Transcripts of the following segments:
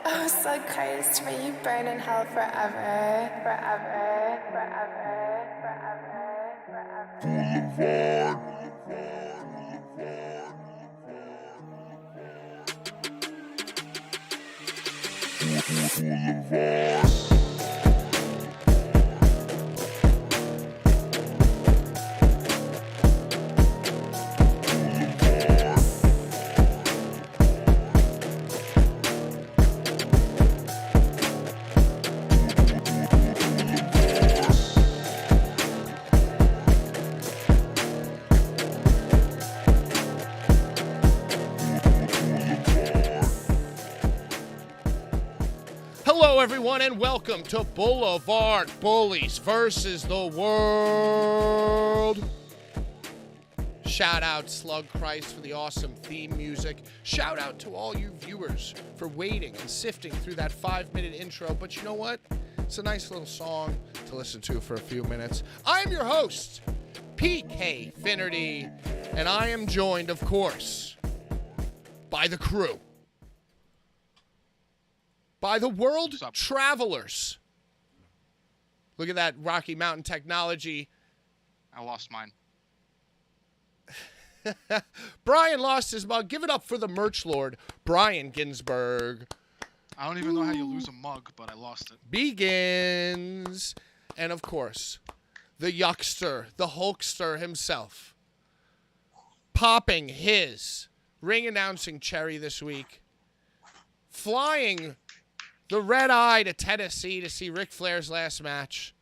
Oh, so Christ, may you burn in hell forever, forever, forever, forever, forever. Hello, everyone, and welcome to Blvd Bullies versus the world. Shout out Slug Christ for the awesome theme music. Shout out to all you viewers for waiting and sifting through that 5-minute intro. But you know what? It's a nice little song to listen to for a few minutes. I'm your host, PK Finnerty, and I am joined, of course, by the crew. By the world travelers. Look at that Rocky Mountain technology. I lost mine. Brian lost his mug. Give it up for the merch lord, Brian Ginsberg. I don't even know how you lose a mug, but I lost it. Begins. And of course, the yuckster, the Hulkster himself, popping his ring announcing cherry this week, flying the red eye to Tennessee to see Ric Flair's last match.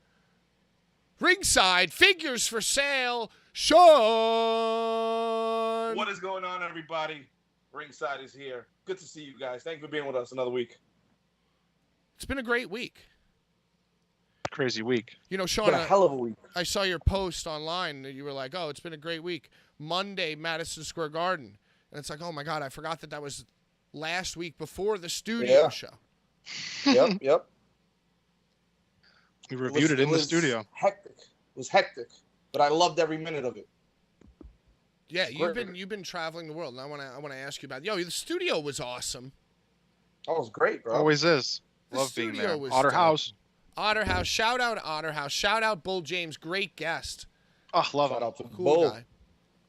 Ringside, figures for sale, Sean. What is going on, everybody? Ringside is here. Good to see you guys. Thank you for being with us another week. It's been a great week. Crazy week. You know, Sean, It's been a hell of a week. I saw your post online that you were like, oh, it's been a great week. Monday, Madison Square Garden. And it's like, oh, my God, I forgot that was last week before the studio show. Yep. We reviewed it in the studio. Hectic. It was hectic, but I loved every minute of it. Yeah, you've been traveling the world, and I want to ask you about. The studio was awesome. That was great, bro. Always is. The Love being studio there. was Otter dope. House. Otter House. Shout out Otter House. Shout out Bull James. Great guest. Oh, love Shout him. out to Cool Bull. guy.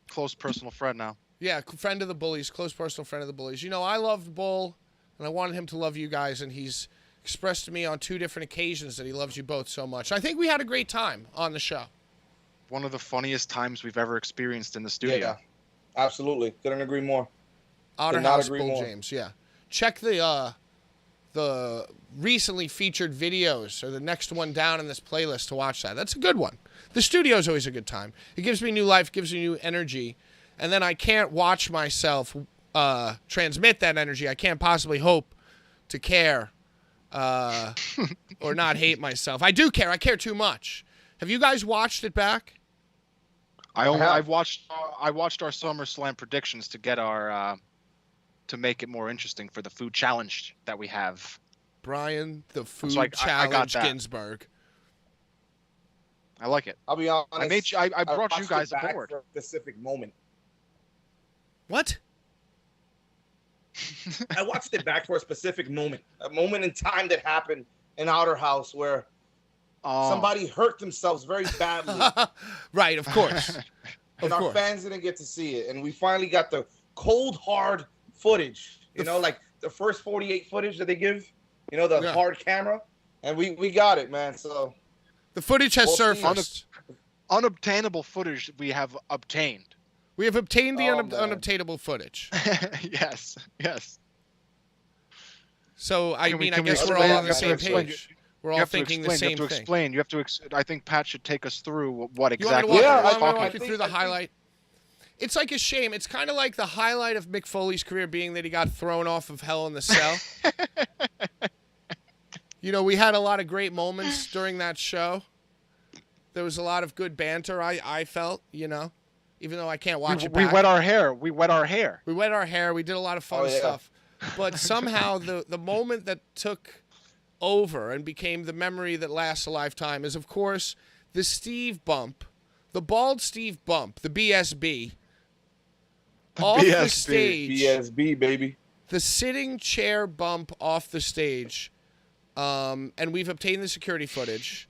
Close personal friend now. Yeah, friend of the Bullies. Close personal friend of the Bullies. You know, I loved Bull, and I wanted him to love you guys, and he's expressed to me on 2 different occasions that he loves you both so much. I think we had a great time on the show. One of the funniest times we've ever experienced in the studio. Yeah, absolutely. Couldn't agree more. Otter Could not House, agree Bull more. James. Yeah, check the recently featured videos or the next one down in this playlist to watch that. That's a good one. The studio is always a good time. It gives me new life, gives me new energy, and then I can't watch myself transmit that energy. I can't possibly hope to care or not hate myself. I do care. I care too much. Have you guys watched it back? I watched our SummerSlam predictions to get our to make it more interesting for the food challenge that we have. Brian, the food So I got challenge, that. Ginsberg. I like it. I'll be honest. I brought you watched guys it back aboard. for a specific moment. What? I watched it back for a specific moment. A moment in time that happened in Outer House where somebody hurt themselves very badly. Right, of course. And our fans didn't get to see it. And we finally got the cold, hard footage. You know, like the first 48 footage that they give. You know, the hard camera. And we got it, man. So the footage has surfaced. Unobtainable footage we have obtained. We have obtained the unobtainable footage. Yes. So, I guess we're all on the same page. We're all thinking the same thing. You have to I think Pat should take us through what exactly we're talking talking about. through the highlight. It's like a shame. It's kind of like the highlight of Mick Foley's career being that he got thrown off of Hell in the Cell. You know, we had a lot of great moments during that show. There was a lot of good banter, I felt, you know, even though I can't watch it back. We wet our hair. We did a lot of fun stuff. But somehow the moment that took over and became the memory that lasts a lifetime is, of course, the Steve bump, the bald Steve bump, the BSB, off the stage. BSB, baby. The sitting chair bump off the stage. And we've obtained the security footage.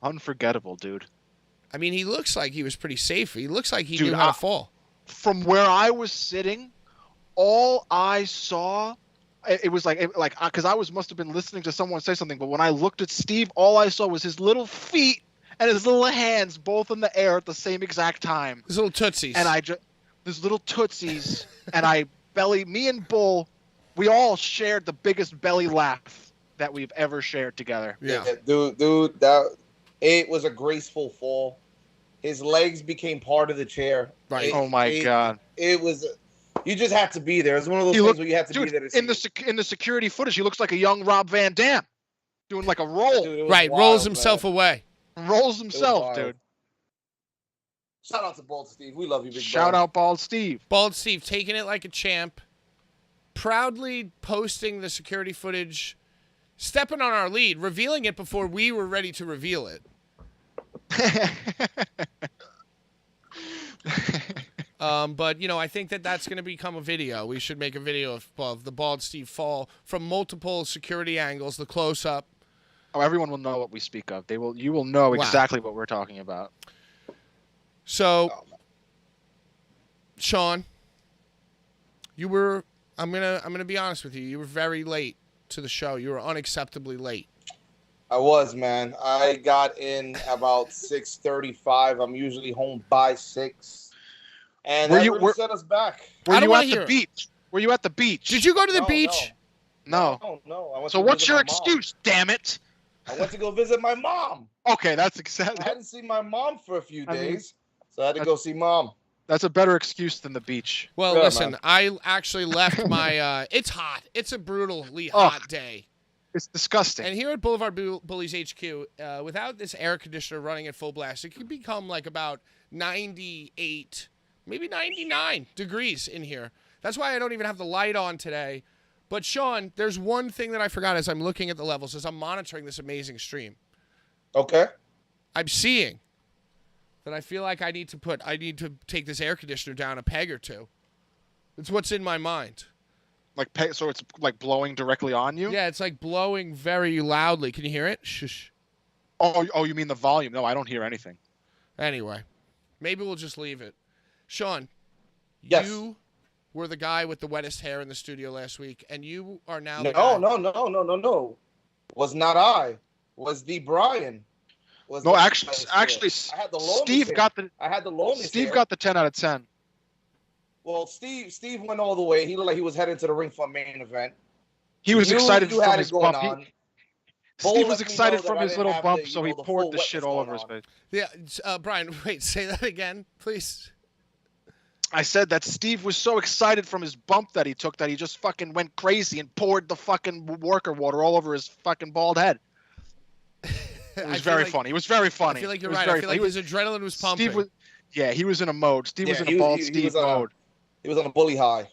Unforgettable, dude. I mean, he looks like he was pretty safe. He looks like he knew how to fall. From where I was sitting, all I saw, it was like because I must have been listening to someone say something, but when I looked at Steve, all I saw was his little feet and his little hands both in the air at the same exact time. His little tootsies. And his little tootsies, and me and Bull, we all shared the biggest belly laugh that we've ever shared together. Yeah, dude, it was a graceful fall. His legs became part of the chair. Right. Oh my God. It was You just had to be there. It's one of those things where you have to be there to see in the security footage, he looks like a young Rob Van Dam doing like a roll. Dude, right, wild, rolls himself away. Rolls himself, dude. Shout out to Bald Steve. We love you, big Shout out Bald Steve. Bald Steve taking it like a champ, proudly posting the security footage, stepping on our lead, revealing it before we were ready to reveal it. But, I think that's going to become a video. We should make a video of the Bald Steve fall from multiple security angles, the close-up. Oh, everyone will know what we speak of. You will know exactly what we're talking about. So, Sean, I'm gonna be honest with you. You were very late to the show. You were unacceptably late. I was, man. I got in about 6:35. I'm usually home by 6. And that really set us back. Were you at the beach? Were you at the beach? Did you go to the beach? No. No. So what's your excuse, damn it? I went to go visit my mom. Okay, that's exactly. I hadn't seen my mom for a few days, so I had to go see mom. That's a better excuse than the beach. Well, listen, man. I actually left my. It's hot. It's a brutally hot day. It's disgusting. And here at Blvd Bullies HQ, without this air conditioner running at full blast, it can become like about 98, maybe 99 degrees in here. That's why I don't even have the light on today. But, Sean, there's one thing that I forgot as I'm looking at the levels, as I'm monitoring this amazing stream. Okay. I'm seeing that I feel like I need to take this air conditioner down a peg or two. It's what's in my mind. So it's like blowing directly on you? Yeah, it's like blowing very loudly. Can you hear it? Shush. Oh, you mean the volume? No, I don't hear anything. Anyway, maybe we'll just leave it. Sean, yes. You were the guy with the wettest hair in the studio last week, and you are now No. Was not I. Was the Brian. Actually, I had the Steve got the. I had the longest Steve hair. got the 10 out of 10. Well, Steve went all the way. He looked like he was heading to the ring for a main event. He was excited from his bump. Steve was let me excited know from that I his didn't little have bump, the, so he the poured full the shit all over his wetness face. Yeah, Brian, wait, say that again, please. I said that Steve was so excited from his bump that he took that he just fucking went crazy and poured the fucking worker water all over his fucking bald head. It was very funny. It was very funny. I feel like you're right. I feel like his adrenaline was pumping. He was in a mode. Steve was in a bald Steve mode. He was on a bully high.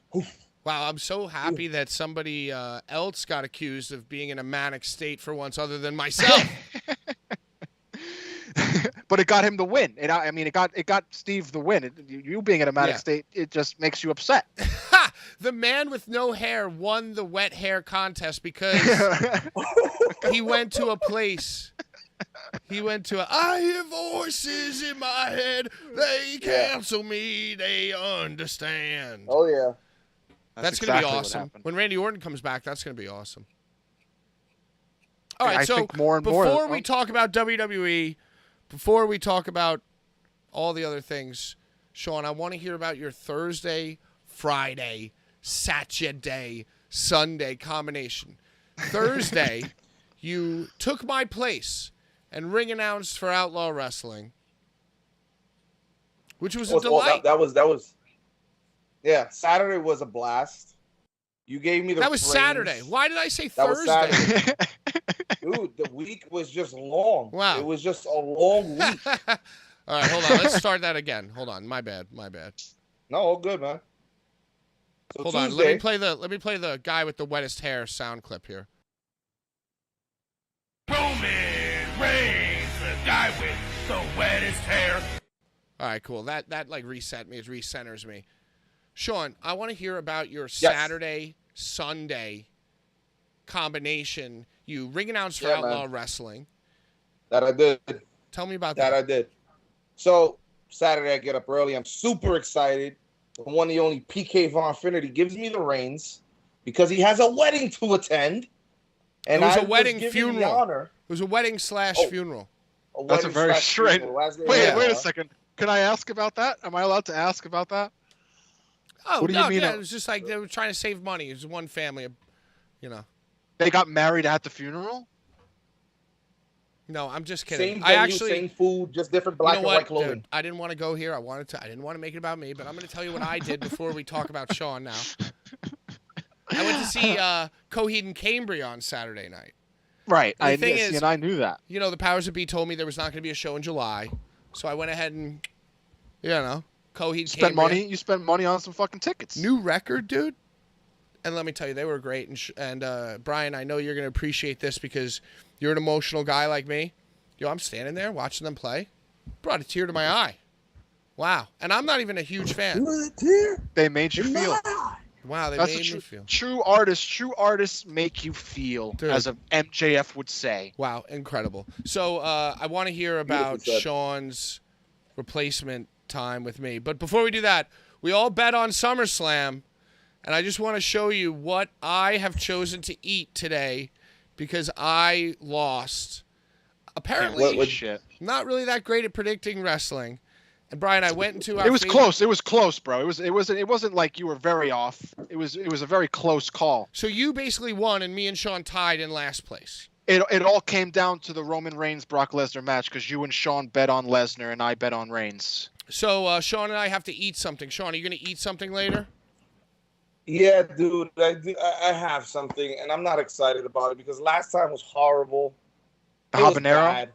Wow, I'm so happy that somebody else got accused of being in a manic state for once other than myself. But it got him the win. It got Steve the win. You being in a manic state, it just makes you upset. The man with no hair won the wet hair contest because he went to a place. I hear voices in my head. They cancel me. They understand. Oh, yeah. That's going to be awesome. When Randy Orton comes back, that's going to be awesome. All right, so before we talk about WWE, before we talk about all the other things, Sean, I want to hear about your Thursday, Friday, Saturday, Sunday combination. Thursday, you took my place and ring announced for Outlaw Wrestling, which was a delight. That was. Yeah, Saturday was a blast. You gave me the That was praise. Saturday. Why did I say That Thursday? was Saturday. Dude, the week was just long. Wow. It was just a long week. All right, hold on. Let's start that again. Hold on. My bad. No, all good, man. So hold on. Let me play the guy with the wettest hair sound clip here. Roman Reigns, the guy with the wettest hair. All right, cool. That like reset me. It recenters me. Sean, I want to hear about your Saturday, Sunday combination. You ring announced for Outlaw Wrestling. That I did. Tell me about that. That I did. So, Saturday I get up early. I'm super excited. The one and only PK Von Finity gives me the reins because he has a wedding to attend. And it was a wedding funeral. It was a wedding / funeral. That's a very straight. Wait a second. Can I ask about that? Am I allowed to ask about that? Oh, what do you mean? Yeah, it was just like they were trying to save money. It was one family, you know. They got married at the funeral? No, I'm just kidding. Same I venue, actually, same food, just different black you know and what, white clothing. dude? I didn't want to go here. I didn't want to make it about me, but I'm going to tell you what I did before we talk about Sean now. I went to see Coheed and Cambria on Saturday night. Right. And the thing is, and I knew that. You know, the powers that be told me there was not going to be a show in July, so I went ahead and, Coheed Cambria. You spent money on some fucking tickets. New record, dude. And let me tell you, they were great. And Brian, I know you're going to appreciate this because you're an emotional guy like me. I'm standing there watching them play. Brought a tear to my eye. Wow. And I'm not even a huge fan. They made you feel. Wow, they That's made me feel. True artists make you feel, Dude. as a MJF would say. Wow, incredible. So I want to hear about Sean's replacement time with me. But before we do that, we all bet on SummerSlam. And I just want to show you what I have chosen to eat today because I lost. Apparently, shit. Not really that great at predicting wrestling. And Brian, I went into our It was close. It was close, bro. It wasn't like you were very off. It was a very close call. So you basically won, and me and Sean tied in last place. It all came down to the Roman Reigns Brock Lesnar match because you and Sean bet on Lesnar and I bet on Reigns. So Sean and I have to eat something. Sean, are you going to eat something later? Yeah, dude, I have something, and I'm not excited about it because last time was horrible. The It was habanero? bad.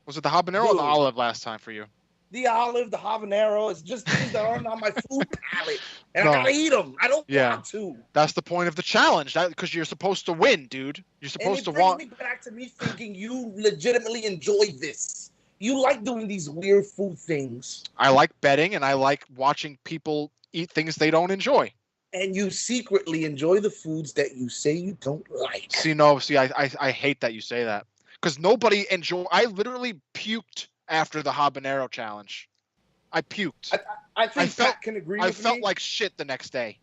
Was it the habanero or Dude. the olive last time for you? The olive, the habanero, it's just things that aren't on my food palette, and No. I gotta eat them. I don't want to. That's the point of the challenge. Because you're supposed to win, dude. You're supposed to And it want. brings me back to me thinking you legitimately enjoy this. You like doing these weird food things. I like betting and I like watching people eat things they don't enjoy. And you secretly enjoy the foods that you say you don't like. I hate that you say that. Because nobody enjoy. I literally puked after the habanero challenge. I puked. I think felt- Pat can agree with me. I felt like shit the next day.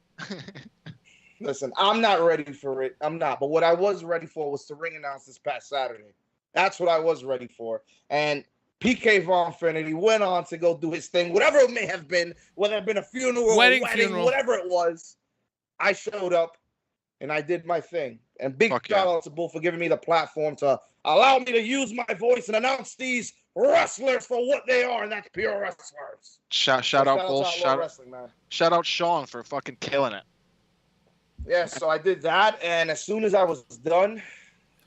Listen, I'm not ready for it. I'm not. But what I was ready for was to ring announce this past Saturday. That's what I was ready for. And PK Von Finity went on to go do his thing, whatever it may have been, whether it been a funeral, Wedding, a wedding, funeral. whatever it was. I showed up and I did my thing. And big Fuck shout yeah. out to Bull for giving me the platform to allow me to use my voice and announce these wrestlers for what they are, and that's pure wrestlers. Shout So out Bull. to Outlaw Wrestling, man. Shout out Sean for fucking killing it. Yeah, so I did that, and as soon as I was done,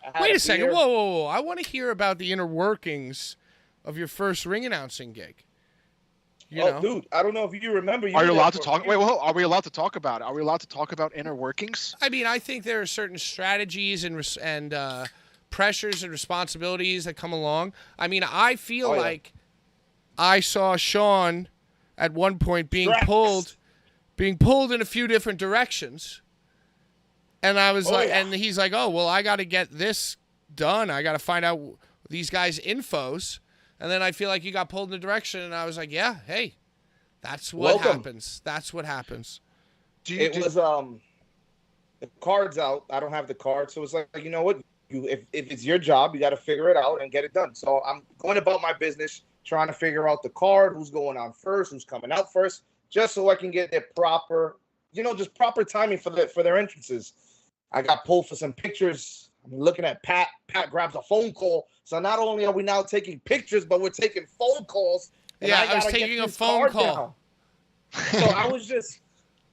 I had Wait a second. beer. Whoa. I want to hear about the inner workings of your first ring announcing gig. You know? Dude, I don't know if you remember. Are you were allowed there to for a talk? few- Wait, are we allowed to talk about it? Are we allowed to talk about inner workings? I mean, I think there are certain strategies and pressures and responsibilities that come along. I mean, I feel yeah. like I saw Sean at one point being Stressed. pulled in a few different directions. And I was like, yeah. and he's like, oh, well, I got to get this done. I got to find out these guys' infos. And then I feel like you got pulled in a direction, and I was like, yeah, hey, that's what Welcome. happens. That's what happens. It was the cards out. I don't have the card, so it's like, you know what? If it's your job, you got to figure it out and get it done. So I'm going about my business, trying to figure out the card, who's going on first, who's coming out first, just so I can get their proper, just proper timing for their entrances. I got pulled for some pictures. I'm looking at Pat. Pat grabs a phone call. So not only are we now taking pictures, but we're taking phone calls. And Yeah, I was gotta get taking a this phone card call. down. So I was just,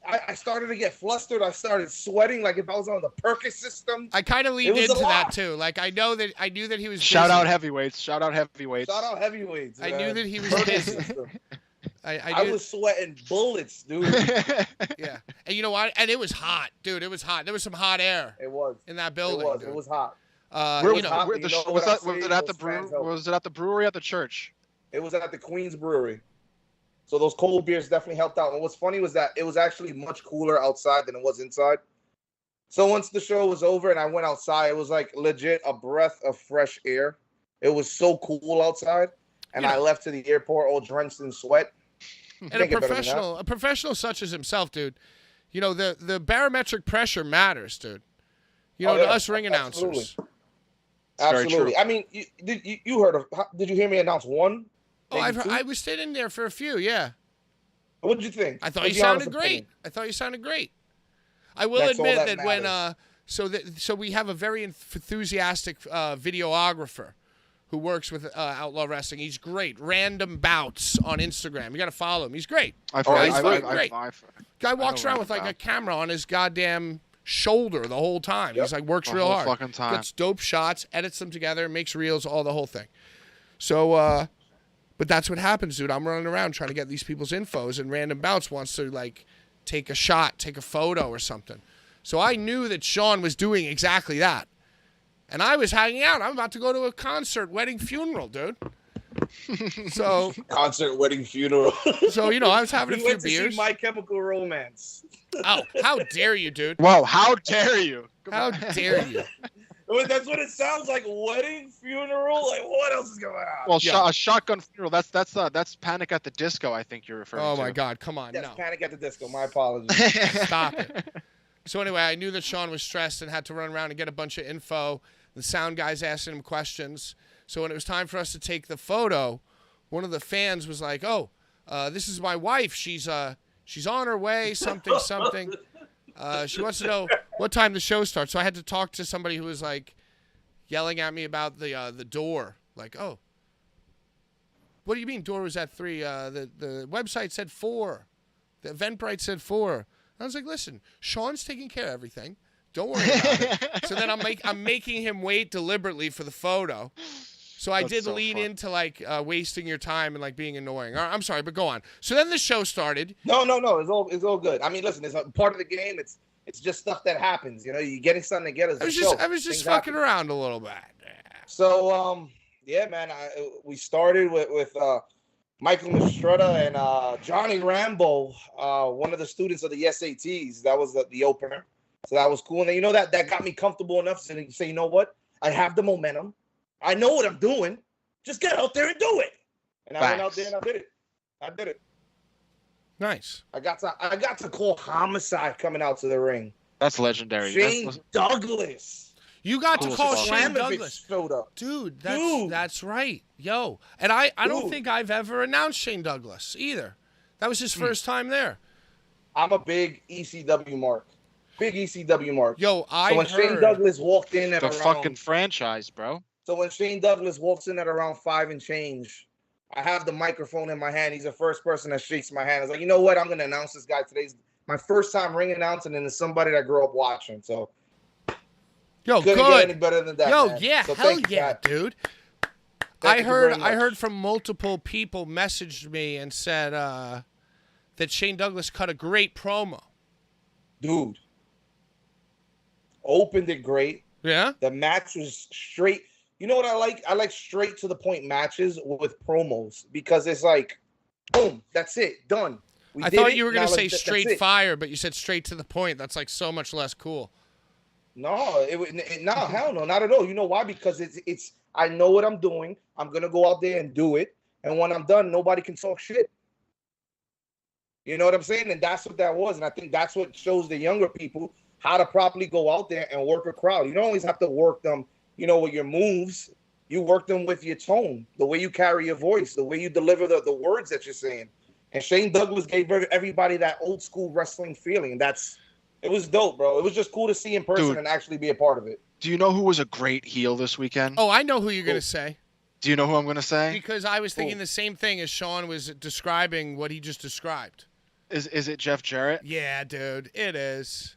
I started to get flustered. I started sweating like if I was on the Perkins system. I kind of leaned was a into that lot. too. Like I knew that he was Shout busy. out heavyweights. Shout out heavyweights. Shout out heavyweights. I man. knew that he was Perkins busy. system. I I knew, was sweating bullets, dude. yeah. And you know what? And it was hot, dude. It was hot. There was some hot air It was. in that building. It was. dude. It was hot. Where you was, know, hot. where You the, know was what that? I'm Was saying? it at the Those fans help. Was it at the brewery at the church? It was at the Queens Brewery. So those cold beers definitely helped out. And what's funny was that it was actually much cooler outside than it was inside. So once the show was over and I went outside, it was like legit a breath of fresh air. It was so cool outside. And Yeah. I left to the airport all drenched in sweat. and Can't get better than that. a professional such as himself, dude. The barometric pressure matters, dude. To us ring announcers. very Absolutely. true. I mean, you heard of? Did you hear me announce one? Oh, Maybe two? I was sitting there for a few. Yeah, What did you think? I thought What's you your honest sounded great. opinion? I thought you sounded great. I will That's all admit that that when matters. so we have a very enthusiastic videographer who works with Outlaw Wrestling. He's great. Random Bouts on Instagram. You got to follow him. He's great. Guy walks around with like a camera on his goddamn shoulder the whole time. He's like works real hard. Fucking time. Gets dope shots, edits them together, makes reels, all the whole thing. So, but that's what happens, dude. I'm running around trying to get these people's infos, and Random Bouts wants to like take a shot, take a photo or something. So I knew that Sean was doing exactly that. And I was hanging out. I'm about to go to a concert, wedding, funeral, dude. So concert, wedding, funeral. So, you know, I was having a few went to beers. See My Chemical Romance. Oh, how dare you, dude? Whoa, how dare you? How dare you? That's what it sounds like. Wedding, funeral. Like, what else is going on? Well, a shotgun funeral. That's Panic at the Disco. I think you're referring to. Oh my God! Come on, That's no. Panic at the Disco. My apologies. Stop it. So anyway, I knew that Sean was stressed and had to run around and get a bunch of info. The sound guys asking him questions. So when it was time for us to take the photo, one of the fans was like, "Oh, this is my wife. She's on her way. Something. She wants to know what time the show starts." So I had to talk to somebody who was like yelling at me about the door. Like, "Oh, what do you mean door was at 3? The website said 4. The Eventbrite said 4." I was like, "Listen, Sean's taking care of everything. Don't worry about it." So then I'm making him wait deliberately for the photo. So I did lean into like wasting your time and like being annoying. I'm sorry, but go on. So then the show started. No. It's all good. I mean, listen, it's a part of the game. It's just stuff that happens. You know, you're getting something together. I was just fucking around a little bit. So yeah, man. We started with Michael Mastretta and Johnny Rambo, one of the students of the SATs. That was the opener. So that was cool. And then, you know, that got me comfortable enough to say, you know what? I have the momentum. I know what I'm doing. Just get out there and do it. And I went out there and I did it. Nice. I got to call Homicide coming out to the ring. That's legendary. Shane Douglas. You got to call Shane Douglas. Showed up. Dude, that's right. Yo. And I don't think I've ever announced Shane Douglas either. That was his first time there. I'm a big ECW mark. Yo, So when Shane Douglas walked in at the around, fucking franchise, bro. So when Shane Douglas walks in at around 5 and change, I have the microphone in my hand. He's the first person that shakes my hand. I was like, you know what? I'm going to announce this guy. Today's my first time ring announcing, and it's somebody that I grew up watching. So, yo, couldn't get any better than that. Yo, man. yeah, so hell yeah, dude. I you very much. heard from multiple people messaged me and said that Shane Douglas cut a great promo. Dude, opened it great. Yeah. The match was straight. You know what I like? I like straight to the point matches with promos because it's like, boom, that's it, done. I thought you were going to say straight fire, but you said straight to the point. That's like so much less cool. No, hell no, not at all. You know why? Because it's I know what I'm doing. I'm going to go out there and do it. And when I'm done, nobody can talk shit. You know what I'm saying? And that's what that was. And I think that's what shows the younger people how to properly go out there and work a crowd. You don't always have to work them, you know, with your moves. You work them with your tone, the way you carry your voice, the way you deliver the words that you're saying. And Shane Douglas gave everybody that old school wrestling feeling. It was dope, bro. It was just cool to see in person and actually be a part of it. Do you know who was a great heel this weekend? Oh, I know who you're going to say. Do you know who I'm going to say? Because I was thinking the same thing as Sean was describing what he just described. Is it Jeff Jarrett? Yeah, dude. It is.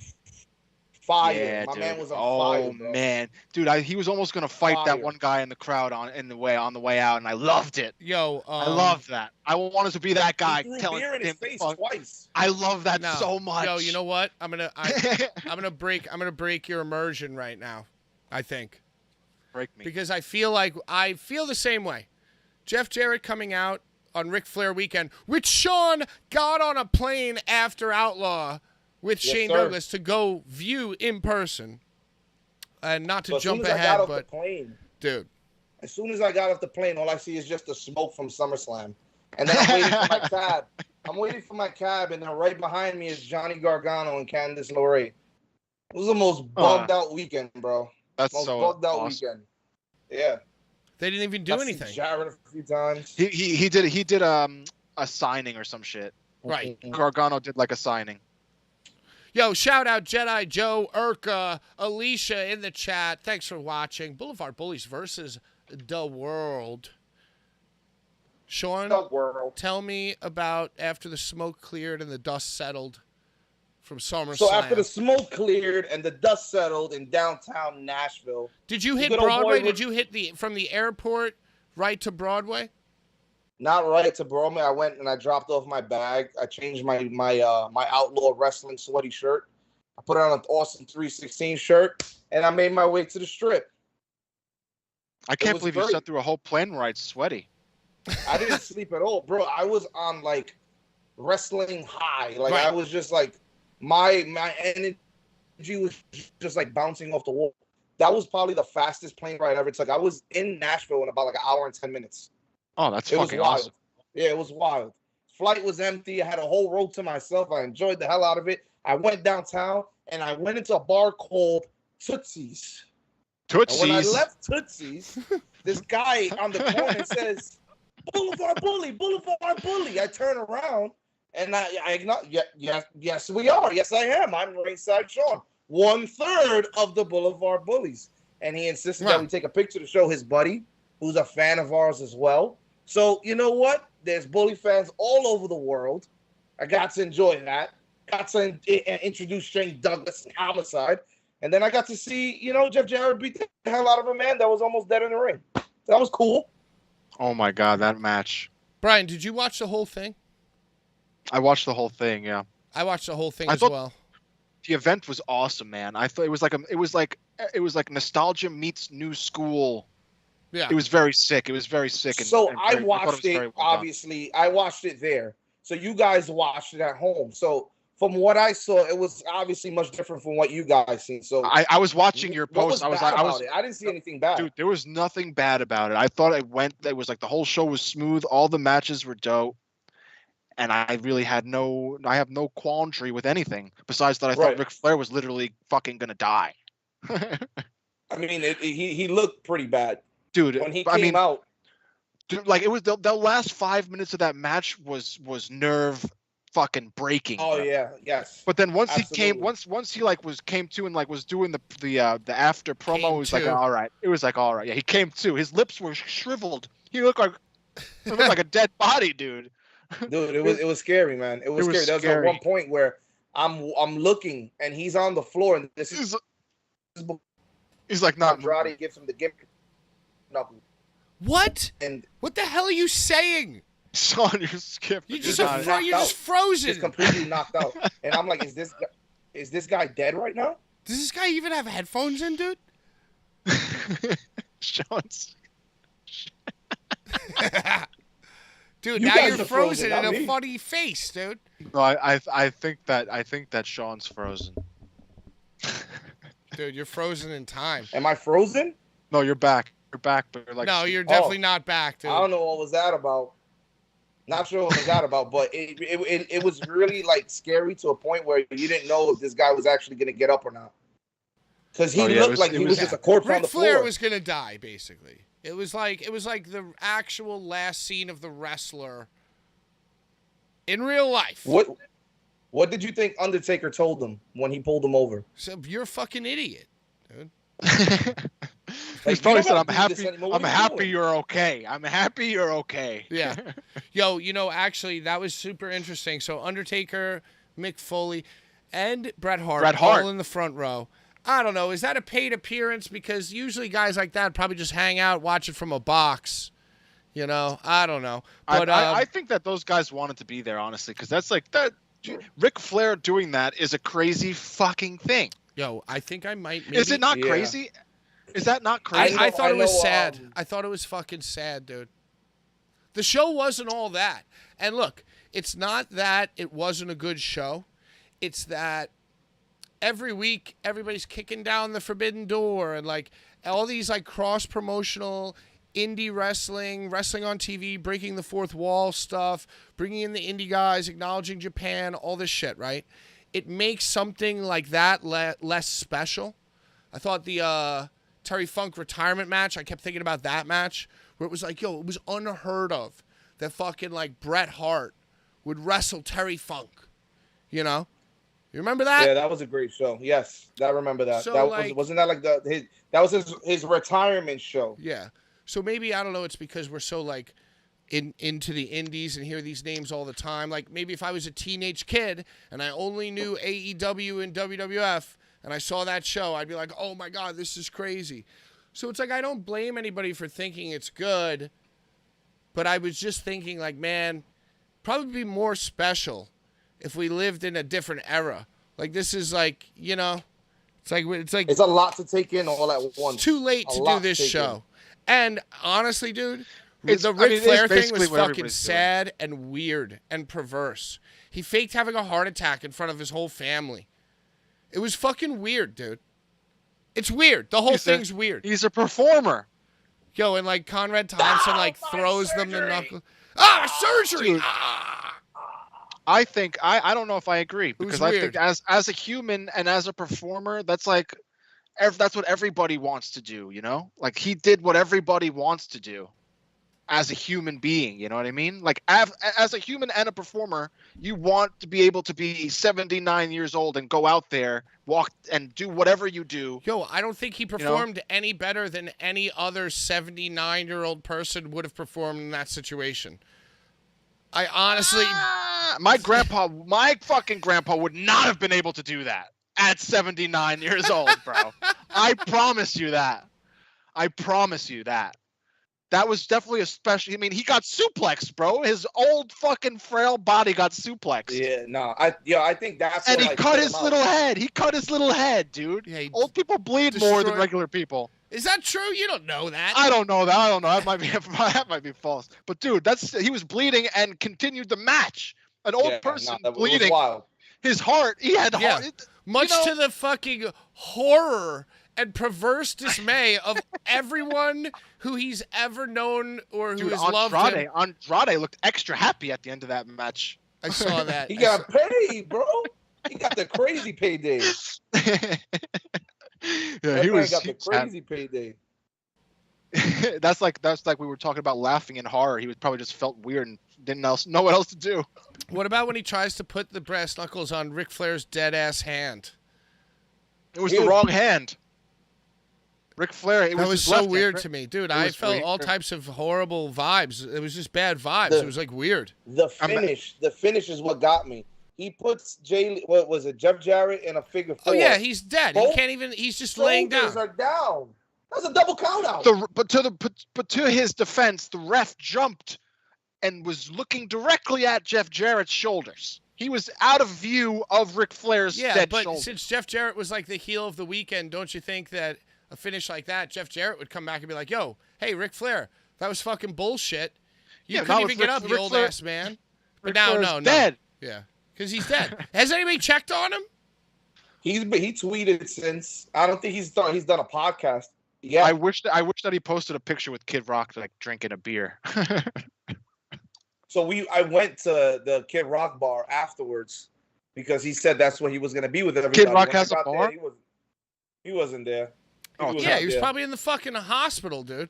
Fire. Yeah, My dude. man was on fire, bro. Man. Dude, he was almost going to fight that one guy in the crowd on the way out, and I loved it. Yo, I loved that. I wanted to be that guy telling beer in his face twice. I love that so much. Yo, you know what? I'm gonna break your immersion right now. I think. Break me. Because I feel the same way. Jeff Jarrett coming out on Ric Flair weekend, which Sean got on a plane after Outlaw with Shane Douglas to go view in person, and not to jump ahead, but dude. As soon as I got off the plane, all I see is just the smoke from SummerSlam. And then I'm waiting for my cab. And then right behind me is Johnny Gargano and Candice LeRae. It was the most bugged out weekend, bro. That's most so bugged out awesome. weekend. Yeah. They didn't even do anything. Jarrett a few times. He did a signing or some shit. Right. Gargano did like a signing. Yo, shout out Jedi Joe, Urka, Alicia in the chat. Thanks for watching. Blvd Bullies versus the world. Sean, The world. tell me about after the smoke cleared and the dust settled from SummerSlam. So after the smoke cleared and the dust settled in downtown Nashville. Did you hit Broadway? Did you hit from the airport right to Broadway? Not right to Broadway. I went and I dropped off my bag. I changed my Outlaw Wrestling sweaty shirt. I put on an Austin 316 shirt, and I made my way to the Strip. I can't believe you sat through a whole plane ride sweaty. I didn't sleep at all, bro. I was on like wrestling high. Like right. I was just like my energy was just like bouncing off the wall. That was probably the fastest plane ride I ever took. I was in Nashville in about like an hour and 10 minutes. Oh, that's fucking awesome. Yeah, it was wild. Flight was empty. I had a whole row to myself. I enjoyed the hell out of it. I went downtown and I went into a bar called Tootsie's. Tootsie's. And when I left Tootsie's, this guy on the corner says, Boulevard Bully, Boulevard Bully. I turn around and I acknowledge, yes, we are. Yes, I am. I'm ringside Sean, 1/3 of the Boulevard Bullies. And he insisted that we take a picture to show his buddy, who's a fan of ours as well. So, you know what? There's Bully fans all over the world. I got to enjoy that. Got to introduce Shane Douglas and Homicide. And then I got to see, Jeff Jarrett beat the hell out of a man that was almost dead in the ring. That was cool. Oh, my God, that match. Brian, did you watch the whole thing? I watched the whole thing, yeah. I watched the whole thing as well. The event was awesome, man. I thought it was like nostalgia meets new school. Yeah. It was very sick. It was very sick. So I watched it, obviously. I watched it there. So you guys watched it at home. So from what I saw, it was obviously much different from what you guys seen. So I was watching your post. I didn't see anything bad. Dude, there was nothing bad about it. I thought it was like the whole show was smooth. All the matches were dope. And I really have no quandary with anything besides that I thought Ric Flair was literally fucking gonna die. I mean, he looked pretty bad. Dude, when he came out, dude, like it was the last 5 minutes of that match was nerve fucking breaking. Oh yeah, yes. But then once he came to and like was doing the after promo, it was like all right. It was like all right. Yeah, he came to. His lips were shriveled. He looked like a dead body, dude. Dude, it was scary, man. It was scary. There was at one point where I'm looking and he's on the floor and he's like not. Andrade gives him the gimmick. What? And what the hell are you saying? Sean, you're skipping. You're just frozen. Just completely knocked out. And I'm like, is this guy dead right now? Does this guy even have headphones in, dude? Sean's. Dude, now you're frozen in a funny face, dude. No, I think that Sean's frozen. Dude, you're frozen in time. Am I frozen? No, you're back. You're back, but you're like. No, you're definitely not back, dude. I don't know what was that about. Not sure what was that about, but it was really like scary to a point where you didn't know if this guy was actually gonna get up or not. Because he looked like he was just a corpse on the floor. Ric Flair was gonna die, basically. It was like the actual last scene of the wrestler in real life. What did you think Undertaker told him when he pulled him over? So you're a fucking idiot, dude. He's probably said, "I'm happy you're okay. I'm happy you're okay." Yeah. Yo, actually, that was super interesting. So Undertaker, Mick Foley, and Bret Hart all in the front row. I don't know. Is that a paid appearance? Because usually guys like that probably just hang out, watch it from a box. I don't know. But I think that those guys wanted to be there, honestly, because that's like that. Ric Flair doing that is a crazy fucking thing. Yo, I think I might. Is it not crazy? Is that not crazy? I thought it was sad. I thought it was fucking sad, dude. The show wasn't all that. And look, it's not that it wasn't a good show. It's that every week everybody's kicking down the forbidden door and like all these like cross-promotional indie wrestling on TV, breaking the fourth wall stuff, bringing in the indie guys, acknowledging Japan, all this shit, right? It makes something like that less special. I thought the Terry Funk retirement match, I kept thinking about that match where it was like, yo, it was unheard of that fucking like Bret Hart would wrestle Terry Funk, You remember that? Yeah, that was a great show. Yes, I remember that. So, wasn't that like that was his retirement show. Yeah. So maybe, I don't know, it's because we're so, like, into the indies and hear these names all the time. Like, maybe if I was a teenage kid and I only knew AEW and WWF and I saw that show, I'd be like, oh, my God, this is crazy. So it's like I don't blame anybody for thinking it's good, but I was just thinking, like, man, probably be more special if we lived in a different era. Like, this is like, you know, it's like it's a lot to take in all at once. It's too late to do this show. And honestly, dude, the Ric Flair thing was fucking sad and weird and perverse. He faked having a heart attack in front of his whole family. It was fucking weird, dude. It's weird. The whole thing's weird. He's a performer. Yo, and like Conrad Thompson throws them the knuckle. Surgery! Dude, I think I don't know if I agree, because I think as a human and as a performer, that's like that's what everybody wants to do, you know? Like, he did what everybody wants to do as a human being, you know what I mean? Like, as a human and a performer, you want to be able to be 79 years old and go out there, walk and do whatever you do. Yo, I don't think he performed any better than any other 79-year-old person would have performed in that situation. I honestly... my fucking grandpa would not have been able to do that at 79 years old, bro. I promise you that. I promise you that. That was definitely a special... I mean, he got suplexed, bro. His old fucking frail body got suplexed. Yeah, no. I think that's... And he cut his little head. He cut his little head, dude. Yeah, old people bleed more than regular people. Is that true? You don't know that. I don't know that. I don't know. That might be false. But, dude, he was bleeding and continued the match. An old person bleeding. Wild. His heart. He had heart. Much to the fucking horror and perverse dismay of everyone who he's ever known or who has loved him. Andrade looked extra happy at the end of that match. I saw that. He got paid, bro. He got the crazy payday. Yeah, he got the crazy payday. That's like we were talking about laughing in horror. He was probably just felt weird and didn't know what else to do. What about when he tries to put the brass knuckles on Ric Flair's dead ass hand? It was the wrong hand. Ric Flair. That was so weird to me, dude. I felt all types of horrible vibes. It was just bad vibes. It was like weird. The finish is what got me. He puts what was it, Jeff Jarrett in a figure four. Oh yeah, he's dead. He can't even. He's just laying down. Are down. That was a double count out. But to his defense, the ref jumped and was looking directly at Jeff Jarrett's shoulders. He was out of view of Ric Flair's dead shoulders. Yeah, but since Jeff Jarrett was like the heel of the weekend, don't you think that a finish like that, Jeff Jarrett would come back and be like, yo, hey, Ric Flair, that was fucking bullshit. You couldn't even get up, you old ass man. But now, dead. Yeah, because he's dead. Has anybody checked on him? He tweeted since. I don't think he's done a podcast. Yeah. I wish that he posted a picture with Kid Rock like drinking a beer. So I went to the Kid Rock bar afterwards because he said that's what he was gonna be with everybody. Kid Rock has a bar? He wasn't there. He was probably in the fucking hospital, dude.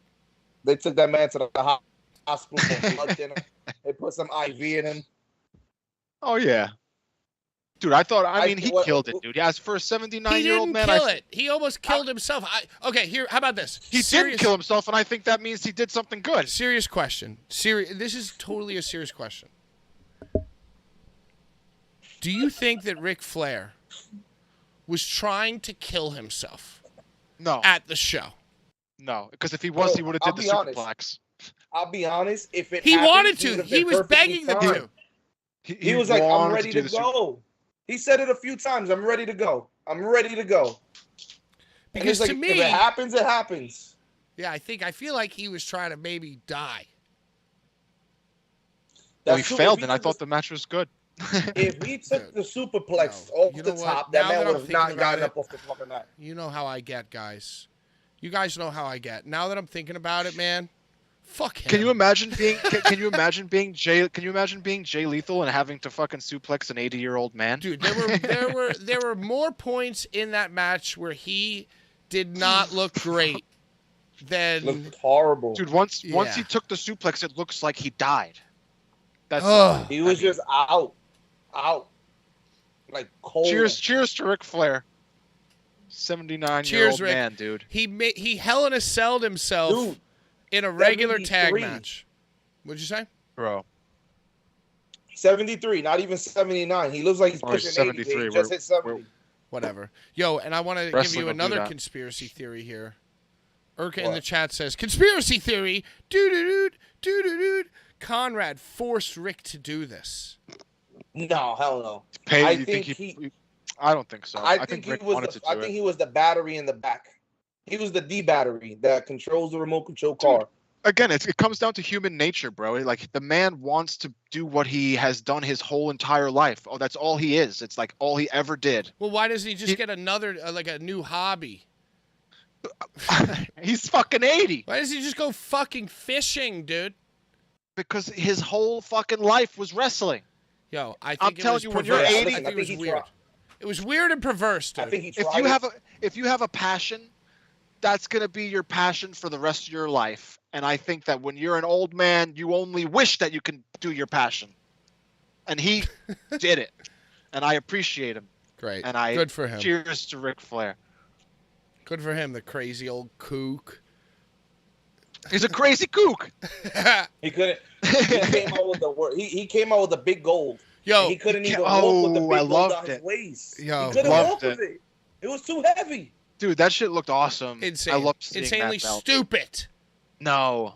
They took that man to the hospital for blood thinner. They put some IV in him. Oh yeah. Dude, I mean, he killed it, dude. Yeah, for a 79-year-old man. He didn't kill it. He almost killed himself. Okay, here, how about this? He didn't kill himself, and I think that means he did something good. Serious question. This is totally a serious question. Do you think that Ric Flair was trying to kill himself? No. At the show? No, because if he was, he would have did the superplex. I'll be honest. If he wanted to, he was begging them to. He was like, I'm ready to go. He said it a few times. I'm ready to go. I'm ready to go. Because to me, if it happens, it happens. Yeah, I feel like he was trying to maybe die. Well, he failed, and I thought the match was good. If he took the superplex off the top, that man would have not gotten up off the fucking mat. You know how I get, guys. You guys know how I get. Now that I'm thinking about it, man, fuck him. Can you imagine being Jay Lethal and having to fucking suplex an 80-year-old man? Dude, there were more points in that match where he did not look great than looked horrible. Dude, once he took the suplex, it looks like he died. He was just out, like cold. Cheers to Ric Flair. 79-year-old man, dude. He Hell in a Cell'd himself. Dude, in a regular 73. tag match. What'd you say? Bro. 73, not even 79. He looks like he's pushing 80. 73. He just hit 70. Whatever. Yo, and I want to give Wrestling you will do another that. conspiracy theory here. Urka in What? the chat says, conspiracy theory, doo-doo-doo. Conrad forced Rick to do this. No, hell no. Pay, I you think think I don't think so. I think Rick he was. wanted to do I think it. he was the battery in the back. He was the D battery that controls the remote control car. Again, it comes down to human nature, bro. Like, the man wants to do what he has done his whole entire life. Oh, that's all he is. It's like all he ever did. Well, why doesn't he just get another, like a new hobby? He's fucking 80. Why doesn't he just go fucking fishing, dude? Because his whole fucking life was wrestling. Yo, I think I'm it telling was you, when you're perverse. 80 I think it was he weird. tried. It was weird and perverse, dude. I think he If tried. you have a passion, that's gonna be your passion for the rest of your life. And I think that when you're an old man, you only wish that you can do your passion. And he did it. And I appreciate him. Great. And I Good for him. cheers to Ric Flair. Good for him, the crazy old kook. He's a crazy kook. He couldn't. He came out with the word. He came out with the big gold. Yo, He couldn't even oh, walk with the big I gold loved on his it. waist. Yo, he couldn't loved walk with it. It was too heavy. Dude, that shit looked awesome. insane. I loved seeing Insanely that belt. stupid. No.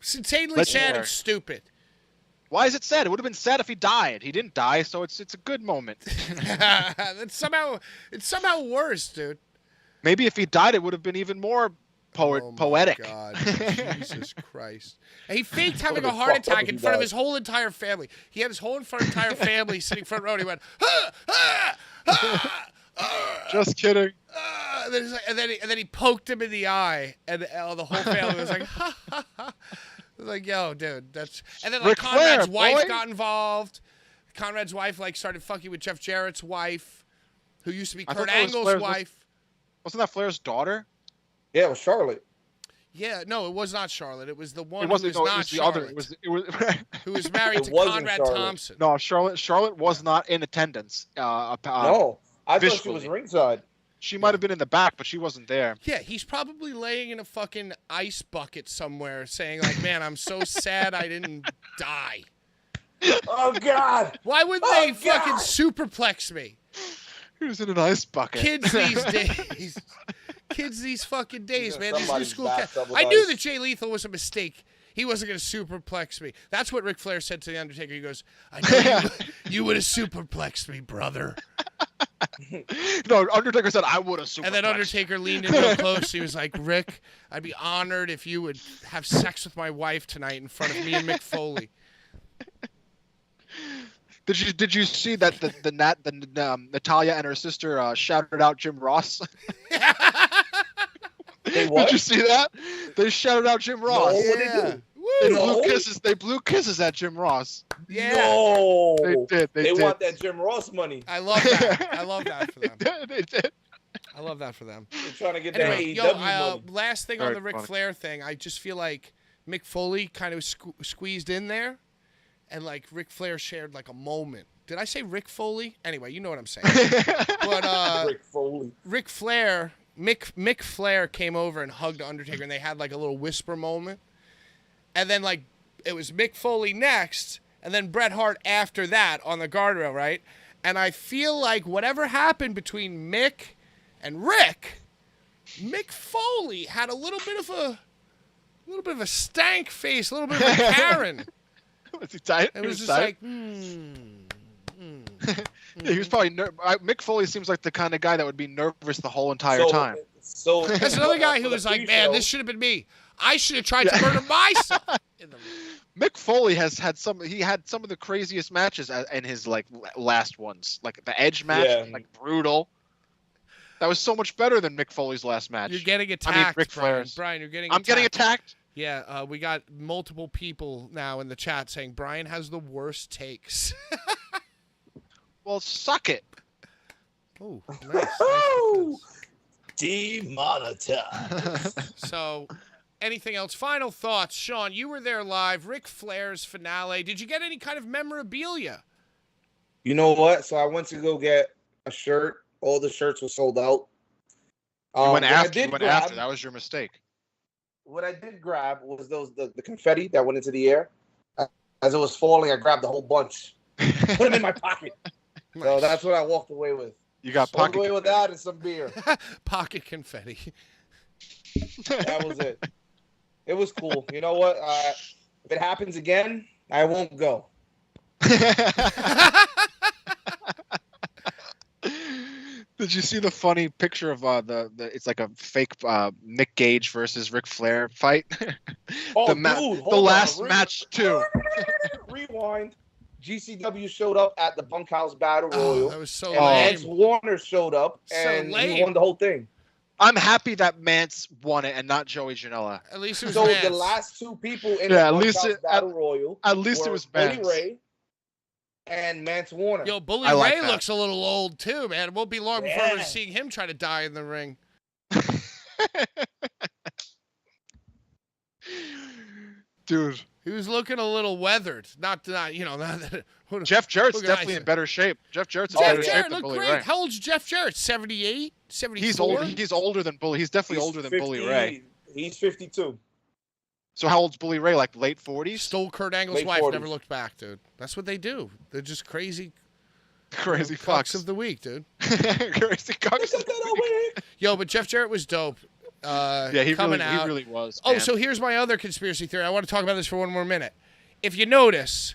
It's insanely Let's sad hear. and stupid. Why is it sad? It would have been sad if he died. He didn't die, so it's a good moment. It's somehow worse, dude. Maybe if he died, it would have been even more Oh my poetic. God. Jesus Christ. And he faked having a Would've heart fucked up attack if in he front of died. his whole entire family. He had his whole entire family sitting front row, and he went, ah, ah, ah, ah, Just kidding. ah. And then, he's like, and then he poked him in the eye, and the whole family was like, ha, ha, ha. It was like, yo, dude, that's... And then, like, Ric Conrad's Flair, wife boy. got involved. Conrad's wife, like, started fucking with Jeff Jarrett's wife, who used to be I Kurt thought that was Angle's Flair's- wife. Wasn't that Flair's daughter? Yeah, it was Charlotte. Yeah, no, it was not Charlotte. It was the one It who wasn't. was No, it not was the Charlotte, other. It was. who was married It to wasn't Conrad Charlotte. Thompson. No, Charlotte was not in attendance. No, I thought she visually. was ringside. She might have been in the back, but she wasn't there. Yeah, he's probably laying in a fucking ice bucket somewhere saying, like, man, I'm so sad I didn't die. Oh God! Why would Oh, they fucking God. superplex me? He was in an ice bucket. Kids these days. Kids these fucking days, in man. These new somebody's school kids. bathtub with I knew ice. that Jay Lethal was a mistake. He wasn't going to superplex me. That's what Ric Flair said to The Undertaker. He goes, I know you would have superplexed me, brother. No, Undertaker said I would have super. And then Undertaker leaned in real close. He was like, Rick, I'd be honored if you would have sex with my wife tonight in front of me and Mick Foley. Did you see that Natalia and her sister shouted out Jim Ross? They what? Did you see that? They shouted out Jim Ross. No, what'd they Yeah. do? They Woo! No. blew kisses. They blew kisses at Jim Ross. Yeah. No. They did. They did. want that Jim Ross money. I love that. I love that for them. They did. I love that for them. They're trying to get Anyway, that yo, AEW money. last thing on Very the Ric funny. Flair thing, I just feel like Mick Foley kind of squeezed in there, and like Ric Flair shared like a moment. Did I say Rick Foley? Anyway, you know what I'm saying. But Rick Foley. Ric Flair, Mick Flair came over and hugged Undertaker, and they had like a little whisper moment, and then like it was Mick Foley next, and then Bret Hart after that on the guardrail, right? And I feel like whatever happened between Mick and Rick, Mick Foley had a little bit of a stank face, a little bit of a Karen. Was he tight? It He was just tight? like, Yeah, he was probably Mick Foley seems like the kind of guy that would be nervous the whole entire time. So That's another guy who for the was like, pre-show- man, this should have been me. I should have tried to murder myself. In the Mick Foley had some of the craziest matches in his like last ones, like the Edge match, Yeah. like brutal. That was so much better than Mick Foley's last match. You're getting attacked, Ric Brian. Flair's. Brian, you're getting I'm getting attacked. Yeah, we got multiple people now in the chat saying Brian has the worst takes. Well, suck it. Oh, nice. Woo! Demonetized. So, anything else? Final thoughts, Sean. You were there live. Ric Flair's finale. Did you get any kind of memorabilia? You know what? So I went to go get a shirt. All the shirts were sold out. You went what I after. did You went grab- after. That was your mistake. what I did grab was the confetti that went into the air. As it was falling, I grabbed the whole bunch, put them in my pocket. So that's what I walked away with. You got Walked pocket away with that and some beer. Pocket confetti. That was it. It was cool. You know what? If it happens again, I won't go. Did you see the funny picture of the it's like a fake Nick Gage versus Ric Flair fight? Oh, the last match too. Rewind. GCW showed up at the Bunkhouse Battle Oh, Royal. that was so and lame. Mance Warner showed up and he won the whole thing. I'm happy that Mance won it and not Joey Janela. At least it was So Mance. the last two people in the Bunkhouse Battle Royal at least were it was Bully Mance. Ray and Mance Warner. Yo, Bully like Ray that. looks a little old too, man. It won't be long before we're seeing him try to die in the ring. Dude, He was looking a little weathered. Not you know, not that. Jeff Jarrett's What can I definitely say? in better shape. Jeff Jarrett's in Jeff better shape Jarrett than looked Bully great. Ray. How old's Jeff Jarrett? 78? 74? He's older. He's older than Bully. He's definitely older than Bully Ray. He's 52. So how old's Bully Ray? Like late 40s? Stole Kurt Angle's Late wife. 40s. Never looked back, dude. That's what they do. They're just crazy. Crazy Cucks fucks. of the week, dude. Crazy cucks. Yo, but Jeff Jarrett was dope. Yeah, he coming really, out. he really was. Oh, man. so here's my other conspiracy theory. I want to talk about this for one more minute. If you notice,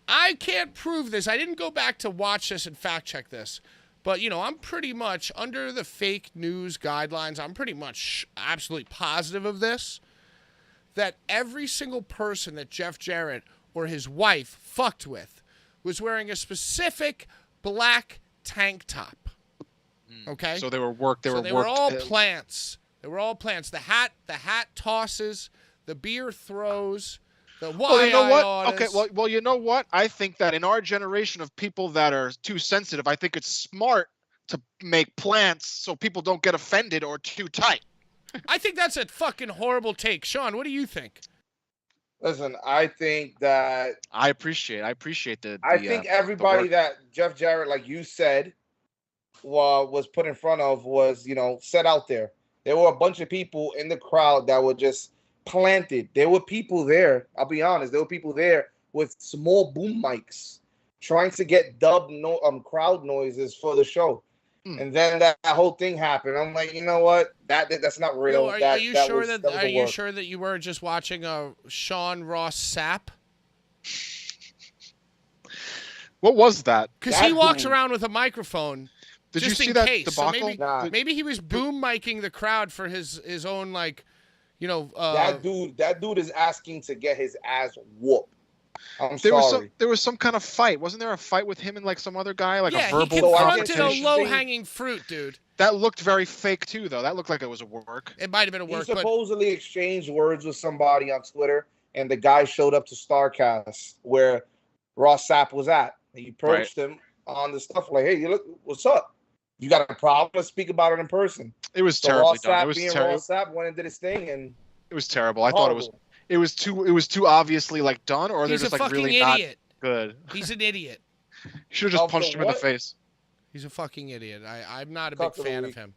I can't prove this. I didn't go back to watch this and fact check this. But, you know, I'm pretty much under the fake news guidelines. I'm pretty much absolutely positive of this. That every single person that Jeff Jarrett or his wife fucked with was wearing a specific black tank top. Okay? So they were worked. They So were they worked. were all plants. They were all plants. The hat tosses, the beer throws, the Well, you know what? orders. Okay, well, you know what? I think that in our generation of people that are too sensitive, I think it's smart to make plants so people don't get offended or too tight. I think that's a fucking horrible take. Sean, what do you think? Listen, I think that I appreciate the I think everybody work. that Jeff Jarrett, like you said, was put in front of was, you know, set out there. There were a bunch of people in the crowd that were just planted. There were people there. I'll be honest. There were people there with small boom mics trying to get crowd noises for the show. And then that whole thing happened. I'm like, you know what? That's not real. Yo, are you sure that you were just watching a Sean Ross Sapp? What was that? Because he walks around with a microphone. Did just you see in that case. So debacle? maybe he was boom micing the crowd for his own, like, you know. that dude is asking to get his ass whooped. I'm sorry. There was some kind of fight. Wasn't there a fight with him and like some other guy? Like yeah, a verbal he confronted a confrontation? low-hanging fruit, dude. That looked very fake too, though. That looked like it was a work. It might have been a He work, supposedly exchanged words with somebody on Twitter, and the guy showed up to StarCast where Ross Sapp was at. He approached him on the stuff like, "Hey, you look, what's up? You got a problem? Let's speak about it in person." It was So terribly Ross done. Sapp, It was being terrible. Ross Sapp, went and did his thing, and It was terrible. I thought it was too obviously like done, or they're He's a just like fucking really idiot. not good. He's an idiot. You should have just Of punched the him in the what? face. He's a fucking idiot. I'm not a Cuck big of the fan of week. him.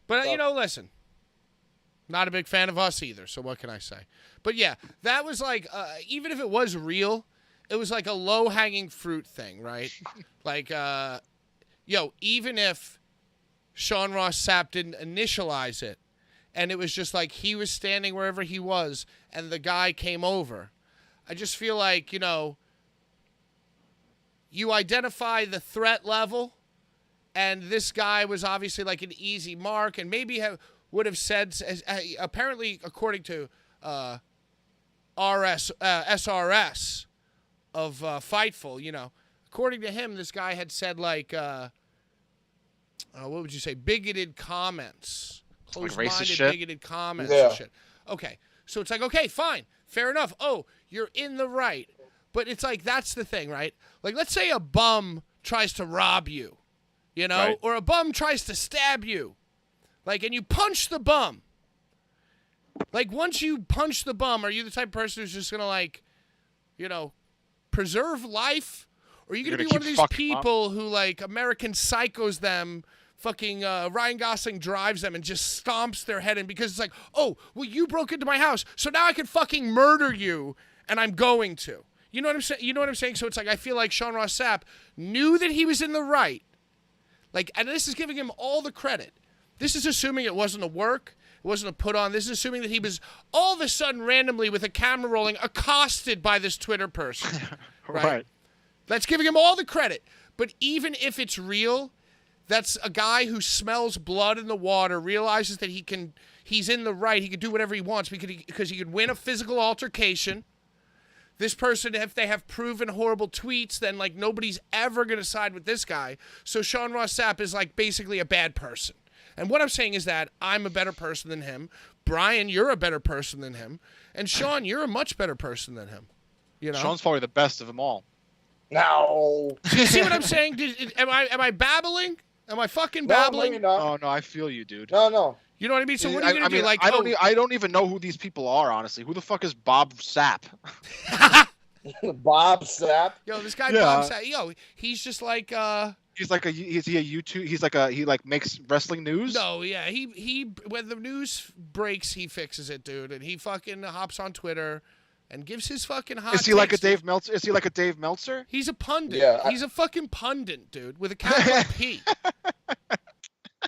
But, you know, listen. Not a big fan of us either, so what can I say? But, yeah, that was like, even if it was real, it was like a low-hanging fruit thing, right? Like, even if Sean Ross Sapp didn't initialize it, and it was just like he was standing wherever he was, and the guy came over, I just feel like, you know, you identify the threat level, and this guy was obviously like an easy mark, and maybe would have said, apparently according to SRS of Fightful, you know, according to him, this guy had said like, what would you say, bigoted comments, closed-minded, shit? bigoted comments Yeah. and shit. Okay, so it's like, okay, fine, fair enough. Oh, you're in the right. But it's like, that's the thing, right? Like, let's say a bum tries to rob you, you know, Right. or a bum tries to stab you, like, and you punch the bum. Like, once you punch the bum, are you the type of person who's just going to, like, you know, preserve life? Or are you going to be one of these people who, like, American Psychos them fucking Ryan Gosling drives them and just stomps their head in because it's like, oh, well, you broke into my house, so now I can fucking murder you, and I'm going to. You know what I'm saying? You know what I'm saying? So it's like I feel like Sean Ross Sapp knew that he was in the right. Like, and this is giving him all the credit. This is assuming it wasn't a work, it wasn't a put on. This is assuming that he was all of a sudden randomly with a camera rolling accosted by this Twitter person. Right? That's giving him all the credit. But even if it's real, that's a guy who smells blood in the water, realizes that he's in the right, he can do whatever he wants because he could win a physical altercation. This person, if they have proven horrible tweets, then like nobody's ever going to side with this guy. So Sean Ross Sapp is like basically a bad person. And what I'm saying is that I'm a better person than him. Brian, you're a better person than him. And Sean, you're a much better person than him. You know? Sean's probably the best of them all. No. Do you see what I'm saying? Am I babbling? Am I fucking babbling? No, Oh no, I feel you, dude. No. You know what I mean? So what are you gonna do? Like, I don't even know who these people are, honestly. Who the fuck is Bob Sapp? Bob Sapp. Yo, this guy Bob Sapp. Yo, he's just like Is he a YouTube? He makes wrestling news? No, yeah. He when the news breaks, he fixes it, dude, and he fucking hops on Twitter and gives his fucking hot. Is he like a Dave Meltzer? Is he like a Dave Meltzer? He's a pundit. Yeah, he's a fucking pundit, dude, with a capital P.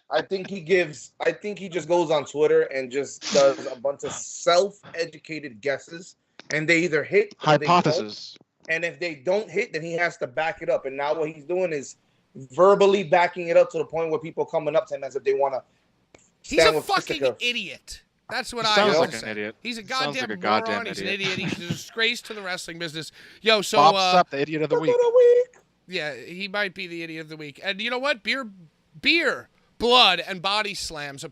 I think he just goes on Twitter and just does a bunch of self-educated guesses, and they either hit or hypothesis. And if they don't hit, then he has to back it up. And now what he's doing is verbally backing it up to the point where people coming up to him as if they want to. He's a fucking idiot. That's what I sounds like say. an idiot. He's a Sounds goddamn like a moron. goddamn He's an idiot. idiot. He's a disgrace to the wrestling business. Yo, so Bob Sapp, the idiot of the week. yeah, he might be the idiot of the week. And you know what? Beer, blood, and body slams.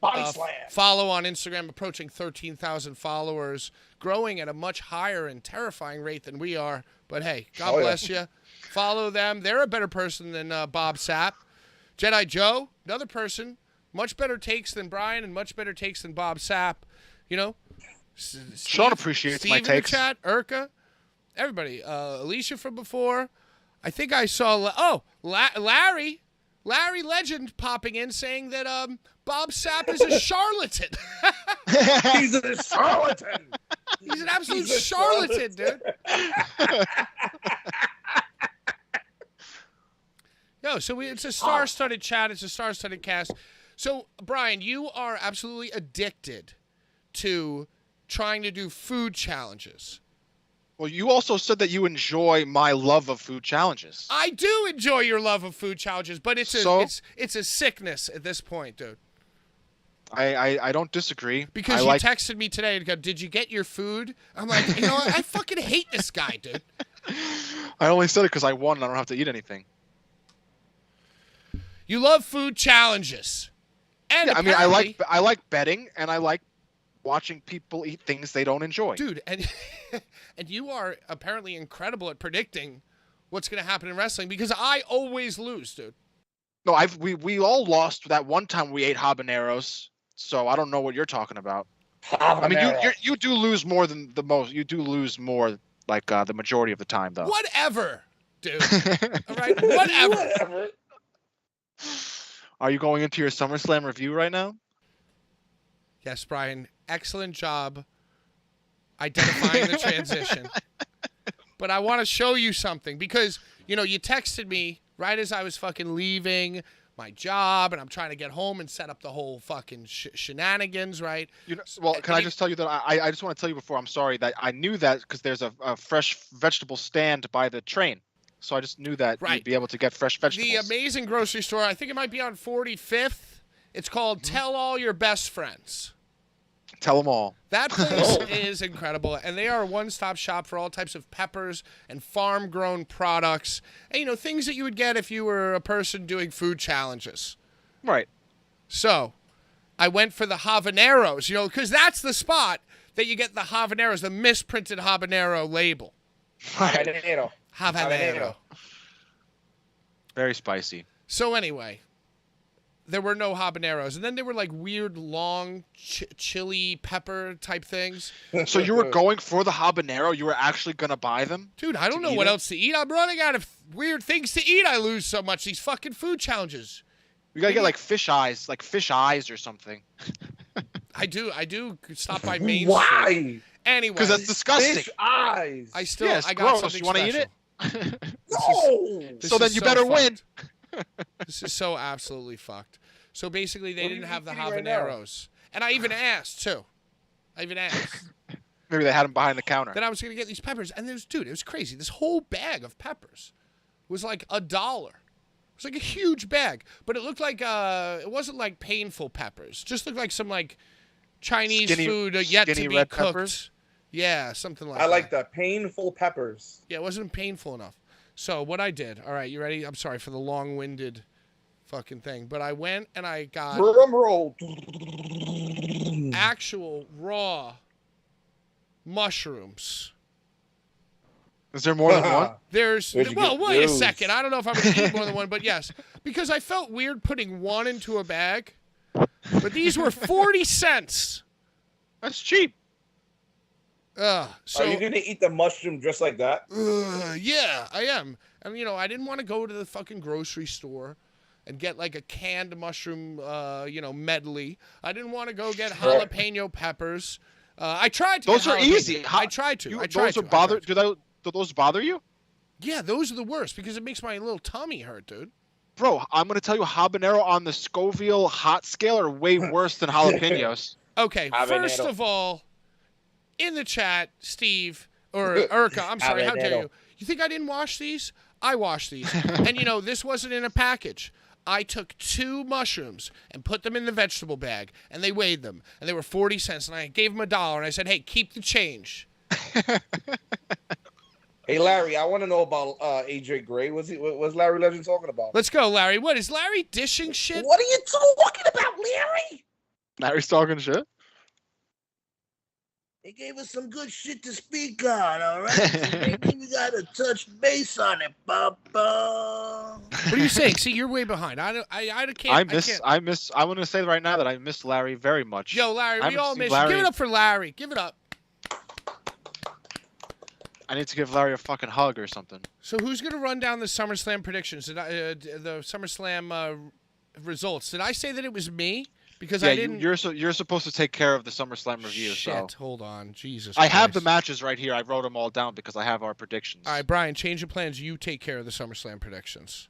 Follow on Instagram, approaching 13,000 followers, growing at a much higher and terrifying rate than we are. But hey, God bless you. Follow them. They're a better person than Bob Sapp. Jedi Joe, another person, much better takes than Brian and much better takes than Bob Sapp. You know, Sean appreciates Steve my in the takes. chat, Urka, everybody. Alicia from before. I think I saw. Larry Legend popping in saying that Bob Sapp is a charlatan. He's a charlatan. He's an absolute charlatan, dude. No, so it's a star-studded chat. It's a star-studded cast. So, Brian, you are absolutely addicted to trying to do food challenges. Well, you also said that you enjoy my love of food challenges. I do enjoy your love of food challenges, but it's a sickness at this point, dude. I don't disagree. Because you texted me today and go, "Did you get your food?" I'm like, you know what? I fucking hate this guy, dude. I only said it because I won and I don't have to eat anything. You love food challenges. And yeah, I mean, I like betting and I like watching people eat things they don't enjoy. Dude, and you are apparently incredible at predicting what's going to happen in wrestling because I always lose, dude. No, we all lost that one time we ate habaneros, so I don't know what you're talking about. I mean, you do lose more than the most. You do lose more like the majority of the time, though. Whatever, dude. All right, whatever. Are you going into your SummerSlam review right now? Yes, Brian. Excellent job identifying the transition. But I want to show you something because, you know, you texted me right as I was fucking leaving my job and I'm trying to get home and set up the whole fucking shenanigans, right? You know, well, can I just tell you that I just want to tell you before, I'm sorry, that I knew that because there's a fresh vegetable stand by the train. So I just knew that you'd be able to get fresh vegetables. The amazing grocery store, I think it might be on 45th. It's called Tell All Your Best Friends. Tell them all. That place is incredible, and they are a one-stop shop for all types of peppers and farm-grown products, and, you know, things that you would get if you were a person doing food challenges. Right. So I went for the habaneros, you know, because that's the spot that you get the habaneros, the misprinted habanero label. Habanero. Very spicy. So anyway, there were no habaneros. And then there were like weird, long, chili pepper type things. So you were going for the habanero? You were actually going to buy them? Dude, I don't know what else to eat. I'm running out of weird things to eat. I lose so much. These fucking food challenges. We gotta get like fish eyes or something. I do stop by Main Street. Why? Anyway, Because that's disgusting. Fish eyes. I still Yeah, it's I got gross. something You want to eat special. it? No. This So then is you better fucked. win. This is so absolutely fucked. So basically, they What are didn't you have the eating right now? habaneros, and I even asked too. Maybe they had them behind the counter. That I was gonna get these peppers, and it was crazy. This whole bag of peppers was like $1. It was like a huge bag, but it looked like it wasn't like painful peppers. Just looked like some like Chinese food yet to skinny be red cooked. peppers? Yeah, something like that. I like the painful peppers. Yeah, it wasn't painful enough. So what I did, all right, you ready? I'm sorry for the long-winded fucking thing, but I went and I got Drum roll. actual raw mushrooms. Is there more than one? There's Where'd you well, get wait a those? second. I don't know if I'm gonna eat more than one, but yes, because I felt weird putting one into a bag. But these were 40 cents. That's cheap. So Are you gonna eat the mushroom just like that? yeah, I am. And I didn't want to go to the fucking grocery store and get like a canned mushroom, medley. I didn't want to go get jalapeno peppers. I tried to. Those get are jalapeno. easy. I tried to. Those are bother. Do those bother you? Yeah, those are the worst because it makes my little tummy hurt, dude. Bro, I'm gonna tell you, habanero on the Scoville hot scale are way worse than jalapenos. Okay, first Habanero. of all, in the chat, Steve or Urka, I'm sorry, how dare Habanero. you? You think I didn't wash these? I washed these, and this wasn't in a package. I took 2 mushrooms and put them in the vegetable bag, and they weighed them, and they were 40 cents, and I gave them $1, and I said, hey, keep the change. Hey Larry, I want to know about AJ Gray. What's Larry Legend talking about? Let's go, Larry. What, is Larry dishing shit? What are you talking about, Larry? Larry's talking shit. They gave us some good shit to speak on, all right? So maybe we gotta touch base on it, Papa. What are you saying? See, you're way behind. I can't. I want to say right now that I miss Larry very much. Yo, Larry, I we all haven't seen miss you. Give it up for Larry. Give it up. I need to give Larry a fucking hug or something. So who's going to run down the SummerSlam predictions? The SummerSlam results? Did I say that it was me? Because Yeah, I didn't. you're supposed to take care of the SummerSlam review. Shit, So hold on. Jesus I have the Christ. matches right here. I wrote them all down because I have our predictions. All right, Brian, change your plans. You take care of the SummerSlam predictions.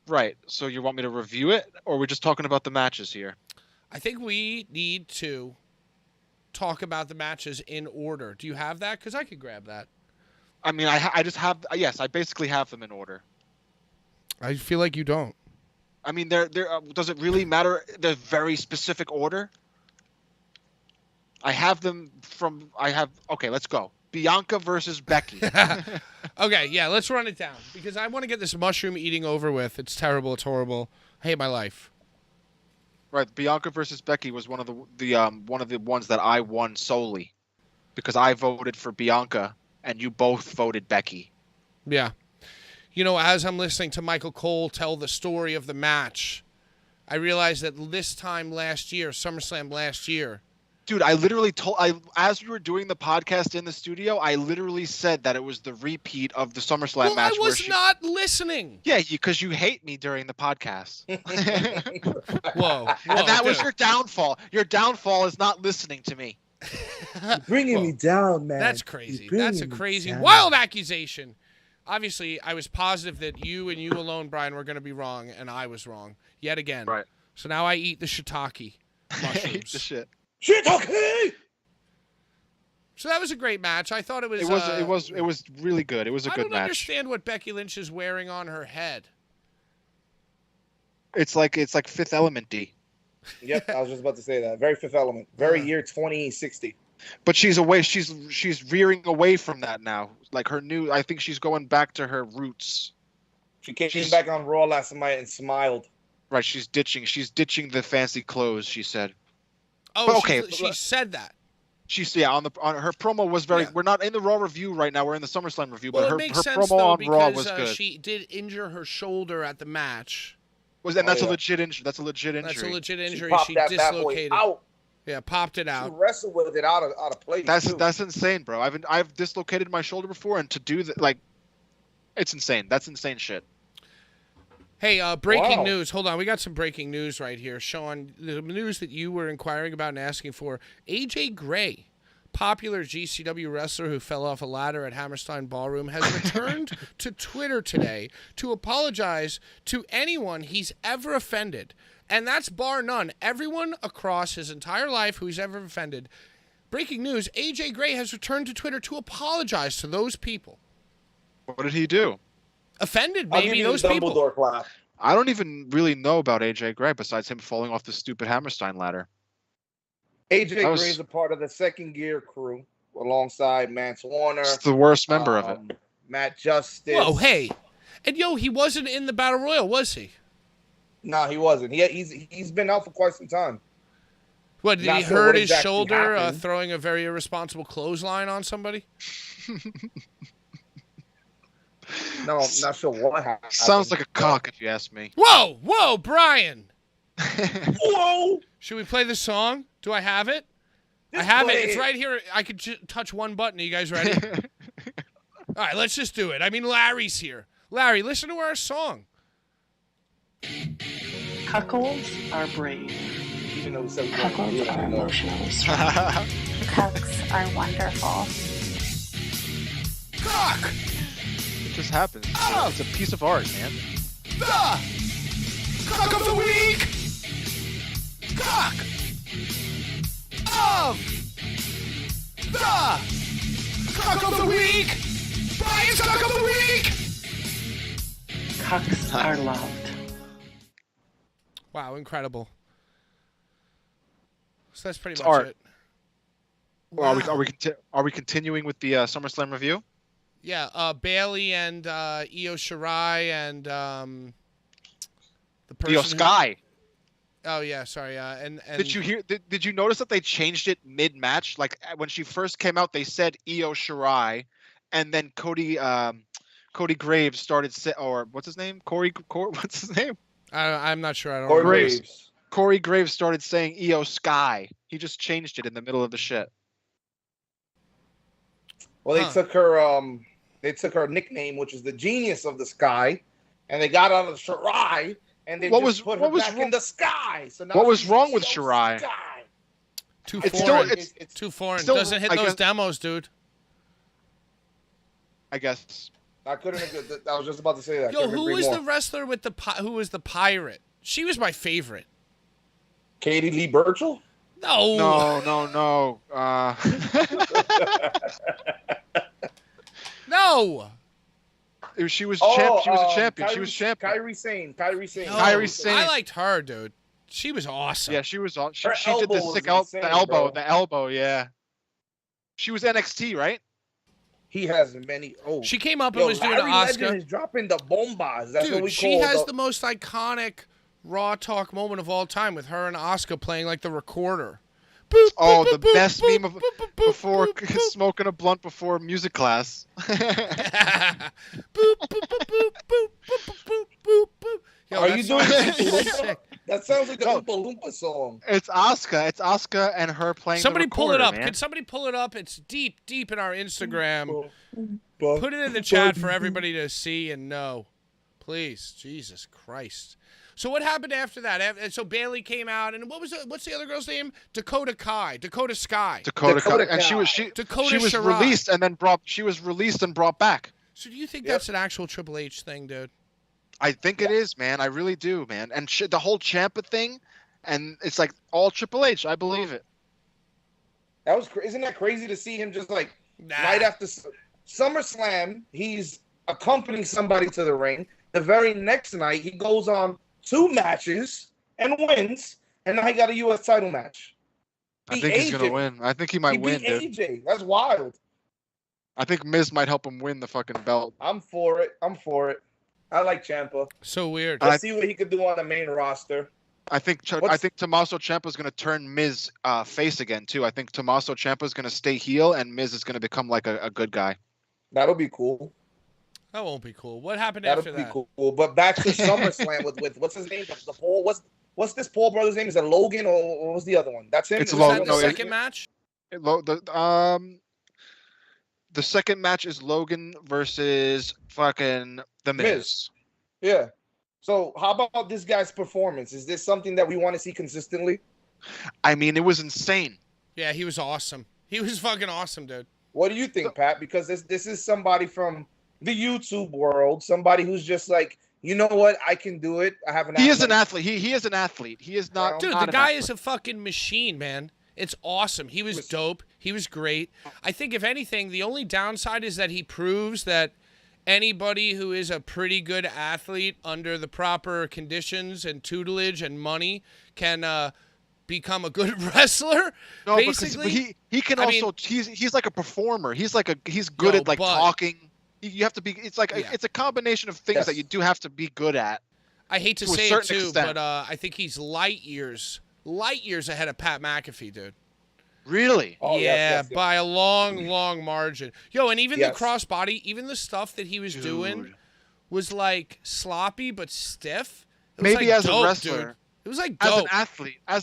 Right. So you want me to review it, or we're just talking about the matches here? I think we need to talk about the matches in order. Do you have that? Because I could grab that. I mean, I just have. Yes, I basically have them in order. I feel like you don't. I mean, does it really matter the very specific order? I have them from. Okay, let's go. Bianca versus Becky. Okay, yeah, let's run it down because I want to get this mushroom eating over with. It's terrible. It's horrible. I hate my life. Right, Bianca versus Becky was one of the ones that I won solely because I voted for Bianca and you both voted Becky. Yeah. As I'm listening to Michael Cole tell the story of the match, I realized that this time last year, SummerSlam last year. Dude, I literally as we were doing the podcast in the studio, I literally said that it was the repeat of the SummerSlam match. I was not listening. Yeah, because you hate me during the podcast. Whoa. And that was your downfall. Your downfall is not listening to me. Bringing me down, man. That's crazy. That's a crazy, wild accusation. Obviously, I was positive that you and you alone, Brian, were going to be wrong, and I was wrong yet again. Right. So now I eat the shiitake mushrooms. Eat the shit. Shiitake! So that was a great match. I thought it was. It was really good. It was a good I don't match. understand what Becky Lynch is wearing on her head. It's like Fifth Element D. Yep, I was just about to say that. Very Fifth Element. Very year 2060. But she's away. She's veering away from that now. Like her new. I think she's going back to her roots. She came back on Raw last night and smiled. Right. She's ditching the fancy clothes. She said. Oh, But okay, she said that. She's on her promo was very. Yeah. We're not in the Raw review right now. We're in the SummerSlam review. Well, But it her makes sense promo though on Raw was because good. she did injure her shoulder at the match. That's a legit injury. That's a legit injury. That's a legit injury. Popped She that bad boy dislocated. out. Yeah, popped it She out. wrestled with it out of place. That's insane, bro. I've dislocated my shoulder before, and to do that, like, it's insane. That's insane shit. Hey, breaking news. Hold on. We got some breaking news right here. Sean, the news that you were inquiring about and asking for. AJ Gray, popular GCW wrestler who fell off a ladder at Hammerstein Ballroom, has returned to Twitter today to apologize to anyone he's ever offended. And that's bar none. Everyone across his entire life who he's ever offended. Breaking news, AJ Gray has returned to Twitter to apologize to those people. What did he do? Offended, I'll give maybe, you those the people. Dumbledore clap. I don't even really know about AJ Gray besides him falling off the stupid Hammerstein ladder. AJ Gray is a part of the Second Gear crew alongside Mance Warner. It's the worst member of it. Matt Justice. Whoa, hey. And, he wasn't in the Battle Royal, was he? No, he wasn't. He's been out for quite some time. What, did he hurt his shoulder throwing a very irresponsible clothesline on somebody? No, I'm not sure what happened. Sounds like a cock, if you ask me. Whoa, Brian. Whoa. Should we play the song? Do I have it? Just I have play it. It's right here. I could touch one button. Are you guys ready? All right, let's just do it. I mean, Larry's here. Larry, listen to our song. Cuckolds are brave. Even though we said we Cuckolds are emotionally strong. Cucks are wonderful. Cock! It just happens. It's a piece of art, man. The cock of the week! Cock of the cock of the week! Brian's cock of the week! Cucks are loved. Wow, incredible. So that's pretty It's much art. it. Well, Wow. are we continuing with the SummerSlam review? Yeah, Bailey and Io Shirai and the person Io Sky. Oh yeah, sorry. And Did you hear? Did you notice that they changed it mid-match? Like when she first came out, they said Io Shirai, and then Cody Graves started or what's his name? What's his name? I'm not sure. I don't Corey remember. Graves. Corey Graves started saying Io Sky. He just changed it in the middle of the shit. Well, they took her nickname, which is the Genius of the Sky, and they got out of Shirai, and they put her back in the sky. So now what was she's wrong with Io Shirai? Sky. Too It's foreign. still- It's too foreign. still- Doesn't hit I those guess- demos, dude. I guess. I couldn't agree. I was just about to say that. Yo, Couldn't who agree was more. the wrestler with who was the pirate? She was my favorite. Katie Lee Burchill? No. No. No. She was champ. She was a champion. Kairi, She was champion. Kairi Sane. Kairi Sane. No. Kairi Sane. I liked her, dude. She was awesome. Yeah, she was on. She Her did the elbow was sick insane, the elbow. bro. The elbow. Yeah. She was NXT, right? He has many. Oh, She came up and yo, was doing Larry Oscar. Legend is dropping the bombas. That's what Dude, we she call has the most iconic Raw Talk moment of all time with her and Asuka playing like the recorder. Boop, Oh, boop, the boop, best boop, meme of boop, boop, boop, before boop, boop. smoking a blunt before music class. Boop, boop, boop, boop, boop, boop, boop, boop, boop, boop. Yo, Are that you song doing is Oompa sick. That sounds like the No. Oompa Loompa song. It's Asuka. It's Asuka and her playing. Somebody the pull it recorder, up. Man. Can somebody pull it up? It's deep in our Instagram. But Put it in the chat for everybody to see and know. Please. Jesus Christ. So what happened after that? And so Bailey came out, and what's the other girl's name? Dakota Sky. Dakota Dakota and she was Dakota she was Shirai. released and then brought back. So do you think Yep. that's an actual Triple H thing, dude? I think it is, man. I really do, man. And the whole Ciampa thing, and it's like all Triple H. I believe it. That was isn't that crazy to see him just like Nah. right after SummerSlam, he's accompanying somebody to the ring. The very next night, he goes on 2 matches and wins, and now he got a U.S. title match. I Beat think he's gonna AJ. win. I think he He might win, beat dude. AJ. That's wild. I think Miz might help him win the fucking belt. I'm for it. I like Ciampa. So weird. Let's see what he could do on the main roster. I think Tommaso Ciampa's gonna turn Miz face again too. I think Tommaso Ciampa's gonna stay heel, and Miz is gonna become like a good guy. That'll be cool. That won't be cool. What happened That'll after be that? cool. But back to SummerSlam with what's his name? The Paul. What's this Paul brother's name? Is it Logan or what was the other one? That's him. It's Was Logan. that the No, second match? The second match is Logan versus fucking The Miz. Yeah. So how about this guy's performance? Is this something that we want to see consistently? I mean, it was insane. Yeah, he was awesome. He was fucking awesome, dude. What do you think, Pat? Because this is somebody from the YouTube world, somebody who's just like, you know what, I can do it. I have an. He is an athlete. He is an athlete. He is not. Dude, not the guy athlete. is a fucking machine, man. It's awesome. He was dope. He was great. I think, if anything, the only downside is that he proves that anybody who is a pretty good athlete under the proper conditions and tutelage and money can become a good wrestler. No, basically. because he can he's like a performer. He's good at but talking. You have to be. It's like it's a combination of things that you do have to be good at. I hate to to a say it certain too, extent. but I think he's light years ahead of Pat McAfee, dude. Really? Oh, yeah, yes. by a long, long margin. Yo, and even the Yes. crossbody, even the stuff that he was doing was like sloppy but stiff. It was Maybe like as dope, a wrestler, dude. It was like as dope.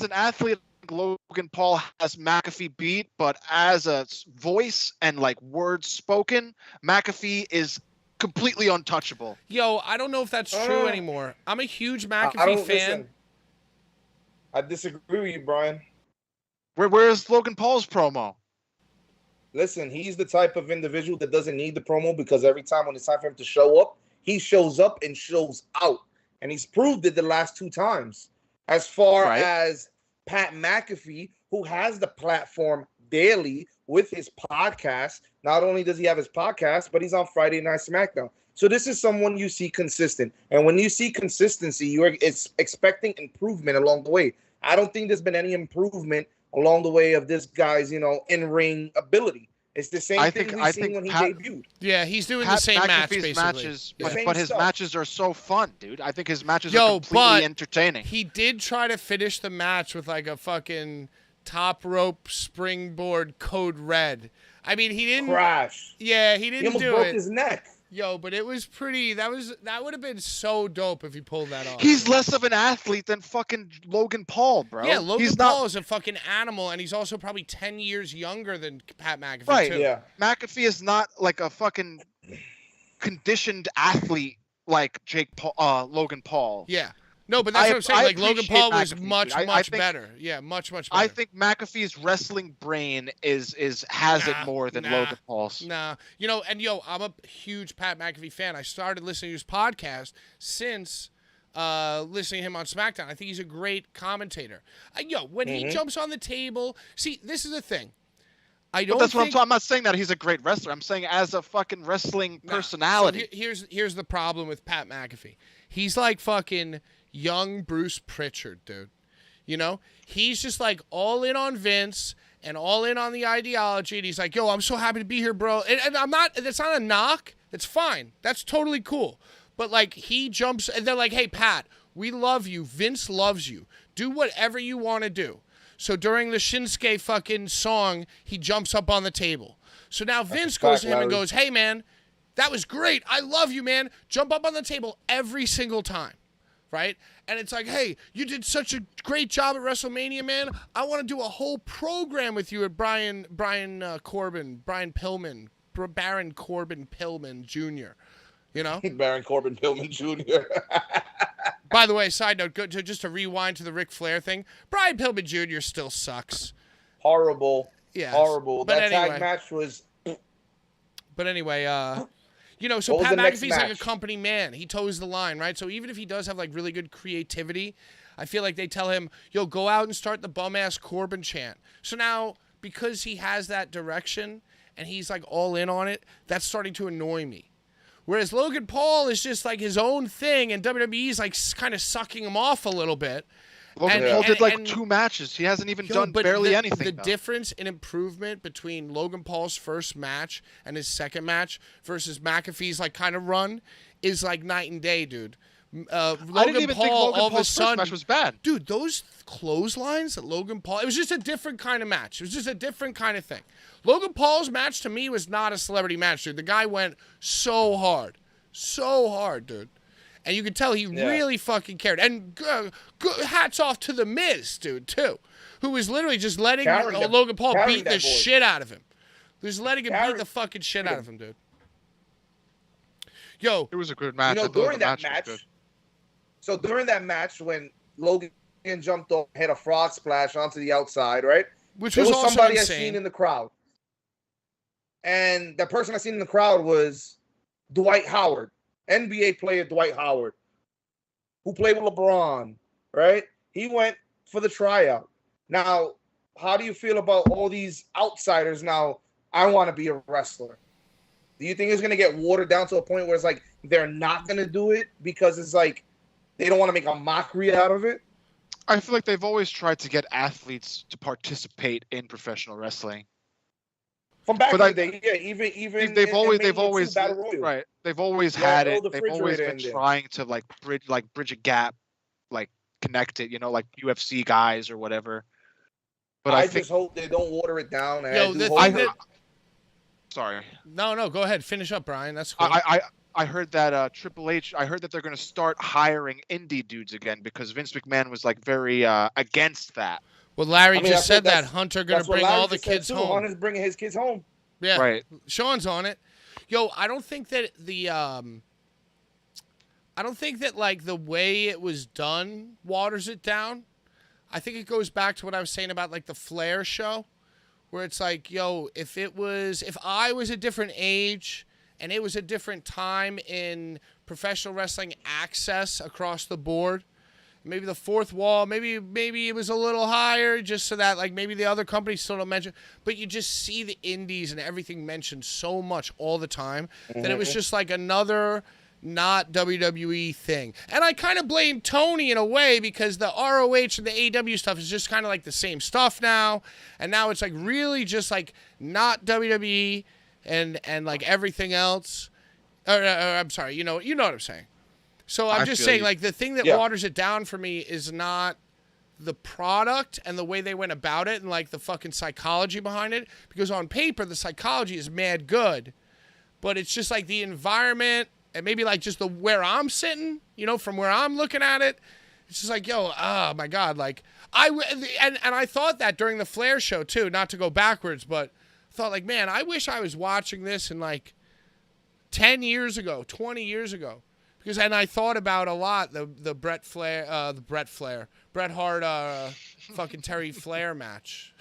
an athlete, Logan Paul has McAfee beat, but as a voice and like words spoken, McAfee is completely untouchable. Yo, I don't know if that's true anymore. I'm a huge I McAfee don't fan. listen. I disagree with you, Brian. Where's Logan Paul's promo? Listen, he's the type of individual that doesn't need the promo because every time when it's time for him to show up, he shows up and shows out. And he's proved it the last 2 times. As far as Pat McAfee, who has the platform daily with his podcast, not only does he have his podcast, but he's on Friday Night SmackDown. So this is someone you see consistent. And when you see consistency, it's expecting improvement along the way. I don't think there's been any improvement along the way of this guy's, in-ring ability. It's the same thing we've seen when he debuted. Yeah, he's doing Pat the same match, McAfee's basically. matches, Yeah. but his matches are so fun, dude. I think his matches are completely entertaining. He did try to finish the match with like a fucking top rope springboard code red. I mean, he didn't crash. Yeah, he didn't He almost do broke it. his neck. Yo, but it was pretty. That would have been so dope if he pulled that off. He's less of an athlete than fucking Logan Paul, bro. Yeah, Logan he's Paul is a fucking animal, and he's also probably 10 years younger than Pat McAfee, right. too. Yeah. McAfee is not like a fucking conditioned athlete like Logan Paul. Yeah. No, but that's what I'm saying. Like, Logan appreciate Paul was McAfee, much dude. I think, better. Yeah, much better. I think McAfee's wrestling brain has it more than Logan Paul's. Nah. I'm a huge Pat McAfee fan. I started listening to his podcast since listening to him on SmackDown. I think he's a great commentator. When he jumps on the table, see, this is the thing. But that's what I'm not saying that he's a great wrestler. I'm saying as a fucking wrestling personality. So here's the problem with Pat McAfee. He's like fucking young Bruce Pritchard, dude. He's just like all in on Vince and all in on the ideology. And he's like, yo, I'm so happy to be here, bro. And I'm not, that's not a knock. It's fine. That's totally cool. But like he jumps and they're like, hey, Pat, we love you. Vince loves you. Do whatever you want to do. So during the Shinsuke fucking song, he jumps up on the table. So now Vince goes to him and goes, hey, man, that was great. I love you, man. Jump up on the table every single time. Right? And it's like, hey, you did such a great job at WrestleMania, man. I want to do a whole program with you at Baron Corbin Pillman Jr., Baron Corbin Pillman Jr. By the way, side note, just to rewind to the Ric Flair thing, Brian Pillman Jr. still sucks. Horrible. Yeah. Horrible. But that anyway, tag match was... But anyway, so What was Pat the next McAfee's like a match? company man. He toes the line, right? So even if he does have like really good creativity, I feel like they tell him, yo, go out and start the bum-ass Corbin chant. So now, because he has that direction and he's like all in on it, that's starting to annoy me. Whereas Logan Paul is just like his own thing, and WWE's like kind of sucking him off a little bit. Logan Paul did like 2 matches. He hasn't even done barely anything. The difference in improvement between Logan Paul's first match and his second match versus McAfee's like kind of run is like night and day, dude. I didn't even think Logan Paul's first match was bad. Dude, those clotheslines that Logan Paul, it was just a different kind of match. It was just a different kind of thing. Logan Paul's match to me was not a celebrity match, dude. The guy went so hard, dude. And you could tell he really fucking cared. And hats off to The Miz, dude, too, who was literally just letting Logan Paul beat the shit out of him. Just letting him beat the fucking shit out of him, dude. Yo. It was a good match. During that match, So during that match, when Logan jumped off, had a frog splash onto the outside, right? Which there was was also somebody insane. I seen in the crowd, and the person I seen in the crowd was Dwight Howard, NBA player Dwight Howard, who played with LeBron, right? He went for the tryout. Now, how do you feel about all these outsiders now? I want to be a wrestler. Do you think it's going to get watered down to a point where it's like they're not going to do it because it's like they don't want to make a mockery out of it? I feel like they've always tried to get athletes to participate in professional wrestling. From back in the day, yeah, even they've always Battle Royal. right. They've always Yeah, had throw it. the They've always been refrigerator in there. trying to bridge a gap, like connect it, like UFC guys or whatever. But I think, just hope they don't water it down. And Yo, I do the hope thing that- that sorry. no, go ahead, finish up, Brian. That's cool. I heard that Triple H. I heard that they're going to start hiring indie dudes again because Vince McMahon was like very against that. Well, Larry I mean, just that's what- said that that's- Hunter going That's to what bring Larry all the just said, kids too. home. Hunter's bringing his kids home. Yeah, Right. Sean's on it. Yo, I don't think that like the way it was done waters it down. I think it goes back to what I was saying about like the Flair show, where it's like, yo, if I was a different age and it was a different time in professional wrestling access across the board, maybe the fourth wall, maybe it was a little higher just so that like maybe the other companies still don't mention, but you just see the indies and everything mentioned so much all the time that it was just like another not WWE thing. And I kind of blame Tony in a way because the ROH and the AW stuff is just kind of like the same stuff now. And now it's like really just like not WWE and like everything else. I'm sorry, you know what I'm saying. So I'm just saying, like, the thing that waters it down for me is not the product and the way they went about it and, like, the fucking psychology behind it. Because on paper, the psychology is mad good. But it's just, like, the environment and maybe, like, just where I'm sitting, from where I'm looking at it. It's just like, yo, oh, my God. Like, and I thought that during the Flair show, too, not to go backwards, but I thought, like, man, I wish I was watching this in, like, 10 years ago, 20 years ago. And I thought about a lot the Bret Hart, fucking Terry Flair match.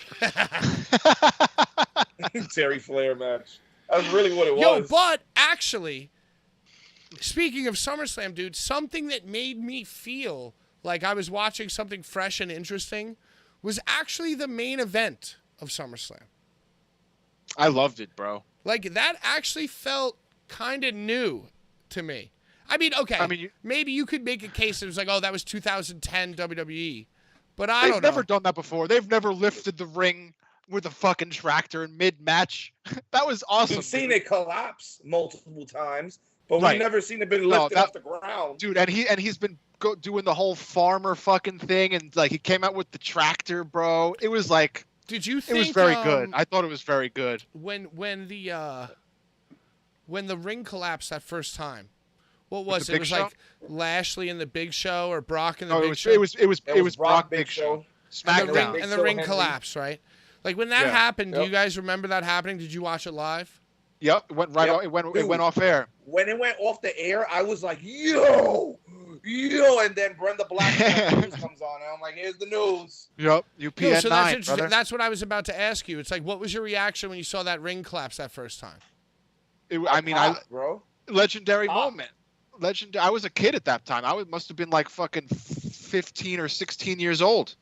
Terry Flair match. That's really what it Yo, was. but actually, speaking of SummerSlam, dude, something that made me feel like I was watching something fresh and interesting was actually the main event of SummerSlam. I loved it, bro. Like, that actually felt kind of new to me. I mean, okay, maybe you could make a case that was like, oh, that was 2010 WWE. But I don't know. They've never done that before. They've never lifted the ring with a fucking tractor in mid-match. That was awesome. We've seen it collapse multiple times, but we've never seen it been lifted off the ground. Dude, and he's been doing the whole farmer fucking thing, and like he came out with the tractor, bro. It was like, did you think it was very good? I thought it was very good. When the ring collapsed that first time. What was it? It was like Lashley in the Big Show or Brock in the Big Show? It was Brock Big Show. SmackDown. And the ring collapsed, right? Like when that happened, do you guys remember that happening? Did you watch it live? Yep, it went right off, it went off air. When it went off the air, I was like, yo, and then Brenda Black news comes on, and I'm like, here's the news. Yep, UPN so 9, brother. That's what I was about to ask you. It's like, what was your reaction when you saw that ring collapse that first time? Legendary moment. I was a kid at that time. I must have been like fucking 15 or 16 years old.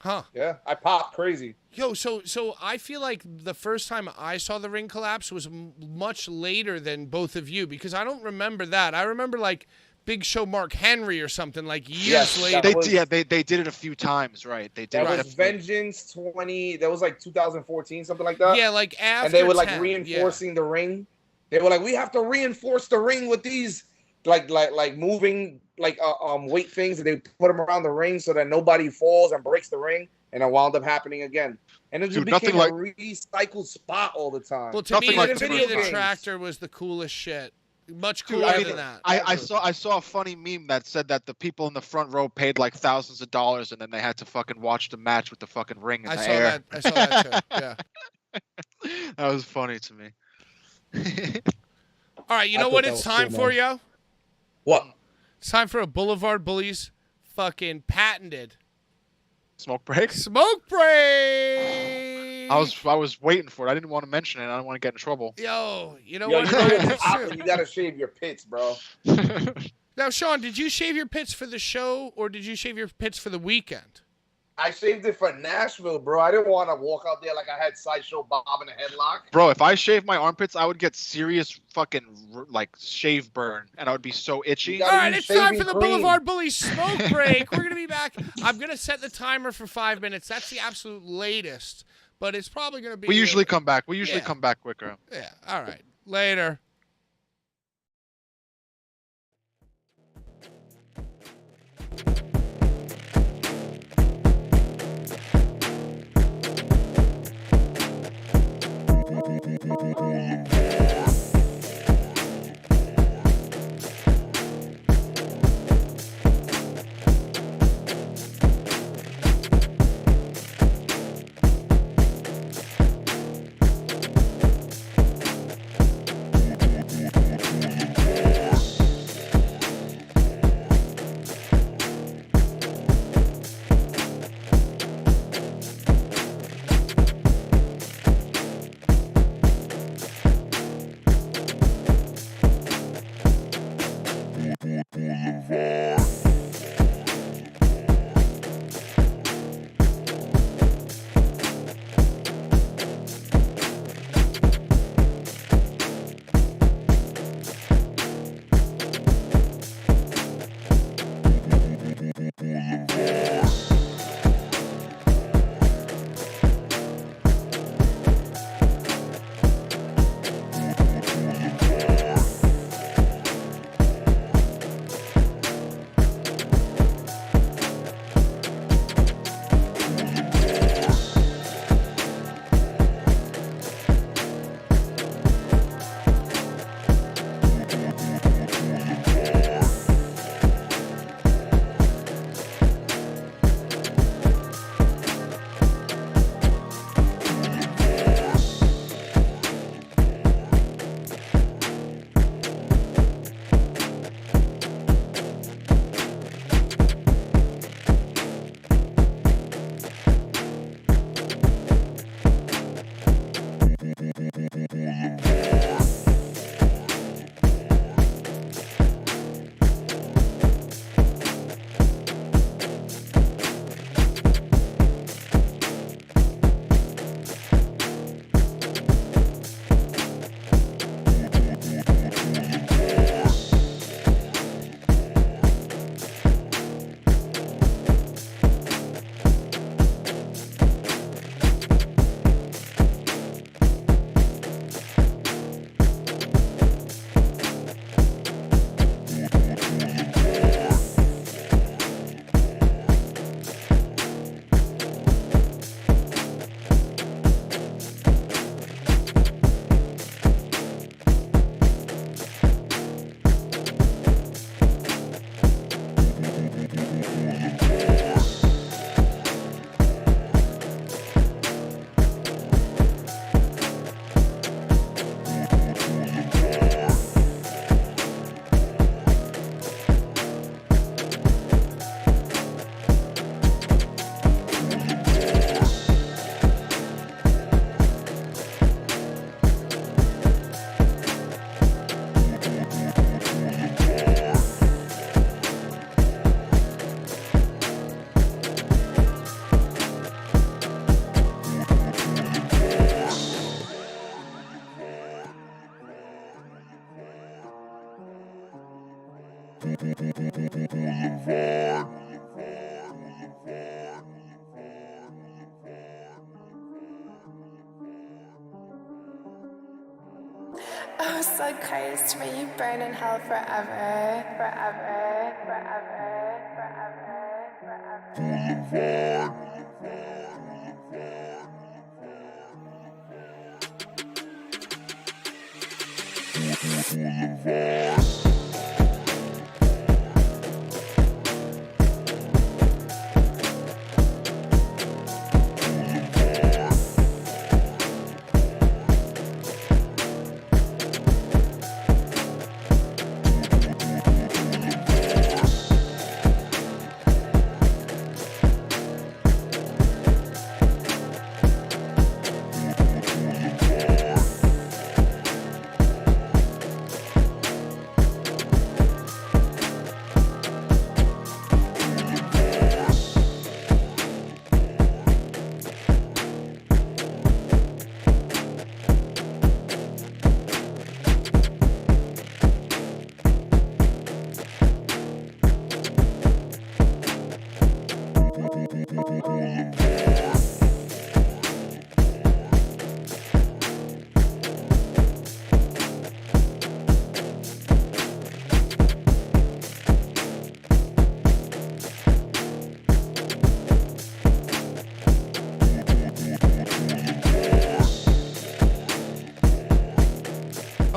Huh. Yeah, I popped crazy. Yo, so I feel like the first time I saw the ring collapse was much later than both of you because I don't remember that. I remember like Big Show Mark Henry or something like years later. They did it a few times, right? They did. That was Vengeance 20. That was like 2014, something like that. Yeah, like after. And they were like 10, reinforcing the ring. They were like, we have to reinforce the ring with these like moving weight things, and they put them around the ring so that nobody falls and breaks the ring, and it wound up happening again. And it just became a recycled spot all the time. Well, to me, the tractor was the coolest shit. Much cooler than that. I saw a funny meme that said that the people in the front row paid like thousands of dollars, and then they had to fucking watch the match with the fucking ring in the air. I saw that too. Yeah. That was funny to me. All right, you know what it's time for, yo? What? It's time for a Boulevard Bullies fucking patented Smoke break. smoke break. I was waiting for it. I didn't want to mention it. I don't want to get in trouble. Yo, you know Yo, what? you know That's what's poppin'? true. You gotta shave your pits, bro. Now, Sean, did you shave your pits for the show or did you shave your pits for the weekend? I shaved it for Nashville, bro. I didn't want to walk out there like I had Sideshow Bob in a headlock. Bro, if I shaved my armpits, I would get serious fucking like shave burn, and I would be so itchy. You All gotta right, use it's time shaving for the cream. Boulevard Bullies smoke break. We're going to be back. I'm going to set the timer for 5 minutes. That's the absolute latest, but it's probably going to be... We usually come back. We usually Yeah. come back quicker. Yeah, all right. Later. Oh, so Christ, may you burn in hell forever, forever, forever, forever, forever.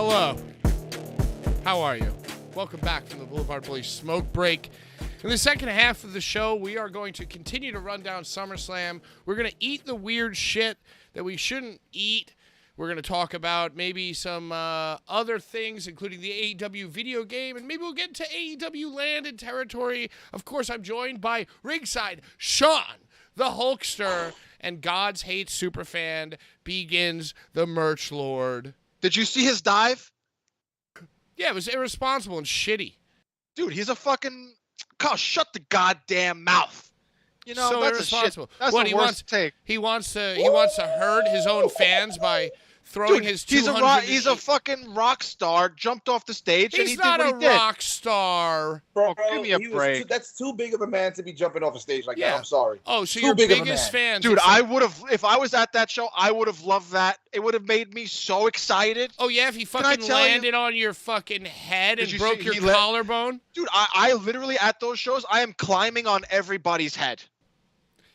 Hello. How are you? Welcome back to the Blvd Bullies Smoke Break. In the second half of the show, we are going to continue to run down SummerSlam. We're going to eat the weird shit that we shouldn't eat. We're going to talk about maybe some other things, including the AEW video game, and maybe we'll get to AEW land and territory. Of course, I'm joined by ringside Sean, the Hulkster, and God's Hate Superfan Begins, the Merch Lord. Did you see his dive? Yeah, it was irresponsible and shitty. Dude, he's a fucking... Kyle, shut the goddamn mouth. You know, So that's a shit. irresponsible. That's What, the he worst wants- take. He wants to hurt his own fans by throwing Dude, his he's 200... he's a fucking rock star, jumped off the stage, and he He's did not what a he did. rock star. Bro, give me a he was break. that's too big of a man to be jumping off a stage like Yeah. that. I'm sorry. Oh, so Too your big of a biggest man. fans... Dude, are I some- would have, if I was at that show, I would have loved that. It would have made me so excited. Oh, yeah, if he I fucking tell you- landed on your fucking head Did and you broke see your he collarbone? Dude, I literally, at those shows, I am climbing on everybody's head.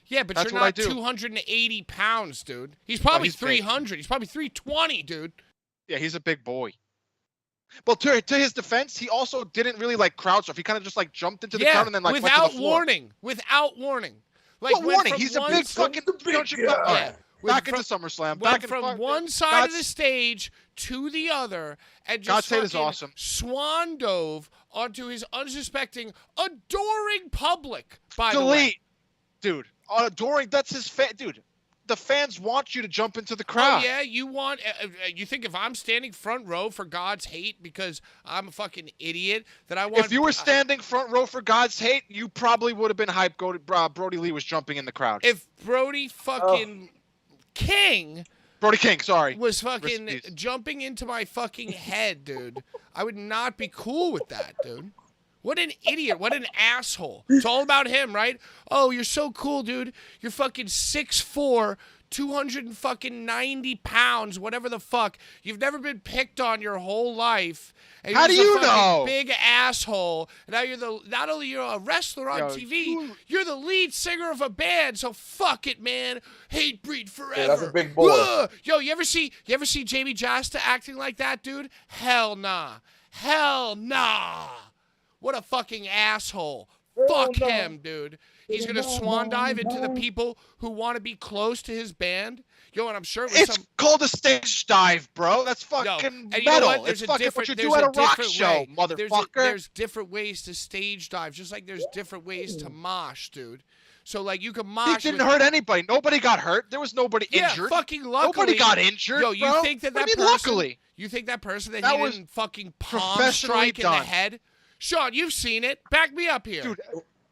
Yeah, but That's you're what I not do. 280 pounds, dude. He's probably he's big. 300. He's probably 320, dude. Yeah, he's a big boy. Well, to his defense, he also didn't really like crowd surf. He kind of just like jumped into the crowd and then like went to without the floor. warning. Without warning. Like, What went warning? from He's a one big s- fucking the big 300 guy. pound- All right, Yeah. Went back from- into SummerSlam. Went Back in from fuck- one side God's- of the stage to the other and God's just hate is fucking awesome. swan dove onto his unsuspecting, adoring public, by the way. Delete. Dude, adoring, that's his dude. The fans want you to jump into the Oh, crowd. yeah, you want... you think if I'm standing front row for God's hate because I'm a fucking idiot, that I want... If you were standing front row for God's hate, you probably would have been hyped. Brody Lee was jumping in the crowd. If Brody fucking King Brody King, sorry. was fucking Rest in peace. jumping into my fucking head, dude, I would not be cool with that, dude. What an idiot. What an asshole. It's all about him, right? Oh, you're so cool, dude. You're fucking 6'4", 290 pounds, whatever the fuck. You've never been picked on your whole life. And How you're do just a you fucking know? big asshole. And now you're not only you're a wrestler on Yo, TV, you're the lead singer of a band. So fuck it, man. Hate breed forever. Yeah, that's a big boy. Ugh. Yo, you ever see Jamie Jasta acting like that, dude? Hell nah. Hell nah. What a fucking asshole. Fuck him, dude. He's going to swan dive into the people who want to be close to his band. Yo, and I'm sure it was It's called a stage dive, bro. That's Yo, fucking and you know metal. what? There's It's a fucking different, what you there's do at a a rock different show, way. motherfucker. There's different ways to stage dive, just like there's different ways to mosh, dude. So, like, you can He mosh didn't with... hurt anybody. Nobody got hurt. There was nobody Yeah, injured. fucking luckily. Nobody got injured, Yo, you bro. think that What that do you mean, person... luckily? You think that person that That he was didn't fucking palm professionally strike in the done. head? Sean, you've seen it. Back me up here. Dude,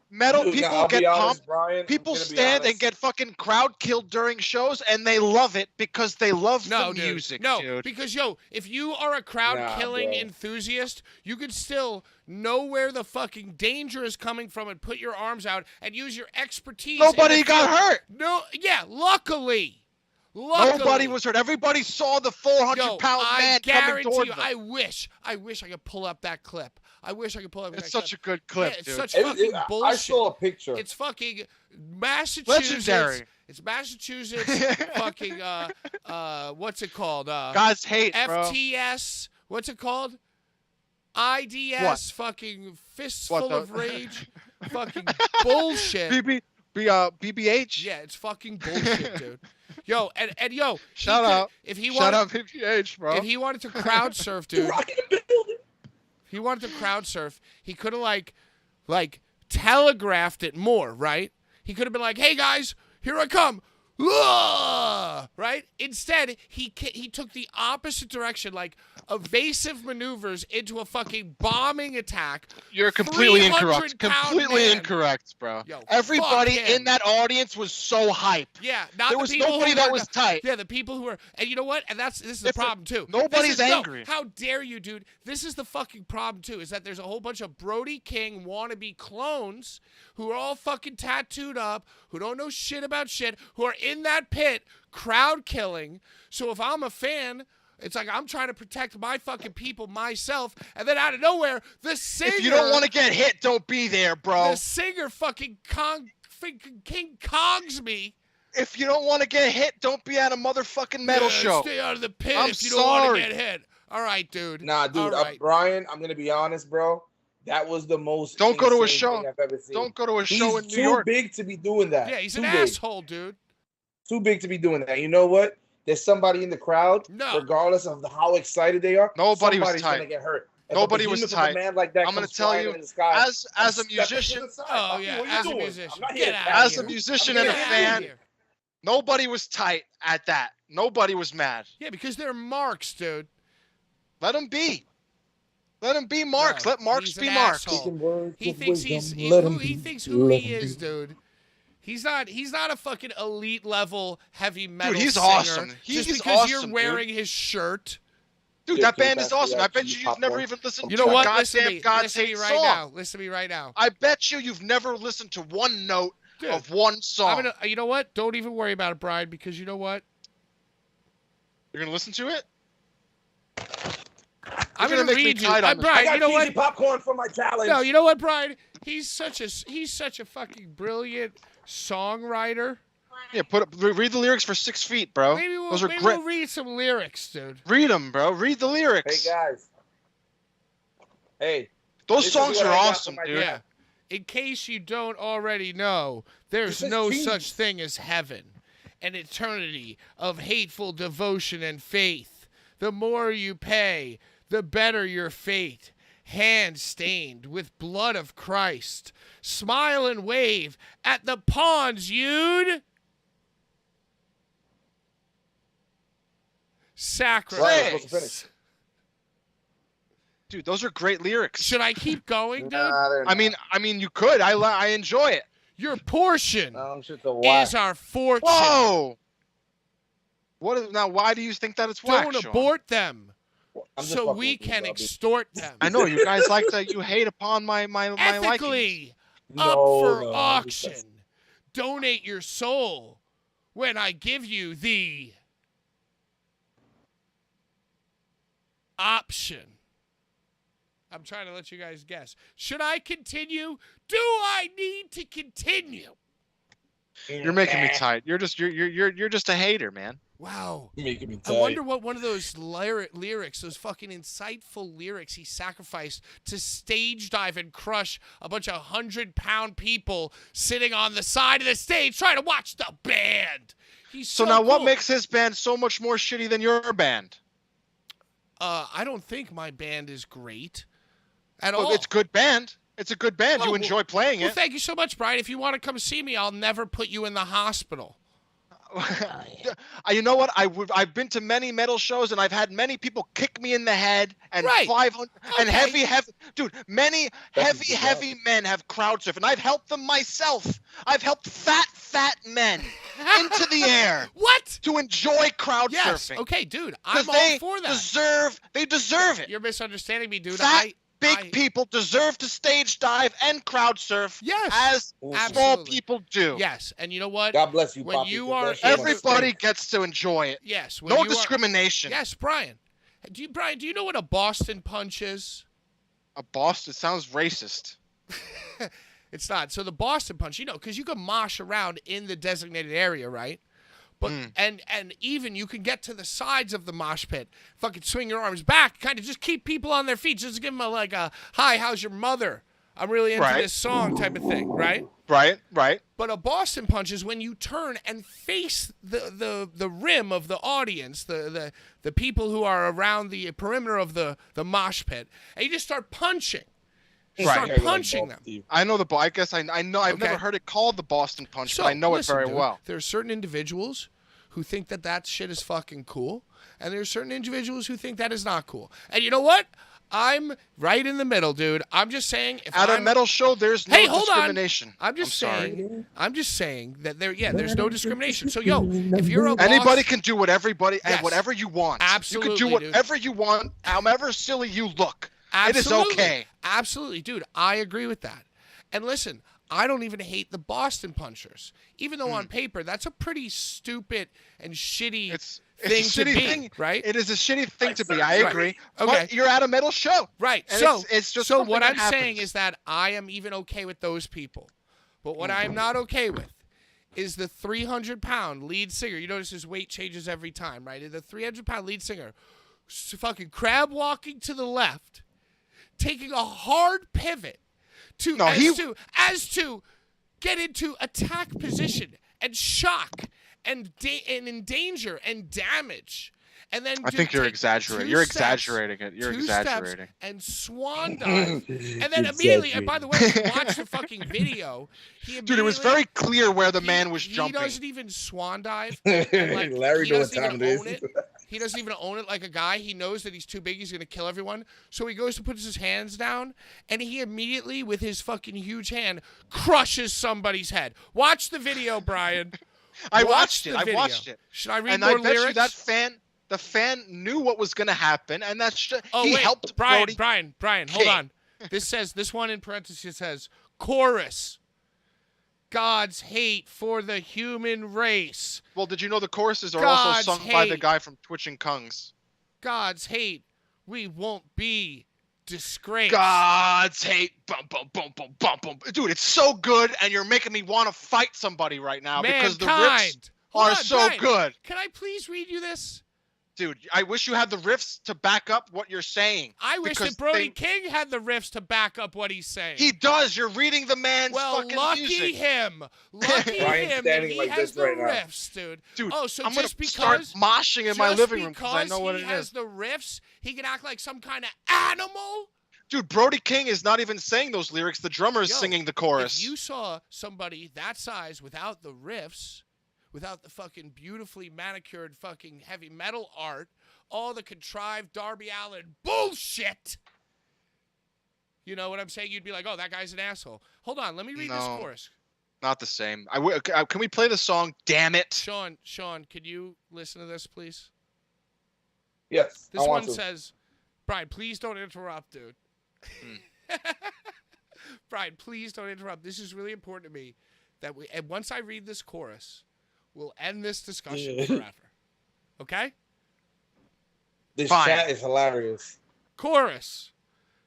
metal Dude, now, people I'll get be honest, pumped. Brian, People I'm gonna be stand and honest. get fucking crowd killed during shows, and they love it because they love No, the dude. music, No, dude. because, yo, if you are a crowd-killing bro. enthusiast, you can still know where the fucking danger is coming from and put your arms out and use your expertise. in Nobody the got field. hurt. No, yeah, luckily. Nobody was hurt. Everybody saw the 400-pound man coming guarantee toward you, them. I wish I could pull up that clip. I wish I could pull up that It's such a clip. good clip, Yeah, it's dude. such fucking bullshit. I saw a picture. It's fucking Massachusetts. Legendary. It's Massachusetts. fucking what's it called? God's hate, bro. FTS. What's it called? IDS. What? Fucking fists What full the- of rage. Fucking bullshit. BBH. Yeah, it's fucking bullshit, dude. Yo, and yo, Shout out. If he Shout wanted, out BBH, bro. if he wanted to crowd surf, dude. Rocking the building. He wanted to crowd surf. He could have like telegraphed it more, right? He could have been like, "Hey guys, here I come." Right? Instead, he took the opposite direction, like evasive maneuvers into a fucking bombing attack. You're completely incorrect. 300-pound Completely man. incorrect, bro. Yo, Everybody fuck him. in that audience was so hype. Yeah, not There the was people nobody who that were- was tight. Yeah, the people who are, and you know what? And this is the If problem too. nobody's This is- no, angry. how dare you, dude? This is the fucking problem too. Is that there's a whole bunch of Brody King wannabe clones who are all fucking tattooed up, who don't know shit about shit, who are in that pit crowd killing. So if I'm a fan, it's like I'm trying to protect my fucking people myself, and then out of nowhere, the singer. If you don't want to get hit, don't be there, bro. The singer fucking King Kongs me. If you don't want to get hit, don't be at a motherfucking metal Yeah, show. Stay out of the pit I'm if you don't want sorry. to get hit. All right, dude. Nah, dude. All right. Brian, I'm gonna be honest, bro. That was the most. Don't go to a insane show. thing I've ever seen. Don't go to a show in He's New York. too big to be doing that. Yeah, he's too an big. asshole, dude. Too big to be doing that. You know what? There's somebody in the crowd, No. regardless of how excited they are. Nobody was somebody's tight. gonna get hurt. If Nobody a was behemoth of a tight. man like that I'm gonna comes tell flying you, in the sky, as I'm a stepping musician, to the side. Oh, Fuck yeah, you, what as a you doing? musician. I'm not Get here to out fight of as here. a musician I'm and a getting Get out of fan, here. nobody was tight at that. Nobody was mad. Yeah, because they're marks, dude. Let them be. Let them be marks. No, Let marks he's be an marks. asshole. He thinks he thinks who he is, dude. He's not a fucking elite level heavy metal Dude, he's singer awesome. just He's because awesome, you're dude. wearing his shirt. Dude, Yeah, that can you band pass is me awesome. that I bet cheesy you've popcorn? never even listened You to know a what? Listen to goddamn me. God's Listen to me Hate right song. now. Listen to me right now. I bet you've never listened to one note Dude, of one song. you know what? Don't even worry about it, Brian, because you know what? You're gonna listen to it? I'm gonna gonna make me read you. tight on this. Brian, I got you know cheesy what? popcorn for my challenge. No, you know what, Brian? He's such a fucking brilliant songwriter. Yeah, read the lyrics for 6 feet, bro. Maybe Those are great. we'll read some lyrics, dude. Read them, bro. Read the Hey lyrics. guys. Hey. Those this is songs what are I got awesome, for my dude. Yeah. In case you don't already know, there's This is no cheese. such thing as heaven, an eternity of hateful devotion and faith. The more you pay, the better your fate. Hand stained with blood of Christ. Smile and wave at the pawns, you'd. Sacrifice. Dude, those are great lyrics. Should I keep going, dude? Nah, they're I mean, you could. I enjoy it. Your portion not. No, shit's a whack. is our fortune. Whoa. Now? Why do you think that it's whack, Don't Sean? abort them, I'm just so fucking we with you, can Bobby. extort them. I know you guys like that. You hate upon my likings. Ethically up No, for no, auction. Donate your soul when I give you the option. I'm trying to let you guys guess. Should I continue? Do I need to continue? You're making me tight. You're just a hater, man. Wow. You're making me I wonder what one of those lyrics, those fucking insightful lyrics he sacrificed to stage dive and crush a bunch of 100-pound people sitting on the side of the stage trying to watch the band. He's so now what cool. makes his band so much more shitty than your band? I don't think my band is great at Well, all. it's a good band. It's a good band. Oh, You well- enjoy playing Well, it. thank you so much, Brian. If you want to come see me, I'll never put you in the hospital. You know what? I've been to many metal shows and I've had many people kick me in the head and Right. 500 and Okay. heavy dude. Many heavy men have crowd surf and I've helped them myself. I've helped fat men into the air What? to enjoy crowd Yes. surfing. Okay, dude. 'Cause I'm all they for that. They deserve it. You're misunderstanding me, dude. Fat big people deserve to stage dive and crowd surf Yes. as small Absolutely. people do. Yes, and you know what? God bless you, When Poppy, you 'cause are that shit in- must Everybody stink. gets to enjoy it. Yes. When No you are- discrimination. Yes, Brian. Brian, do you know what a Boston punch is? A Boston sounds racist. It's not. So the Boston punch, because you can mosh around in the designated area, right? But and even you can get to the sides of the mosh pit, fucking swing your arms back, kind of just keep people on their feet, just give them a hi, how's your mother? I'm really into Right. this song type of thing, right? Right. But a Boston punch is when you turn and face the rim of the audience, the people who are around the perimeter of the mosh pit, and you just start punching. You Right. start punching them. I know I guess I know. I've Okay. never heard it called the Boston Punch, So, but I know listen, it very dude, well. There are certain individuals who think that shit is fucking cool, and there are certain individuals who think that is not cool. And you know what? I'm right in the middle, dude. I'm just saying, if At I'm a metal show, there's no Hey, hold on. discrimination. I'm just sorry. saying. I'm just saying that there's no discrimination. So if you're a Anybody boss, can do whatever Yes. whatever you want. Absolutely, You can do dude. whatever you want, however silly you look. Absolutely. It is okay. Absolutely, dude. I agree with that. And listen, I don't even hate the Boston Punchers, even though on paper that's a pretty stupid and shitty It's thing a to shitty be, thing, right? It is a shitty thing to be. I Right. agree. Okay. But you're at a metal show. Right. And So it's just so something what that I'm happens. saying is that I am even okay with those people. But what I'm not okay with is the 300-pound lead singer. You notice his weight changes every time, right? The 300-pound lead singer fucking crab walking to the left, taking a hard pivot as to get into attack position and shock and in danger and damage. And then I think you're exaggerating. You're exaggerating it. You're exaggerating. And swan dive. And then immediately, and by the way, if you watch the fucking video, dude, it was very clear where the man was jumping. He doesn't even swan dive. Like, Larry knows what time it is. He doesn't even own it like a guy. He knows that he's too big. He's going to kill everyone. So he goes to put his hands down, and he immediately, with his fucking huge hand, crushes somebody's head. Watch the video, Brian. I watched it. Should I read and more I bet lyrics? You the fan knew what was going to happen, and that's he helped Brian, hold on. This one in parentheses says, chorus. God's hate for the human race. Well, did you know the choruses are also sung by the guy from Twitching Kungs? God's hate, we won't be disgraced. God's hate, bum, bum, bum, bum, bum, bum. Dude, it's so good, and you're making me want to fight somebody right now because the riffs are so good. Can I please read you this? Dude, I wish you had the riffs to back up what you're saying. I wish that Brody King had the riffs to back up what he's saying. He does. You're reading the man's fucking lucky music. Him. Lucky him that he has the riffs, dude. Oh, so I'm just because start moshing in my living room because I know what it is. He has the riffs, he can act like some kind of animal? Dude, Brody King is not even saying those lyrics. The drummer is singing the chorus. If you saw somebody that size without the riffs, without the fucking beautifully manicured fucking heavy metal art, all the contrived Darby Allin bullshit. You know what I'm saying? You'd be like, oh, that guy's an asshole. Hold on, let me read this chorus. Not the same. Can we play the song, Damn It? Sean, can you listen to this, please? Yes, This one says, Brian, please don't interrupt, dude. Brian, please don't interrupt. This is really important to me. And once I read this chorus, we'll end this discussion forever. Okay? This chat is hilarious. Chorus.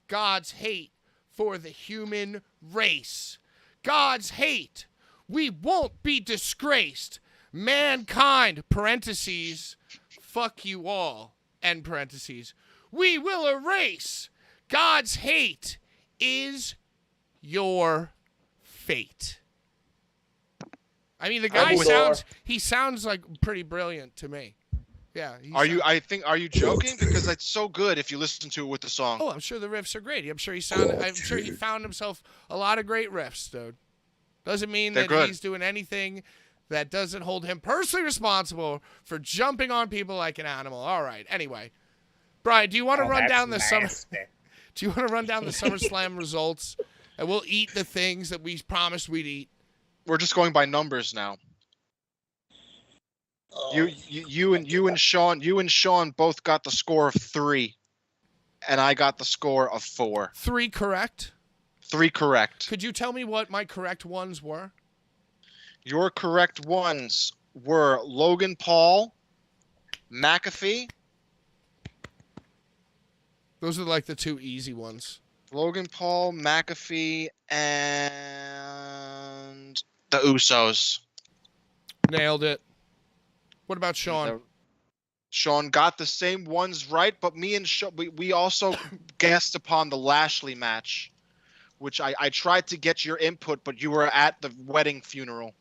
God's hate for the human race. God's hate. We won't be disgraced. Mankind, parentheses, fuck you all, end parentheses. We will erase. God's hate is your fate. I mean, the guy sounds like pretty brilliant to me. Yeah. Are you joking? Because it's so good if you listen to it with the song. Oh, I'm sure the riffs are great. I'm sure he found himself a lot of great riffs, dude. Doesn't mean that he's doing anything that doesn't hold him personally responsible for jumping on people like an animal. All right. Anyway, Brian, do you want to run down the Do you want to run down the SummerSlam results, and we'll eat the things that we promised we'd eat? We're just going by numbers now. You and Sean both got the score of 3, and I got the score of 4. 3 correct? 3 correct. Could you tell me what my correct ones were? Your correct ones were Logan Paul, McAfee. Those are like the 2 easy ones. Logan Paul, McAfee, and the Usos. Nailed it. What about Sean? Sean got the same ones right, but me and Sean, we also guessed upon the Lashley match, which I tried to get your input, but you were at the wedding funeral.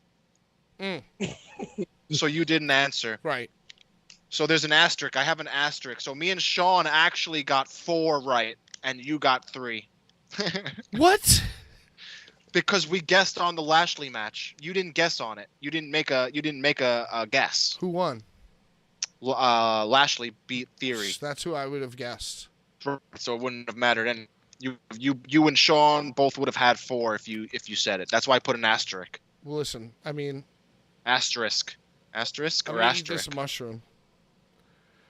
So you didn't answer. Right. So there's an asterisk. I have an asterisk. So me and Sean actually got 4 right, and you got 3. What? Because we guessed on the Lashley match. You didn't guess on it. You didn't make a guess. Who won? Lashley beat Theory. That's who I would have guessed. So it wouldn't have mattered. And you and Sean both would have had 4 if you said it. That's why I put an asterisk. Well, listen. I mean, asterisk or asterisk. Eat this mushroom.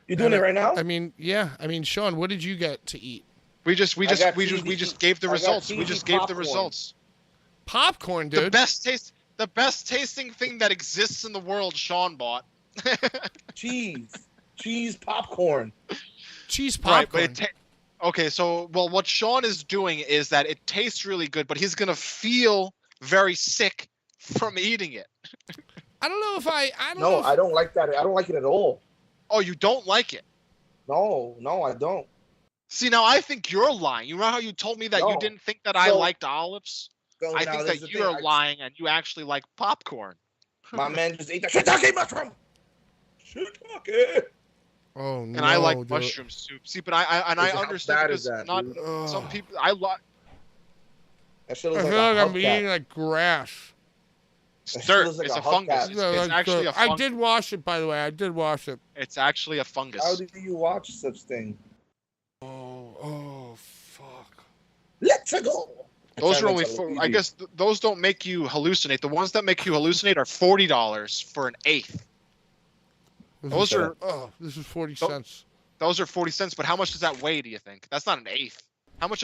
You doing it right now? I mean, yeah. I mean, Sean, what did you get to eat? We just gave the results. We just gave the results. Popcorn, dude. The best tasting thing that exists in the world, Sean bought. Cheese popcorn. Cheese popcorn. Right, okay, so what Sean is doing is that it tastes really good, but he's gonna feel very sick from eating it. I don't know if I don't like that. I don't like it at all. Oh, you don't like it? No, I don't. See, now I think you're lying. You know how you told me that you No. didn't think that I So- liked olives? So I now think there's that the you're thing. lying and you actually like popcorn. My man just ate that shiitake mushroom. Shiitake. Oh no! And I like dude. mushroom soup. See, but I How understand bad because is that, not dude? some people I like That shit I looks feel like like a I'm hubcap. eating like grass. it's That dirt. shit looks like It's a a fungus. hubcap. It's, Yeah, it's like, actually a I fungus. did wash it, by the way. I did wash it. It's actually a How fungus. do you watch such thing? Oh, fuck. Let's go. Those are Turn only into four. Luigi. I guess those don't make you hallucinate. The ones that make you hallucinate are $40 for an eighth. Those are This is 40 cents. those are 40 cents. But how much does that weigh? Do you think that's not an eighth? How much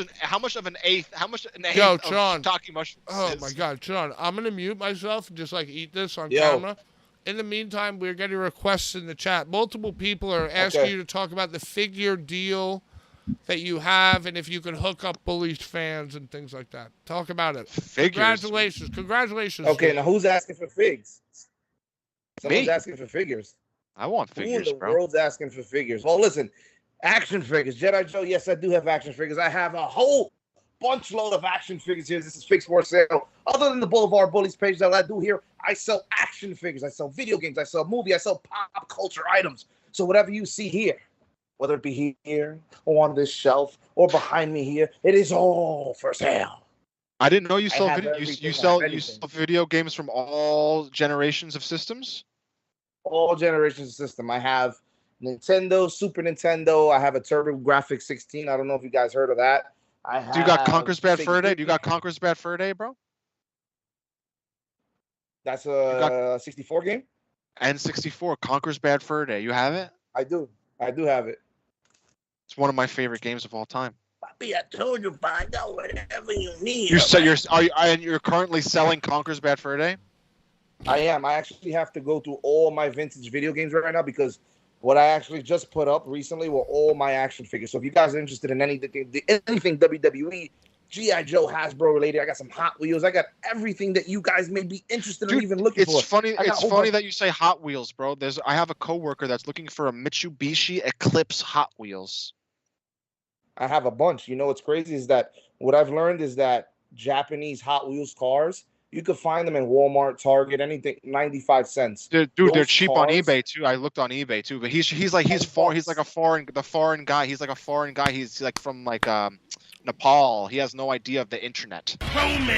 of an eighth? How much an eighth Yo, of John. shiitake mushrooms? Oh is? my God, John! I'm gonna mute myself and just like eat this on Yo. camera. In the meantime, we're getting requests in the chat. Multiple people are asking Okay. you to talk about the figure deal that you have, and if you can hook up Bullies fans and things like that. Talk about it. Figures. Congratulations! Okay, dude. now who's asking for figs? Someone's Me. asking for figures. I want Who in figures, the bro. world's asking for figures? Well, listen, action figures. Jedi Joe, yes, I do have action figures. I have a whole bunch load of action figures here. This is Figs for Sale. Other than the Blvd Bullies page that I do here, I sell action figures. I sell video games. I sell movies. I sell pop culture items. So whatever you see here, whether it be here or on this shelf or behind me here, it is all for sale. I didn't know you I sell have video. everything, You I sell have you anything. sell video games from all generations of systems. All generations of system. I have Nintendo, Super Nintendo. I have a TurboGrafx 16. I don't know if you guys heard of that. I have Do you got Conker's Bad Sega Fur Day? Do you got Genesis. Conker's Bad Fur Day, bro? That's a 64 game. N64, Conker's Bad Fur Day. You have it? I do have it. It's one of my favorite games of all time. Bobby, I told you, find out whatever you need. You're currently selling Conker's Bad Fur Day? I am. I actually have to go through all my vintage video games right now because what I actually just put up recently were all my action figures. So if you guys are interested in anything WWE, G.I. Joe, Hasbro related, I got some Hot Wheels. I got everything that you guys may be interested in Dude, even looking for. It's funny. I got It's a whole funny bunch- that you say Hot Wheels, bro. I have a coworker that's looking for a Mitsubishi Eclipse Hot Wheels. I have a bunch. You know what's crazy is that what I've learned is that Japanese Hot Wheels cars, you could find them in Walmart, Target, anything, 95 cents. Dude, Those they're cheap on cars- eBay too. I looked on eBay too, but he's like a foreign guy. He's like a foreign guy. He's like from Nepal. He has no idea of the internet. Roman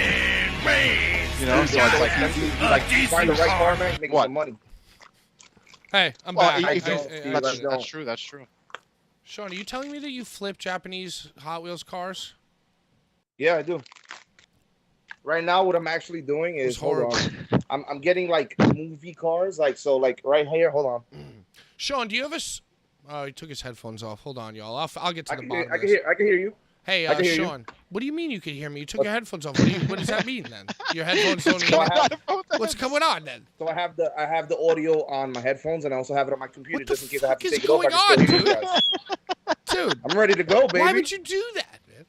Reigns. You know, so it's like you find the right car, man, make What? some money. Hey, I'm Well, back. if you- Hey, let's that's, go. that's true. That's true. Sean, are you telling me that you flip Japanese Hot Wheels cars? Yeah, I do. Right now, what I'm actually doing It's is hold horrible. on. I'm getting like movie cars, like right here. Hold on. Sean, do you have Oh, he took his headphones off. Hold on, y'all. I'll get to I the can bottom hear, of I can this. hear. I can hear you. Hey, I can hear you. Sean, what do you mean you can hear me? You took your headphones off. What does that mean then? Your headphones don't coming even... out What's going on then? So I have the audio on my headphones, and I also have it on my computer What the just in case I have to fuck is take it off. I going can still on, hear you guys. Dude, I'm ready to go, baby. why would you do that, man?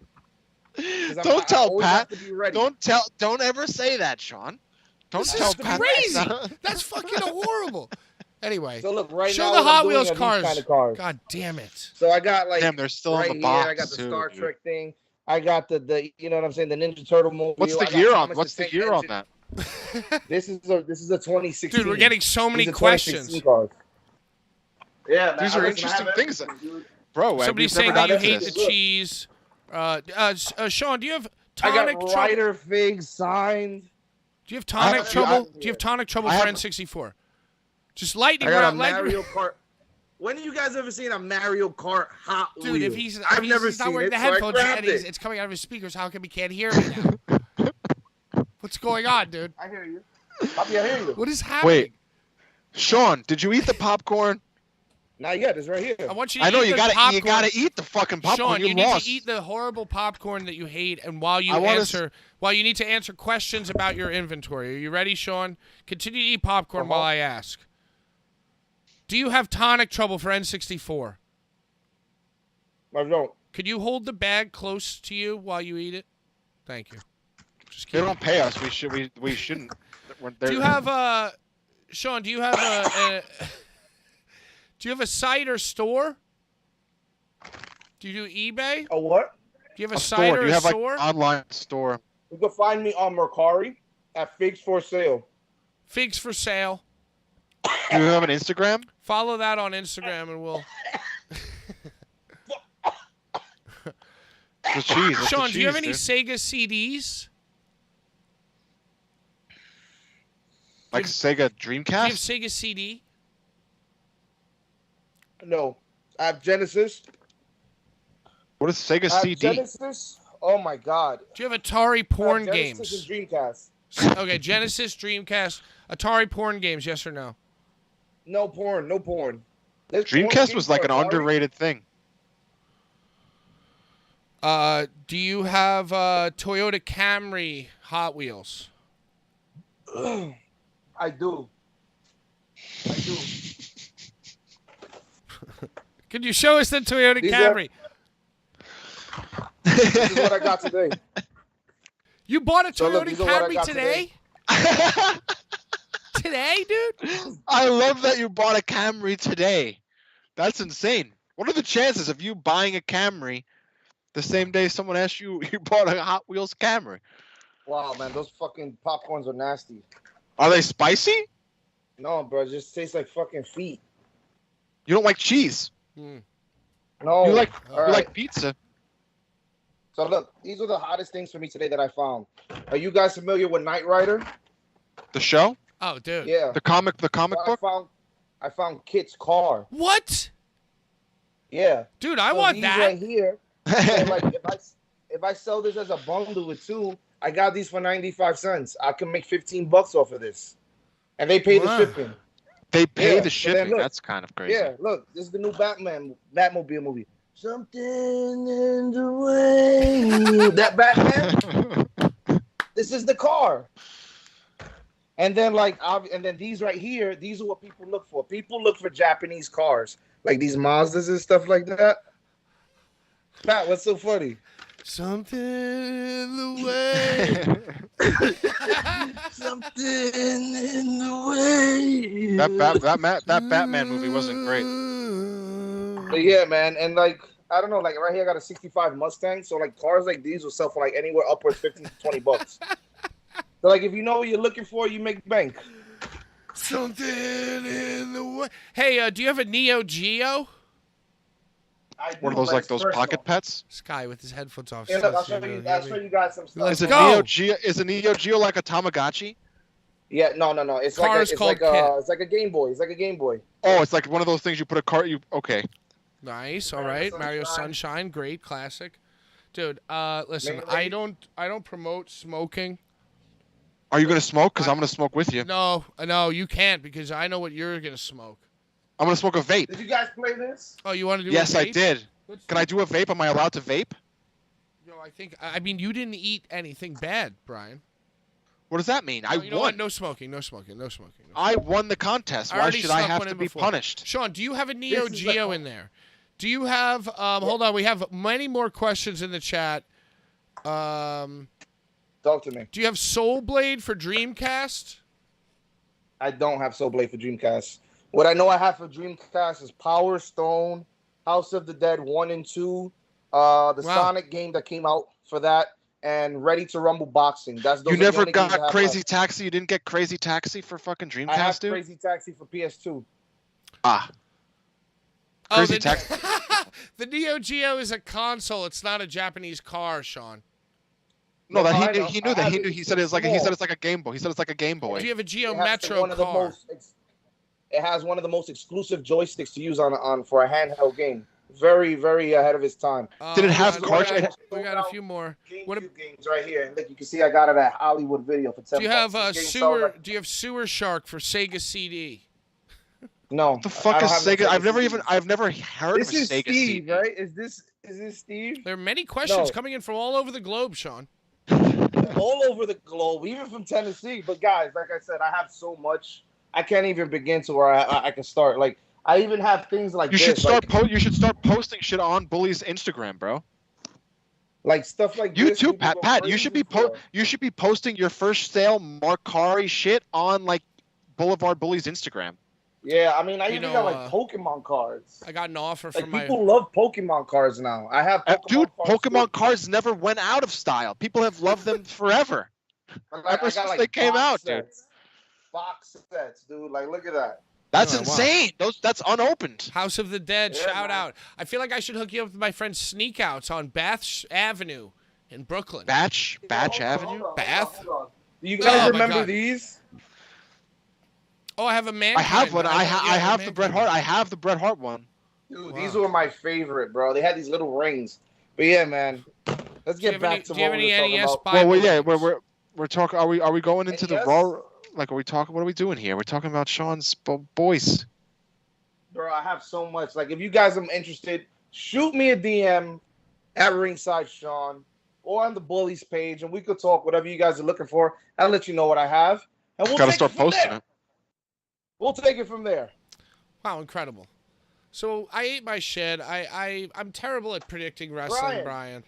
'Cause I Don't tell always Pat. have to be ready. Don't ever say that, Sean. Don't This tell is Pat. crazy. That's fucking horrible. Anyway, So look, right show now, the what I'm Hot doing Wheels are these cars. kind of cars. God damn it. So I got like Damn, they're still right in the here. box. I got the too, Star dude. Trek thing. I got the you know what I'm saying, the Ninja Turtle movie. What's the year on? What's the year on that? This is a 2016. Dude, we're getting so many These are questions. 2016 cars. Yeah, man, These are interesting things, bro. Somebody's we've never saying that you got into hate the this. cheese. Sean, do you have I tonic got trouble? Ryder figs signed. Do you have I tonic have- trouble? I- Do you have tonic trouble I for have- N64? Just lightning I got a round, lightning Mario Kart. When have you guys ever seen a Mario Kart Hot Dude, Wheels? if he's I've never not seen wearing it, the so I headphones grabbed and it. it's coming out of his speakers, how come he can't hear me now? What's going on, dude? I hear you. Poppy, I hear you. What is happening? Wait, Sean, did you eat the popcorn? Not yet. It's right here. I want you to I know eat you the gotta popcorn. you gotta eat the fucking popcorn. Sean, you need lost. to eat the horrible popcorn that you hate, and while you I wanna you need to answer questions about your inventory. Are you ready, Sean? Continue to eat popcorn while I ask. Do you have tonic trouble for N64? I don't. Could you hold the bag close to you while you eat it? Thank you. Just They keep don't pay us. We shouldn't. Do you have Sean? Do you have a do you have a site or store Do you do eBay? A what? Do you have a site store. or Do you a have like store? online store? You can find me on Mercari at Figs for Sale. Figs for sale. Do you have an Instagram? Follow that on Instagram and we'll. The cheese. That's Sean, the do you have cheese, any dude. Sega CDs? Like Sega Do you have Dreamcast? Sega CD? No. I have Genesis. What is Sega I have CD? Genesis. Oh my God. Do you have Atari porn I have Genesis games? and Dreamcast. Okay, Genesis, Dreamcast, Atari porn games, yes or no? No porn. No porn. There's porn Dreamcast games was like for an Atari? underrated thing. Do you have Toyota Camry Hot Wheels? I do. I do. Could you show us the Toyota These Camry? This is what I got today. You bought a So look, Toyota these are what I Camry got today? Today, dude? I love that you bought a Camry today. That's insane. What are the chances of you buying a Camry the same day someone asked you you bought a Hot Wheels Camry? Wow, man, those fucking popcorns are nasty. Are they spicy? No, bro, it just tastes like fucking feet. You don't like cheese. No. You like All you right. like pizza. So look, these are the hottest things for me today that I found. Are you guys familiar with Knight Rider? The show? Oh, dude. Yeah. The comic Well, book? I found Kit's car. What? Yeah. Dude, I So want these that. right here. So like if I sell this as a bundle with two, I got these for 95 cents. I can make $15 off of this. And they pay the Wow. shipping. They pay Yeah, the so then shipping. look. That's kind of crazy. Yeah, look, this is the new Batmobile movie. Something in the way. That Batman. This is the car. And then and then these right here, these are what people look for. People look for Japanese cars, like these Mazdas and stuff like that. Pat, what's so funny? Something in the way. Something in the way. that Batman movie wasn't great. But yeah, man, and like I don't know, like right here I got a 65 Mustang, so like cars like these will sell for like anywhere upwards $15 to $20. So like if you know what you're looking for, you make bank. Something in the way. Hey, do you have a Neo Geo? I do, One of those but like it's those personal. pocket pets? This guy with his headphones off. Yeah, look, I'll show you guys some stuff. Let's Is a go. Neo Geo like a Tamagotchi? Yeah, no. It's Cars like called Kit. it's like a Game Boy. It's like a Game Boy. Oh, it's like one of those things you put a car. Okay. Nice. All Mario right. Sunshine. Mario Sunshine. Great classic. Dude, listen, Mainly- I don't promote smoking. Are you gonna smoke? Because I'm gonna smoke with you. No, you can't because I know what you're gonna smoke. I'm gonna smoke a vape. Did you guys play this? Oh, you want to do? Yes, a I vape? did. Let's Can I do a vape? Am I allowed to vape? No, I mean, you didn't eat anything bad, Brian. What does that mean? I No, you know what? won. No smoking. No smoking. No smoking. No I smoking. won the contest. I Why already should I snuck have one to in be before. punished? Sean, do you have a Neo This is Geo the- in there? Do you have? Hold on. We have many more questions in the chat. Talk to me. Do you have Soul Blade for Dreamcast? I don't have Soul Blade for Dreamcast. What I know I have for Dreamcast is Power Stone, House of the Dead 1 and 2, the Wow. Sonic game that came out for that, and Ready to Rumble Boxing. Those You are the never only games I got have Crazy left. Taxi? You didn't get Crazy Taxi for fucking I have Dreamcast, dude? Crazy Taxi for PS2. Ah. Oh, Crazy the, Taxi. the Neo Geo is a console. It's not a Japanese car, Sean. No, No, I that know. he knew I that. have He it. knew. He said it's like a Game Boy. He said it's like a Game Boy. Do you have a Geo It has Metro one of the car? it has one of the most exclusive joysticks to use on for a handheld game. Very, very ahead of its time. Did it we have got- cartridge- We got a few more. What GameCube games right here. And look, you can see I got it at Hollywood Video for 10 do you have bucks. This game sold sewer? like- Do you have Sewer Shark for Sega CD? No. What the fuck I don't is have no Sega? CD. I've never heard This of a is Sega Steve, CD. right? Is this Steve? There are many questions No. coming in from all over the globe, Sean. All over the globe, even from Tennessee. But guys, like I said, I have so much. I can't even begin to where I can start. Like I even have things like You this, should start. like, You should start posting shit on Bully's Instagram, bro. like stuff like You this. too, people Pat. go Pat, you should be crazy for. you should be posting your first sale Marcari shit on like Boulevard Bullies Instagram. Yeah, I mean, I You even know, got like Pokemon cards. I got an offer Like from my. people love Pokemon cards now. I have Pokemon Dude, cards. Pokemon cards never went out of style. People have loved them forever. Ever since they came out, dude. Box sets, dude. Like, look at that. That's Oh, wow. insane. That's unopened. House of the Dead, Yeah, shout man. out. I feel like I should hook you up with my friend Sneak Outs on Bath Avenue in Brooklyn. Batch Hold Avenue. on. Bath? Do you guys Oh, my remember God. these? Oh, I have a man. I have one. I have the Bret Hart. I have the Bret Hart one. Dude, Wow. these were my favorite, bro. They had these little rings. But yeah, man. Let's get back to do you what have we any were talking NES about. Well, Bible yeah, games? we're talking. Are we going into the NES? Raw? Like, are we talking? What are we doing here? We're talking about Sean's boys. Bro, I have so much. Like, if you guys are interested, shoot me a DM at Ringside Sean or on the Bullies page, and we could talk whatever you guys are looking for. I'll let you know what I have, and we'll Got to take start it from posting there. it. We'll take it from there. Wow, incredible. So I ate my shit. I'm terrible at predicting wrestling, Brian.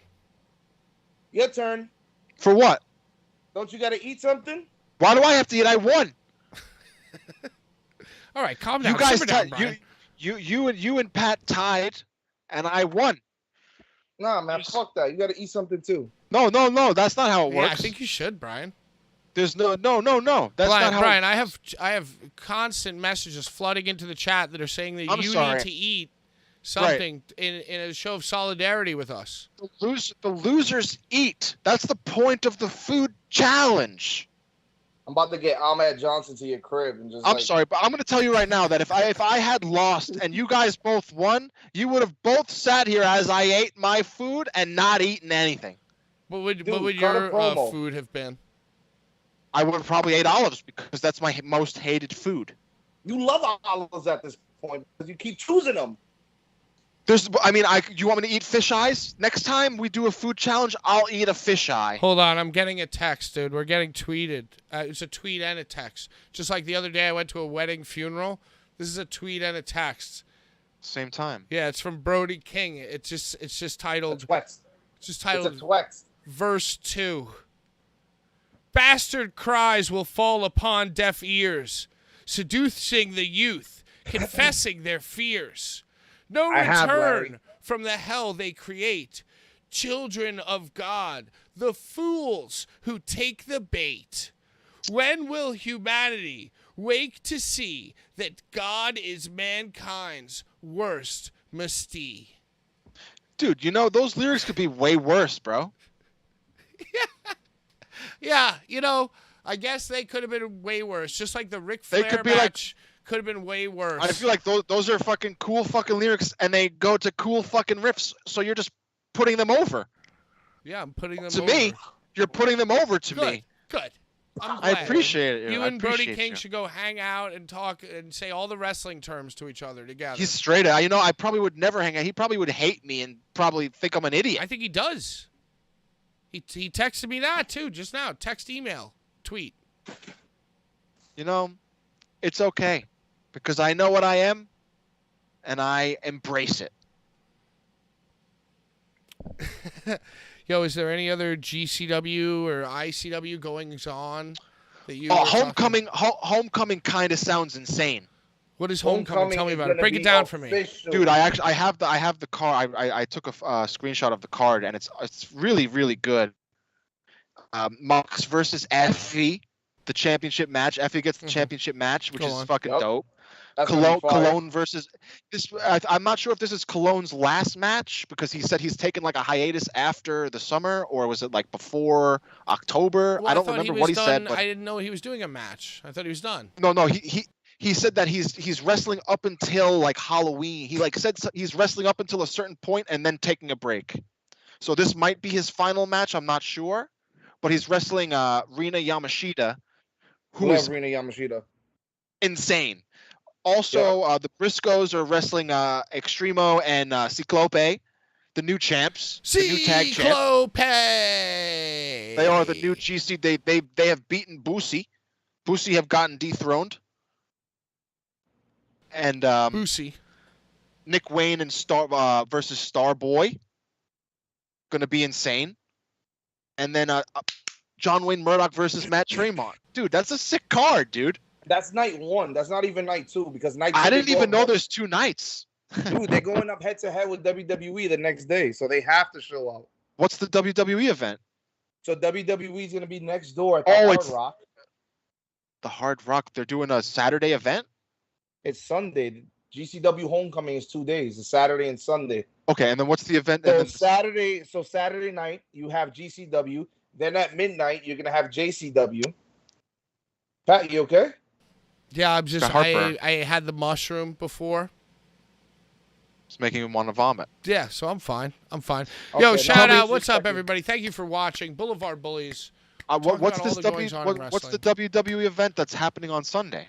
Your turn. For what? Don't you got to eat something? Why do I have to eat? I won. All right, calm down. You guys, Simmer down, Brian. you and Pat tied, and I won. Nah, man, fuck that. You got to eat something too. No. That's not how it works. Yeah, I think you should, Brian. There's no. That's not how. Brian, I have constant messages flooding into the chat that are saying that you need to eat something in a show of solidarity with us. The losers eat. That's the point of the food challenge. I'm about to get Ahmed Johnson to your crib and just. I'm sorry, but I'm going to tell you right now that if I had lost and you guys both won, you would have both sat here as I ate my food and not eaten anything. What would Dude, your promo. food have been? I would have probably ate olives because that's my most hated food. You love olives at this point because you keep choosing them. You want me to eat fish eyes? Next time we do a food challenge, I'll eat a fish eye. Hold on, I'm getting a text, dude. We're getting tweeted. It's a tweet and a text. Just like the other day I went to a wedding funeral. This is a tweet and a text. Same time. Yeah, it's from Brody King. It's just titled. It's just titled. a twext. Verse 2. Bastard cries will fall upon deaf ears, seducing the youth, confessing their fears. No return from the hell they create. Children of God, the fools who take the bait. When will humanity wake to see that God is mankind's worst misty? Dude, those lyrics could be way worse, bro. Yeah, I guess they could have been way worse. Just like the Ric Flair match could have been way worse. I feel like those are fucking cool fucking lyrics, and they go to cool fucking riffs, so you're just putting them over. Yeah, I'm putting them to over. me. You're putting them over to Good, me. Good. I'm I glad. appreciate it. You and Brody King you. should go hang out and talk and say all the wrestling terms to each other together. He's straight. I probably would never hang out. He probably would hate me and probably think I'm an idiot. I think he does. He texted me that too just now. Text, email, tweet. It's okay because I know what I am, and I embrace it. Yo, is there any other GCW or ICW goings on that you? Homecoming kind of sounds insane. What is Homecoming? Tell me about it. Break it down for me. Dude, I have the card. I took a screenshot of the card, and it's really, really good. Mox versus Effie, the championship match. Effie gets the championship match, which is fucking dope. Cologne versus this. I'm not sure if this is Cologne's last match because he said he's taken like a hiatus after the summer, or was it like before October? Well, I don't remember what he said. But I didn't know he was doing a match. I thought he was done. No. He said that he's wrestling up until like Halloween. He said he's wrestling up until a certain point and then taking a break. So this might be his final match. I'm not sure, but he's wrestling Rina Yamashita, who is Rina Yamashita. Insane. Also, the Briscoes are wrestling Extremo and Ciclope, the new champs, the new tag champs. Ciclope. They are the new GC. They have beaten Boosie. Boosie have gotten dethroned. And Boosie. Nick Wayne and versus Starboy, gonna be insane. And then John Wayne Murdoch versus Matt Tremont. Dude, that's a sick card, dude. That's night 1. That's not even night 2 because night 2. I didn't even know there's 2 nights. Dude, they're going up head to head with WWE the next day, so they have to show up. What's the WWE event? So WWE is going to be next door at the Hard Rock. The Hard Rock. They're doing a Saturday event? It's Sunday. GCW Homecoming is 2 days. It's Saturday and Sunday. Okay, and then what's the event? So Saturday night, you have GCW. Then at midnight, you're going to have JCW. Pat, you okay? Yeah, I'm just, I had the mushroom before. It's making him want to vomit. Yeah, so I'm fine. Okay, Yo, shout out. What's up, everybody? Thank you for watching Boulevard Bullies. What's the WWE event that's happening on Sunday?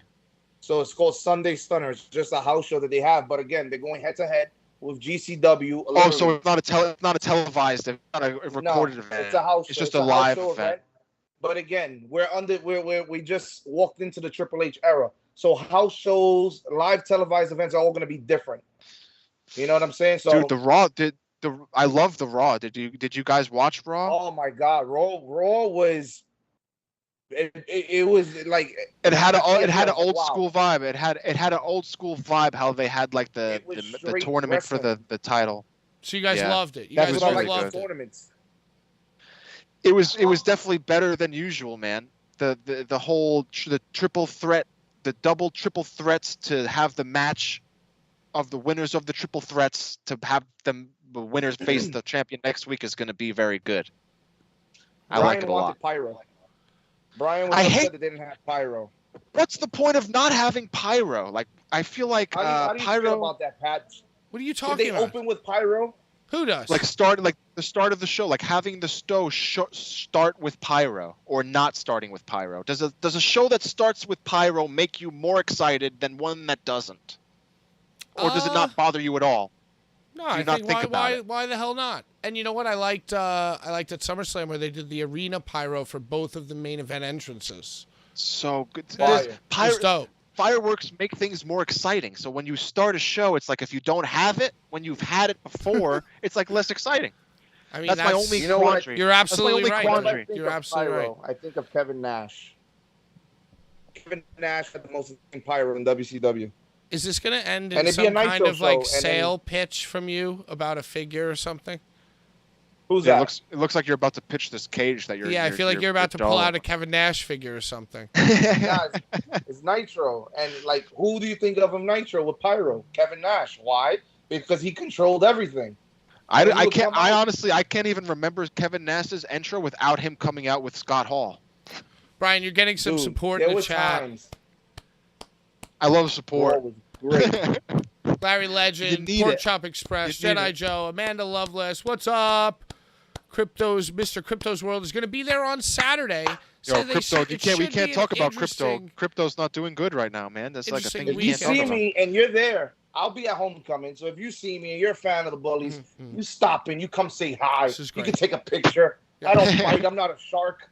So it's called Sunday Stunner. It's just a house show that they have. But again, they're going head to head with GCW. Oh, so it's not a televised, it's not a recorded event. It's a house show. It's just a live event. But again, we just walked into the Triple H era. So house shows, live televised events are all going to be different. You know what I'm saying? So, dude, I love the Raw. Did you guys watch Raw? Oh my God, Raw was. It was like it had an old school vibe. It had an old school vibe. How they had like the tournament wrestling for the title. So you guys loved it. That's what I like tournaments. It was definitely better than usual, man. The whole triple threat, the double triple threats to have the match of the winners of the triple threats to have the winners face the champion next week is going to be very good. I like it a lot. Pyro. Brian was upset that they didn't have pyro. What's the point of not having pyro? Like, I feel like how do you pyro. feel about that, Pat? What are you talking about? Did they open with pyro? Who does? Like the start of the show, like having the show start with pyro or not starting with pyro. Does a show that starts with pyro make you more excited than one that doesn't? Or does it not bother you at all? No, I think why the hell not? And you know what? I liked at SummerSlam where they did the arena pyro for both of the main event entrances. So good. Fireworks make things more exciting. So when you start a show, it's like if you don't have it, when you've had it before, it's like less exciting. I mean, that's my only quandary. You're absolutely right. You're absolutely right. I think of Kevin Nash. Kevin Nash had the most pyro in WCW. Is this going to end in some kind of like sale pitch from you about a figure or something? Who's that? It looks like you're about to pitch this cage that you're. Yeah, I feel like you're about to pull out a Kevin Nash figure or something. Guys, it's Nitro, and like, who do you think of Nitro with pyro? Kevin Nash. Why? Because he controlled everything. I can't even remember Kevin Nash's intro without him coming out with Scott Hall. Brian, you're getting some support in the chat. I love support. Great. Larry Legend, Pork Chop Express, Jedi Joe, Amanda Lovelace. What's up? Mr. Crypto's World is going to be there on Saturday. Yo, crypto, we can't talk about crypto. Crypto's not doing good right now, man. That's like a thing if you see me and you're there, I'll be at homecoming. So if you see me and you're a fan of the Bullies, you stop and you come say hi. You can take a picture. Yeah. I don't fight. I'm not a shark.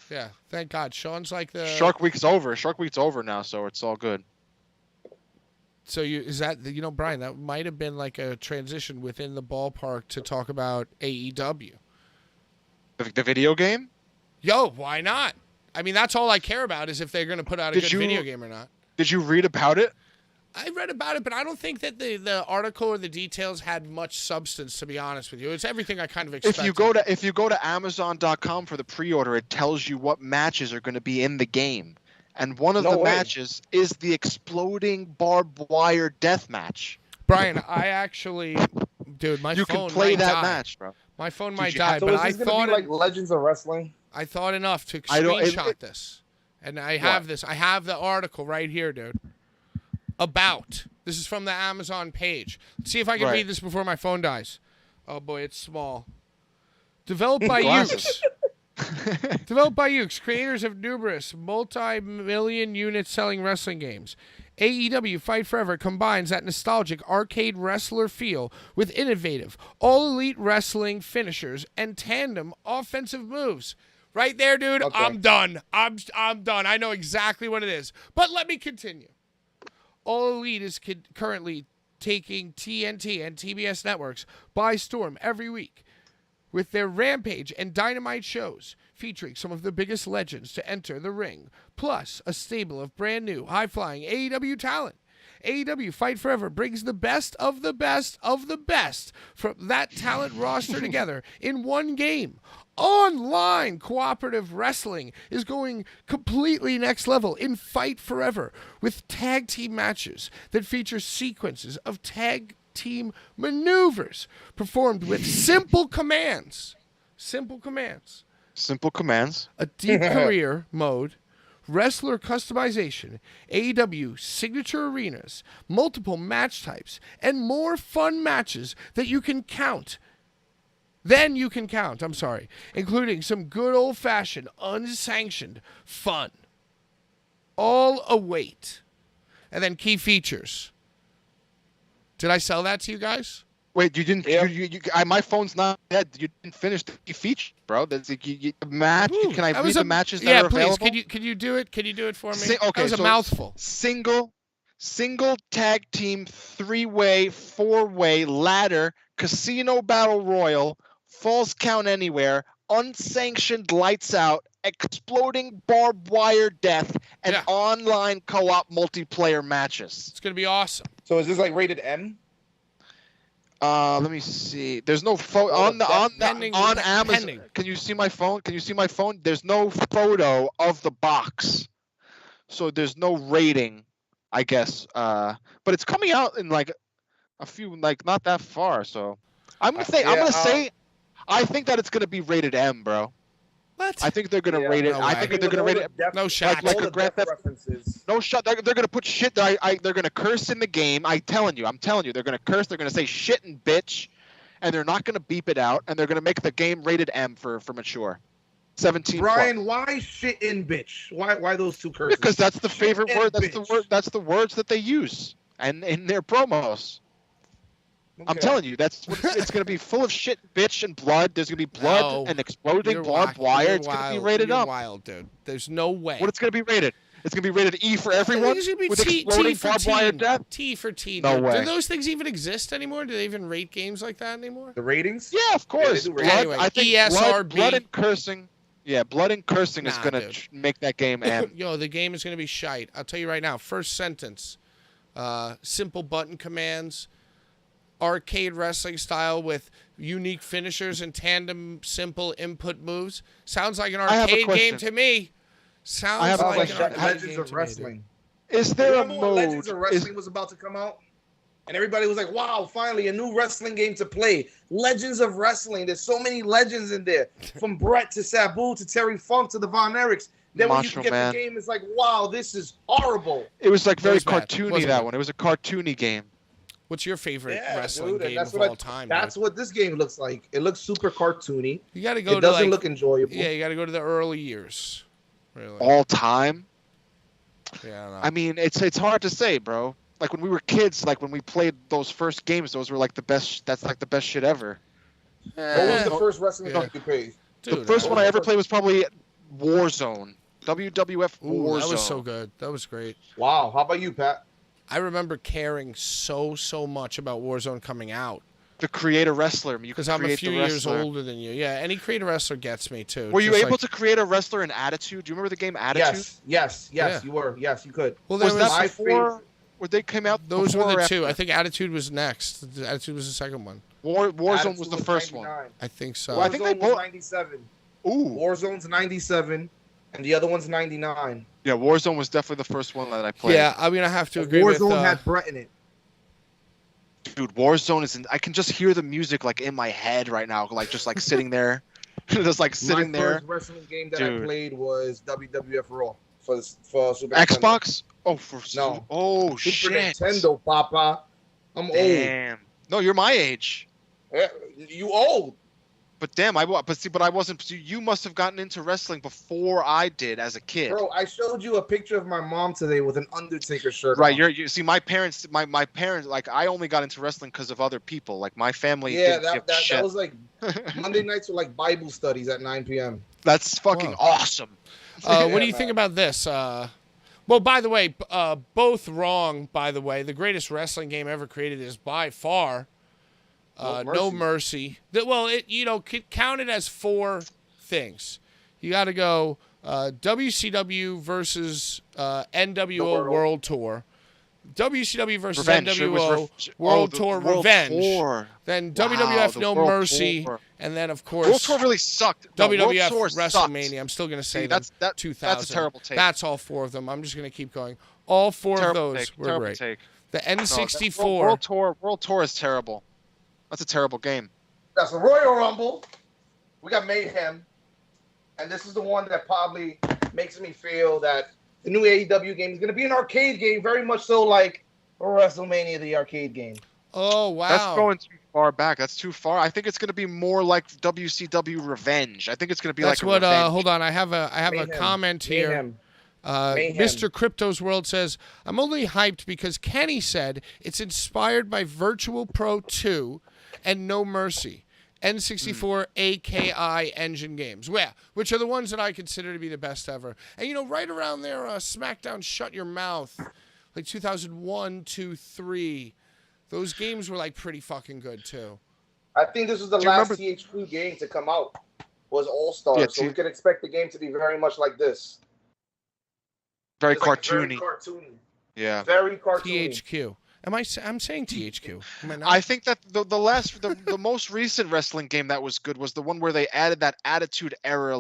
Yeah, thank God. Sean's like the Shark Week's over. Shark Week's over now, so it's all good. So Brian, that might have been like a transition within the ballpark to talk about AEW. The video game? Yo, why not? I mean, that's all I care about is if they're going to put out a good video game or not. Did you read about it? I read about it, but I don't think that the article or the details had much substance, to be honest with you. It's everything I kind of expected. If you go to Amazon.com for the pre-order, it tells you what matches are going to be in the game. And one of the matches is the exploding barbed wire death match. Brian, I actually, dude, my phone might die. You can play that match, bro. My phone might die, but I thought like Legends of Wrestling. I thought enough to screenshot this, and I have this. I have the article right here, dude. This is from the Amazon page. Let's see if I can read this before my phone dies. Oh boy, it's small. Developed by Ukes. Developed by Ukes, creators of numerous multi-million unit selling wrestling games. AEW Fight Forever combines that nostalgic arcade wrestler feel with innovative, all-elite wrestling finishers and tandem offensive moves. Right there, dude. Okay. I'm done. I'm done. I know exactly what it is. But let me continue. All Elite is currently taking TNT and TBS networks by storm every week with their Rampage and Dynamite shows, featuring some of the biggest legends to enter the ring, plus a stable of brand new, high-flying AEW talent. AEW Fight Forever brings the best of the best of the best from that talent roster together in one game. Online cooperative wrestling is going completely next level in Fight Forever with tag team matches that feature sequences of tag team maneuvers performed with simple commands. Simple commands. Simple commands. A deep career mode, wrestler customization, AEW signature arenas, multiple match types, and more fun matches that you can count. Then you can count, including some good old-fashioned, unsanctioned fun. All await. And then key features. Did I sell that to you guys? Wait, you didn't? Yeah. My phone's not dead. You didn't finish the feature, bro. That's the match. Ooh, can I read the matches that are please. available? Can you do it? Can you do it for me? Okay, that was a so mouthful. Single tag team, 3-way, 4-way, ladder, casino battle royal, falls count anywhere, unsanctioned lights out, exploding barbed wire death, and online co-op multiplayer matches. It's gonna be awesome. So is this like rated M? Let me see. There's no photo on Amazon. Pending. Can you see my phone? There's no photo of the box, so there's no rating, I guess. But it's coming out in like a few, like not that far. So I'm gonna say, I think that it's gonna be rated M, bro. What? I think they're gonna rate it. No I think they're gonna rate it. No shot. Like a Grand Theft references. No shot. They're gonna put shit that they're gonna curse in the game. I'm telling you, they're gonna curse. They're gonna say shit and bitch, and they're not gonna beep it out. And they're gonna make the game rated M for mature. 17. Brian, why shit and bitch? Why those two curses? Because that's the favorite word. That's bitch. the word. That's the words that they use, and in their promos. Okay. I'm telling you, that's what it's going to be, full of shit, bitch, and blood. There's going to be blood and exploding barbed wire. It's going to be rated up. Wild, dude. There's no way. What it's going to be rated? It's going to be rated E for everyone. It's going to be with exploding barbed wire death. T for teen. No way. Do those things even exist anymore? Do they even rate games like that anymore? The ratings? Yeah, of course. Yeah, anyway, I think ESRB. blood and cursing. Yeah, blood and cursing is going to make that game M. Yo, the game is going to be shite. I'll tell you right now. First sentence. Simple button commands. Arcade wrestling style with unique finishers and tandem simple input moves. Sounds like an arcade game to me. Sounds like an arcade Legends game of Wrestling. Is there a mode? Legends of Wrestling was about to come out, and everybody was like, "Wow, finally a new wrestling game to play." Legends of Wrestling. There's so many legends in there, from Brett to Sabu to Terry Funk to the Von Erichs. Then when you get the game, it's like, "Wow, this is horrible." It was like very cartoony. That one. It was a cartoony game. What's your favorite wrestling game of all time? That's what this game looks like. It looks super cartoony. You got to go. It doesn't look enjoyable. Yeah, you got to go to the early years. Really. All time. Yeah. I mean, it's hard to say, bro. Like when we were kids, like when we played those first games, those were like the best. That's like the best shit ever. What was the first wrestling game you played? The first one I ever played was probably Warzone. WWF Warzone. That was so good. That was great. Wow. How about you, Pat? I remember caring so much about Warzone coming out. To create a wrestler. Because I'm a few years older than you. Yeah, any create a wrestler gets me, too. Were you able to create a wrestler in Attitude? Do you remember the game Attitude? Yes, you were. Yes, you could. Well, was that before? Or they came out Those were the two. I think Attitude was next. Attitude was the second one. Warzone was the first 99. one. I think so. Warzone I think they was 97. Ooh. Warzone's 97, and the other one's 99. Yeah, Warzone was definitely the first one that I played. Yeah, I mean, I have to agree with... Warzone had Brett in it. Dude, Warzone is... I can just hear the music, like, in my head right now. Like, just, like, sitting there. Just, like, sitting there. My first wrestling game that I played was WWF Raw for Super Xbox? Nintendo. No. Oh, Super shit. Nintendo, Papa. I'm old. No, you're my age. Yeah, you old. But damn, but I wasn't. You must have gotten into wrestling before I did as a kid. Bro, I showed you a picture of my mom today with an Undertaker shirt. Right, you see, my parents, like, I only got into wrestling because of other people. Like my family. Yeah, that was like Monday nights were like Bible studies at 9 p.m. That's fucking awesome. What do you think about this? Well, by the way, both wrong. By the way, the greatest wrestling game ever created is by far No Mercy. Well, count it as 4 things. You got to go WCW versus NWO World Tour. WCW versus NWO World Tour Revenge. Then WWF No Mercy. Tour. And then, of course, World Tour really sucked. WWF WrestleMania. Sucked. I'm still going to say that 2000. That's a terrible take. That's all 4 of them. I'm just going to keep going. All 4 of those were great. Take. The N64. World Tour is terrible. That's a terrible game. That's a Royal Rumble. We got Mayhem. And this is the one that probably makes me feel that the new AEW game is going to be an arcade game, very much so like WrestleMania, the arcade game. Oh, wow. That's going too far back. That's too far. I think it's going to be more like WCW Revenge. I think it's going to be like a Revenge. Hold on. I have a comment here. Mayhem. Mr. Crypto's World says, I'm only hyped because Kenny said it's inspired by Virtual Pro 2 and No Mercy. N64 AKI engine games, which are the ones that I consider to be the best ever. And, right around there, SmackDown Shut Your Mouth, like 2001, 2, 3. Those games were, like, pretty fucking good, too. I think this was the last THQ game to come out, was All-Stars. Yeah, so we could expect the game to be very much like this. Very cartoony. Very cartoony. Yeah. Very cartoony. THQ. I'm saying THQ. Am I not? I think that the most recent wrestling game that was good was the one where they added that Attitude Era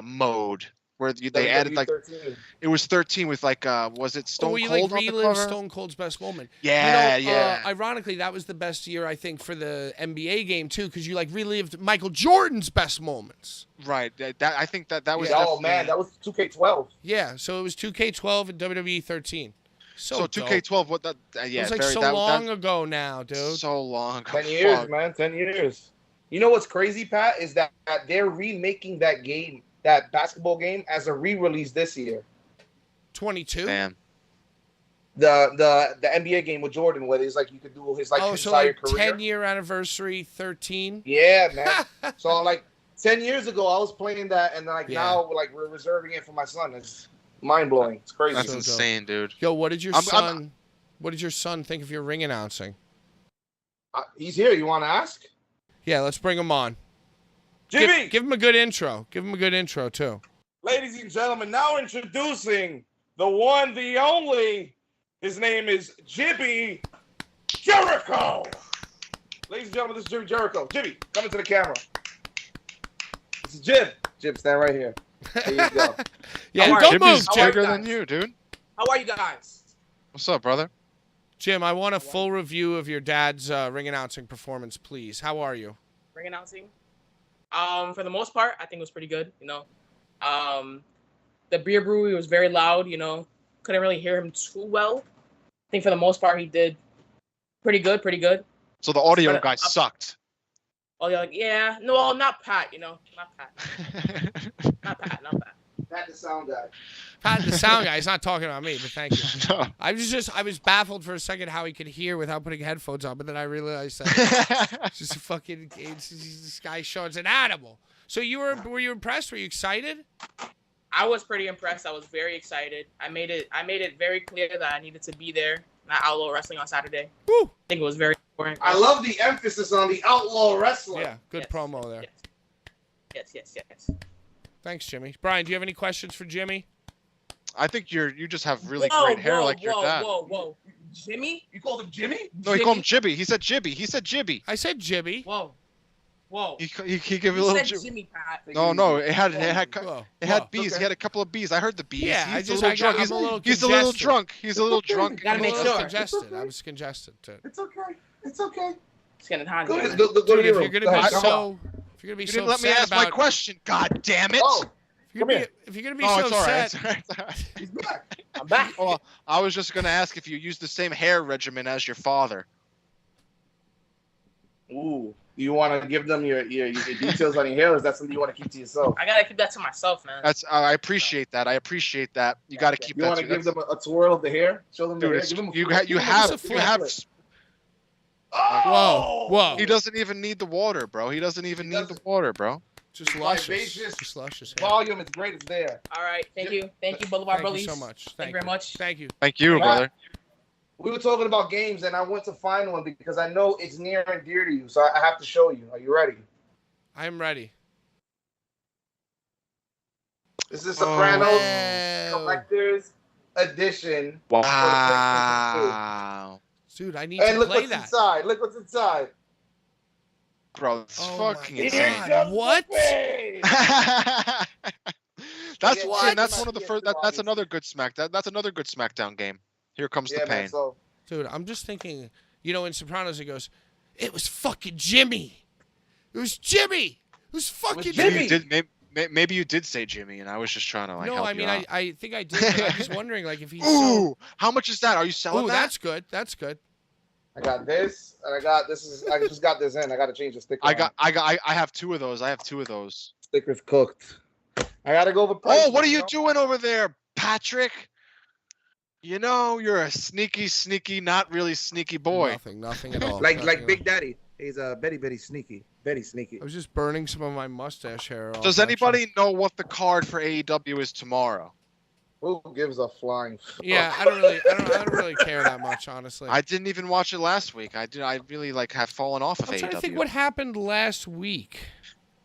mode where they added like 13. It was 13 with was it Stone Cold like on the relive cover? Stone Cold's best moment. Yeah, yeah. Ironically, that was the best year I think for the NBA game too, because you relived Michael Jordan's best moments. Right. I think that was. Oh man, that was 2K12. Yeah, so it was 2K12 and WWE 13. So 2K12, what that? Yeah, it was long ago now, dude. So long. 10 years, man. 10 years. You know what's crazy, Pat, is that they're remaking that game, that basketball game, as a re-release this year. 22. Damn. The NBA game with Jordan, where it's like you could do his his entire career. 10-year anniversary, 13. Yeah, man. So 10 years ago, I was playing that, and now we're reserving it for my son. It's mind-blowing. It's crazy. That's insane, dude. Yo, what did your son think of your ring announcing? He's here. You want to ask? Yeah, let's bring him on. Jimmy! Give him a good intro. Give him a good intro, too. Ladies and gentlemen, now introducing the one, the only. His name is Jimmy Jericho. Ladies and gentlemen, this is Jimmy Jericho. Jimmy, come into the camera. This is Jim. Jim, stand right here. There you go. Yeah, don't move, Jimmy's bigger than you, dude. How are you guys? What's up, brother? Jim, I want a full review of your dad's ring announcing performance, please. How are you? Ring announcing? For the most part, I think it was pretty good, The beer brewery was very loud, Couldn't really hear him too well. I think for the most part, he did pretty good. So the audio guy sucked. Oh, yeah. No, not Pat, Not Pat. Not Pat. Pat the sound guy. Pat the sound guy. He's not talking about me, but thank you. No. I was baffled for a second how he could hear without putting headphones on, but then I realized that it's just this guy showing an animal. So were you impressed? Were you excited? I was pretty impressed. I was very excited. I made it very clear that I needed to be there at Outlaw Wrestling on Saturday. Woo. I think it was very important. I love the emphasis on the Outlaw Wrestling. Yeah, good promo there. Yes. Thanks, Jimmy. Brian, do you have any questions for Jimmy? I think you just have really great hair like your dad. Whoa. Jimmy? You called him Jimmy? No, he called him Jibby. He said Jibby. I said Jibby. Whoa. He gave a little Jimmy, Pat. No, it had bees. Okay. He had a couple of bees. I heard the bees. Yeah, He's a little drunk. He's a little drunk. Gotta make sure. Congested. I was congested too. It's okay. It's getting hot. Go to Dude, the if room. you're gonna be so You didn't let me ask my question. God damn it! Oh, if you're gonna be so it's upset, all right. It's all right. he's back. I'm back. Well, I was just gonna ask if you used the same hair regimen as your father. Ooh. You want to give them your details on your hair, or is that something you want to keep to yourself? I gotta keep that to myself, man. I appreciate that. You got to keep You that. want to give them a twirl of the hair? Show them the hair. Give them You have. Oh! Whoa. He doesn't even need the water, bro. Just luscious. Just luscious hair. Volume is great. It's there. All right. Thank you, Blvd Bullies. Thank you so much. Thank you very much. Thank you. Thank you, brother. We were talking about games, and I went to find one because I know it's near and dear to you. So I have to show you. Are you ready? I'm ready. This is Sopranos Oh. Collector's Edition. Wow. Dude, I need And to look play what's that. inside. Look what's inside. Bro, it's Oh fucking my insane. God. What? That's What? and that's one of the first. That's another good That's another good SmackDown game. Here comes the pain. Man, so Dude, I'm just thinking, in Sopranos it goes, it was fucking Jimmy. It was Jimmy. It was fucking Jimmy. Jimmy. Maybe you did say Jimmy, and I was just trying to like. No, help I mean, you out. I think I did. But I'm just wondering, like, if he's. Ooh, how much is that? Are you selling Ooh, that? that's good. That's good. I got this, and I got this. I just got this in. I got to change the sticker. I have two of those. I have two of those. Sticker's cooked. I gotta go over price. Oh, what are you doing over there, Patrick? You know, you're a sneaky, not really sneaky boy. Nothing at all. Like Nothing at Big all. Daddy. He's very sneaky. Very sneaky. I was just burning some of my mustache hair off. Does anybody know what the card for AEW is tomorrow? Who gives a flying fuck? Yeah, I don't really care that much, honestly. I didn't even watch it last week. I really have fallen off of I'm AEW. trying to think what happened last week.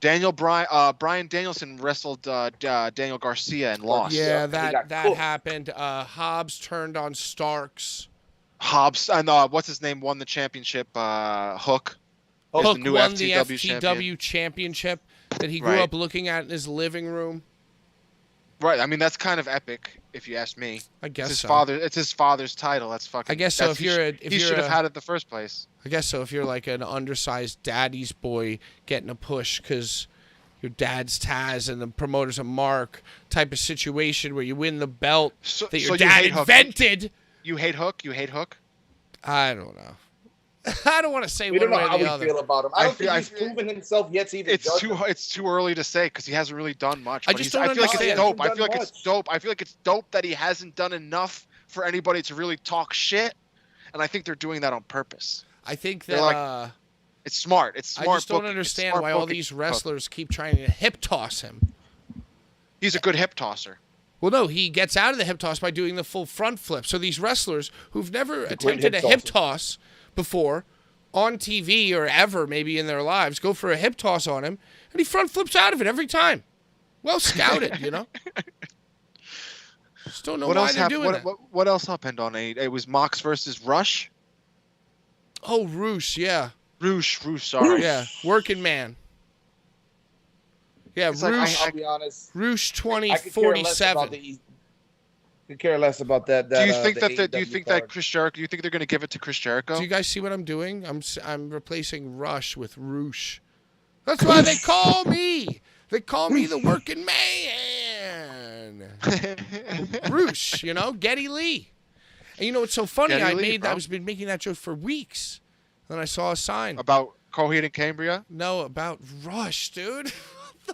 Brian Danielson wrestled Daniel Garcia and lost. Yeah, He got that cooked. happened. Hobbs turned on Starks. Hobbs and what's his name won the championship. Hook. is Hook the new won the FTW FTW championship that he grew Right. up looking at in his living room. Right. I mean, that's kind of epic, if you ask me. I guess It's his so. father. It's his father's title. That's fucking. I guess so. If he you're sh- if he you're should have a- had it in the first place. I guess so. If you're like an undersized daddy's boy getting a push because your dad's Taz and the promoter's a Mark type of situation where you win the belt So, that so your you dad hate Hook. invented. You hate Hook. You hate Hook. I don't know. I don't want to say We one don't way know or how the we other. feel about him. I I don't feel- think he's proven himself yet to even It's judge too. him. It's too early to say because he hasn't really done much. I but just he's- don't I feel like it's understand. dope. I feel like He hasn't it's done dope. I feel like it's dope that he hasn't done enough for anybody to really talk shit, and I think they're doing that on purpose. I think They're that like, It's smart. It's I smart. just don't booking. It's understand smart why all booking. these wrestlers keep trying to hip toss him. He's a good hip tosser. Well, no, he gets out of the hip toss by doing the full front flip. So these wrestlers who've never great attempted a hip hip tosser. toss before on TV or ever maybe in their lives go for a hip toss on him, and he front flips out of it every time. Well scouted, you know? Just don't know What why else they're happened? doing that. What else happened on A? It was Mox versus Rush. Oh, Roosh, yeah. Roosh. Sorry. Yeah, working man. Yeah, It's like, Roosh, I'll be honest. Roosh I could care less about 2047. the. Could care less about that. Do you think the that? Do you AEW think that card. Chris Jericho? Do you think they're going to give it to Chris Jericho? Do you guys see what I'm doing? I'm replacing Rush with Roosh. That's why they call me. They call me the working man. Roosh, Geddy Lee. And you know what's so funny? Geddy Lee, bro. I've been making that joke for weeks. Then I saw a sign. About Coheed and Cambria? No, about Rush, dude.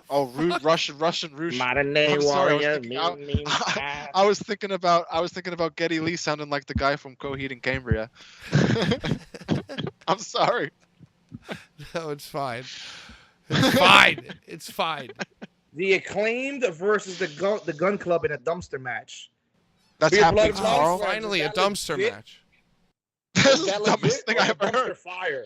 Oh, Russian Roosh. Modern day I'm sorry, warrior. I was thinking about Geddy Lee sounding like the guy from Coheed and Cambria. I'm sorry. No, it's fine. It's fine. It's fine. The Acclaimed versus the Gun Club in a dumpster match. That's Beer happening Blood Blood. tomorrow. Finally, a Is that dumpster legit? match. This is That the dumbest legit thing or I ever dumpster heard. Fire.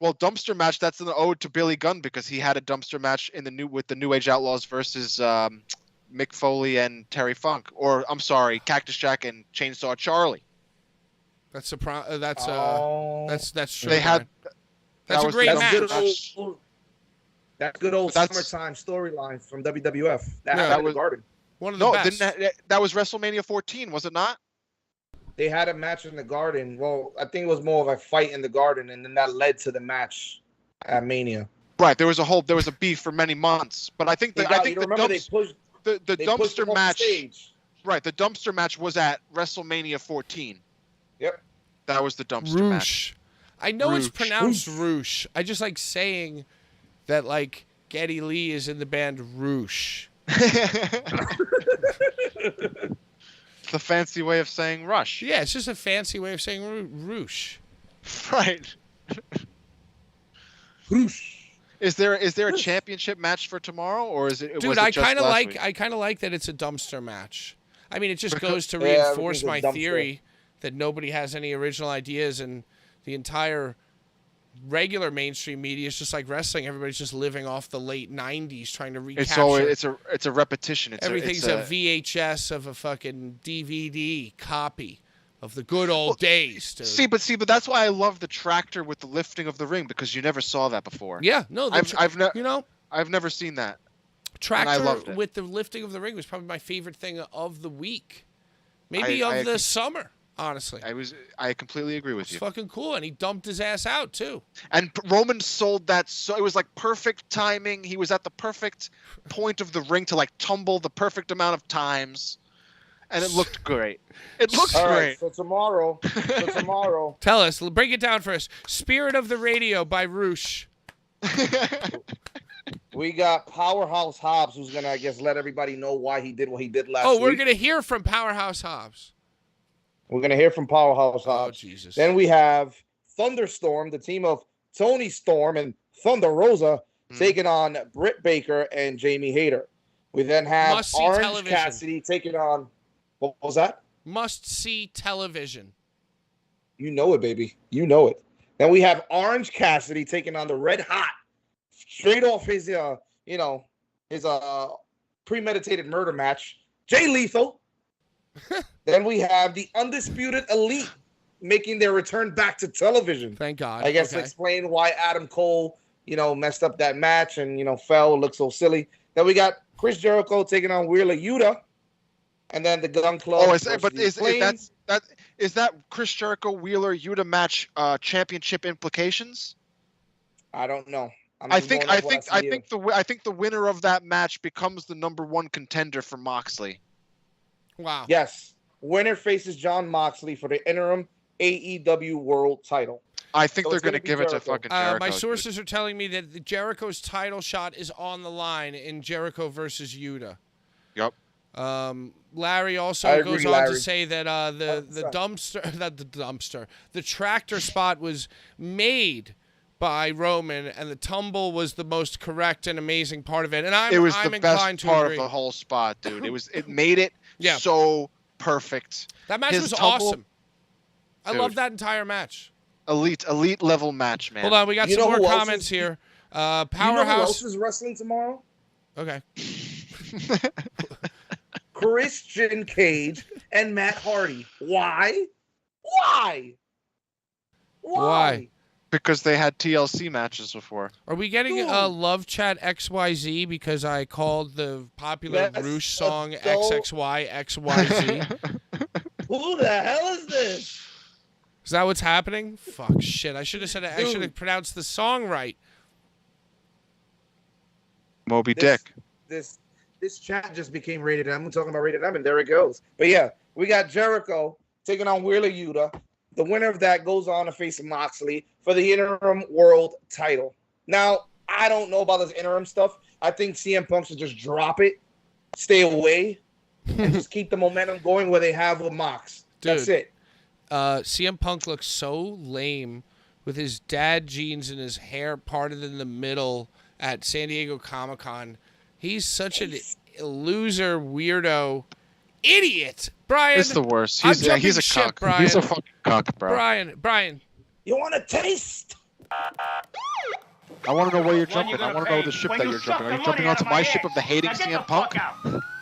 Well, dumpster match. That's an ode to Billy Gunn because he had a dumpster match with the New Age Outlaws versus Mick Foley and Terry Funk, or I'm sorry, Cactus Jack and Chainsaw Charlie. That's true. They had. That's a was great the match. dumpster That's good old That's- summertime storylines from WWF. Yeah, That happened that in was- the Garden. One of the No, best. that was WrestleMania 14, was it not? They had a match in the Garden. Well, I think it was more of a fight in the Garden, and then that led to the match at Mania. Right. There was a beef for many months, but I think the Remember they pushed the they pushed dumpster him off match. the stage. Right. The dumpster match was at WrestleMania 14. Yep. That was the dumpster match. Roosh. I know it's Roosh. pronounced Roosh. I just like saying that, like, Geddy Lee is in the band Roosh. The fancy way of saying Rush. Yeah, it's just a fancy way of saying Roosh. Right. Whoosh. Is there a championship match for tomorrow, or is it? Dude, was it I just kind of last week? like that it's a dumpster match. I mean, it just Because- goes to Yeah, reinforce because my it's a dumpster. theory that nobody has any original ideas, and the entire regular mainstream media is just like wrestling. Everybody's just living off the late 90s, trying to recapture. It's a repetition. Everything's a VHS of a fucking DVD copy of the good old days. Dude. See, but that's why I love the tractor with the lifting of the ring, because you never saw that before. Yeah, no, I've never seen that. Tractor with the lifting of the ring was probably my favorite thing of the week, maybe of the summer. Honestly, I completely agree with you. It's fucking cool, and he dumped his ass out too. And Roman sold that, so it was like perfect timing. He was at the perfect point of the ring to like tumble the perfect amount of times, and it looked great. It looked All great. right, so tomorrow. Tell us, break it down for us. Spirit of the Radio by Roosh. We got Powerhouse Hobbs, who's gonna, I guess, let everybody know why he did what he did last week. week. Oh, we're gonna hear from Powerhouse Hobbs. We're going to hear from Powerhouse Hobbs. Oh, Jesus. Then we have Thunderstorm, the team of Tony Storm and Thunder Rosa, taking on Britt Baker and Jamie Hayter. We then have Orange Cassidy taking on... What was that? Must-see television. You know it, baby. You know it. Then we have Orange Cassidy taking on the Red Hot. Straight off his, his premeditated murder match. Jay Lethal. Then we have the Undisputed Elite making their return back to television. Thank God. I guess explain why Adam Cole, messed up that match and, fell, looked so silly. Then we got Chris Jericho taking on Wheeler Yuta. And then the Gun Club. Oh, is that Chris Jericho Wheeler Yuta match championship implications? I don't know. I think the winner of that match becomes the #1 contender for Moxley. Wow. Yes. Winner faces John Moxley for the interim AEW World title. I think they're going to give it to fucking Jericho. My sources are telling me that the Jericho's title shot is on the line in Jericho versus Yuta. Yep. Larry also goes on to say that the tractor spot was made by Roman, and the tumble was the most correct and amazing part of it. And I'm the best part of the whole spot, dude. It made it so perfect. That match was awesome. I love that entire match. Elite level match, man. Hold on, we got some more comments here. Powerhouse. You know who else is wrestling tomorrow? Okay. Christian Cage and Matt Hardy. Why? Because they had TLC matches before. Are we getting a Love Chat XYZ because I called the popular Roosh song XXY XYZ? Who the hell is this? Is that what's happening? Fuck, shit. I should have said it. I should have pronounced the song right. Moby Dick. This chat just became rated M. I'm talking about rated M, and there it goes. But yeah, we got Jericho taking on Wheeler Yuta. The winner of that goes on to face Moxley for the interim world title. Now, I don't know about this interim stuff. I think CM Punk should just drop it, stay away, and just keep the momentum going where they have with Mox. Dude, that's it. CM Punk looks so lame with his dad jeans and his hair parted in the middle at San Diego Comic-Con. He's such a loser, weirdo, idiot. Brian, it's the worst. He's a cuck. Brian. He's a fucking cuck, bro. Brian. You want a taste? I want to know where you're jumping. I want to know the ship that you're jumping. Are you jumping onto my ship of the hating CM Punk?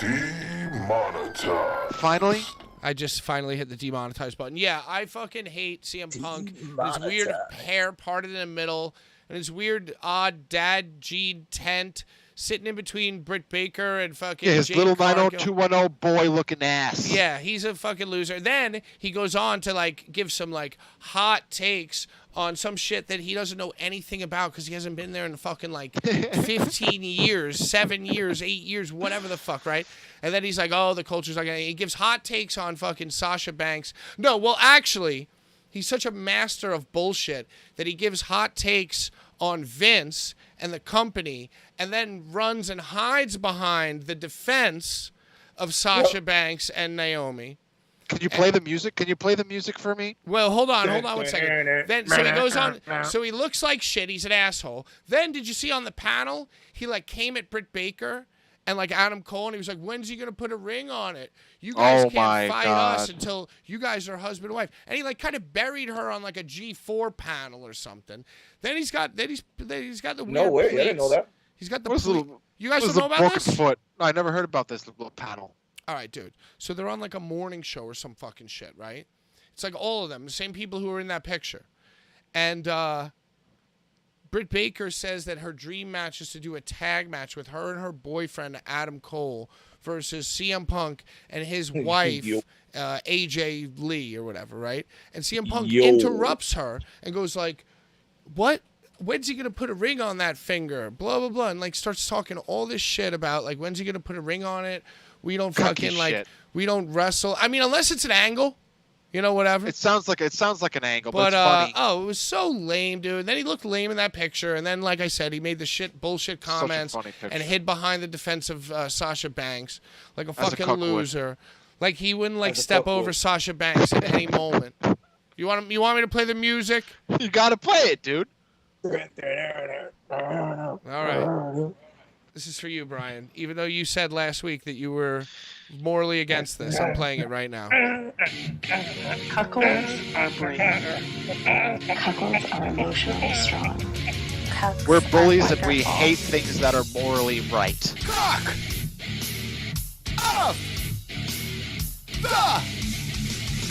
Demonetized. Finally? I just finally hit the demonetize button. Yeah, I fucking hate CM Punk. His weird hair parted in the middle, and his weird, odd dad jean tent sitting in between Britt Baker and fucking his Jade little Cargill. 90210 boy looking ass. Yeah, he's a fucking loser. Then he goes on to give some hot takes on some shit that he doesn't know anything about because he hasn't been there in fucking 15 years, 7 years, 8 years, whatever the fuck, right? And then he's like, oh, the culture's he gives hot takes on fucking Sasha Banks. No, well, actually, he's such a master of bullshit that he gives hot takes on Vince and the company and then runs and hides behind the defense of Sasha Banks and Naomi. Can you play the music? Can you play the music for me? Well, hold on 1 second. Then so he goes on. So he looks like shit. He's an asshole. Then did you see on the panel? He came at Britt Baker And like Adam Cole, and he was like, when's he gonna put a ring on it? You guys can't fight us until you guys are husband and wife. And he like kind of buried her on like a G4 panel or something. Then he's got the weird No way, I didn't know that. He's got the little. You guys don't know about broken this? foot. No, I never heard about this little panel. All right, dude. So they're on like a morning show or some fucking shit, right? It's like all of them, the same people who were in that picture. And Britt Baker says that her dream match is to do a tag match with her and her boyfriend, Adam Cole, versus CM Punk and his wife, AJ Lee or whatever, right? And CM Punk interrupts her and goes like, what? When's he going to put a ring on that finger? Blah, blah, blah. And like starts talking all this shit about like, when's he going to put a ring on it? We don't fucking like, we don't wrestle. I mean, unless it's an angle. You know, whatever. It sounds like an angle, but it's funny. Oh, it was so lame, dude. Then he looked lame in that picture, and then, like I said, he made the bullshit comments and hid behind the defense of Sasha Banks like a fucking loser. Like he wouldn't like step over Sasha Banks at any moment. You want me to play the music? You gotta play it, dude. All right. This is for you, Brian. Even though you said last week that you were morally against this, I'm playing it right now. Cuckolds are brave. Cuckolds are emotionally strong. We're bullies and we hate things that are morally right. Cock of the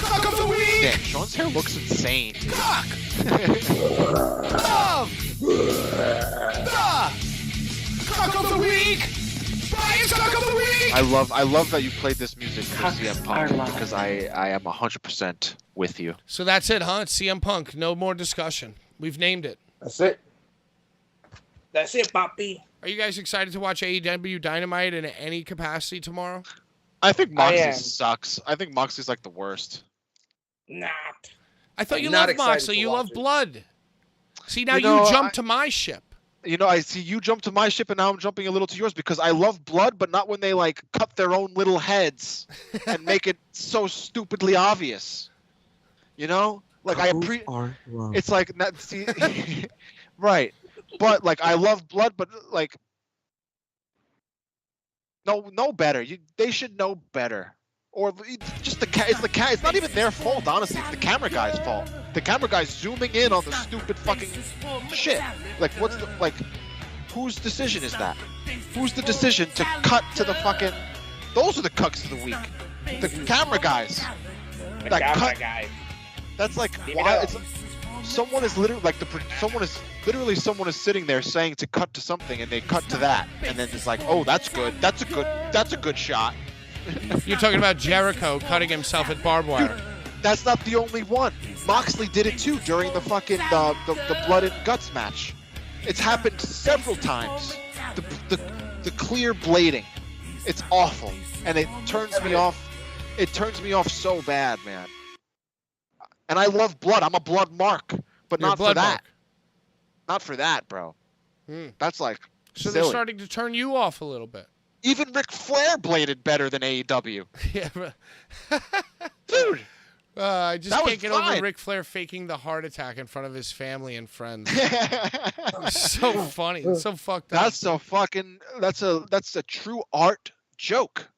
cock of the week. Damn, Sean's hair looks insane, dude. Cock of the cock of the week. Brian's cock of the week. I love that you played this music for CM Punk because I am 100% with you. So that's it, huh? It's CM Punk. No more discussion. We've named it. That's it. That's it, Poppy. Are you guys excited to watch AEW Dynamite in any capacity tomorrow? I think Moxley sucks. I think Moxley's like the worst. Not. I thought you loved Moxley. You love Blood. See, now you jump to my ship. You know, I see you jump to my ship, and now I'm jumping a little to yours because I love Blood, but not when they like cut their own little heads and make it so stupidly obvious. You know, like it's like see, right. But like I love Blood, but like no better. They should know better. Or just it's not even their fault, honestly. It's the camera guy's fault. The camera guy's zooming in on the stupid fucking shit. Like whose decision is that? Who's the decision to cut to the fucking? Those are the cucks of the week. The camera guys. That's like why someone is literally someone is sitting there saying to cut to something, and they cut to that, and then it's like, oh, that's good. That's a good shot. You're talking about Jericho cutting himself at barbed wire. Dude, that's not the only one. Moxley did it too during the fucking the blood and guts match. It's happened several times. The clear blading, it's awful, and it turns me off. It turns me off so bad, man. And I love Blood. I'm a Blood mark, but not for that. Not for that, bro. That's like so silly. They're starting to turn you off a little bit. Even Ric Flair bladed better than AEW. Yeah, dude. I just can't get over Ric Flair faking the heart attack in front of his family and friends. It's so funny. It's so fucked up. That's a true art joke.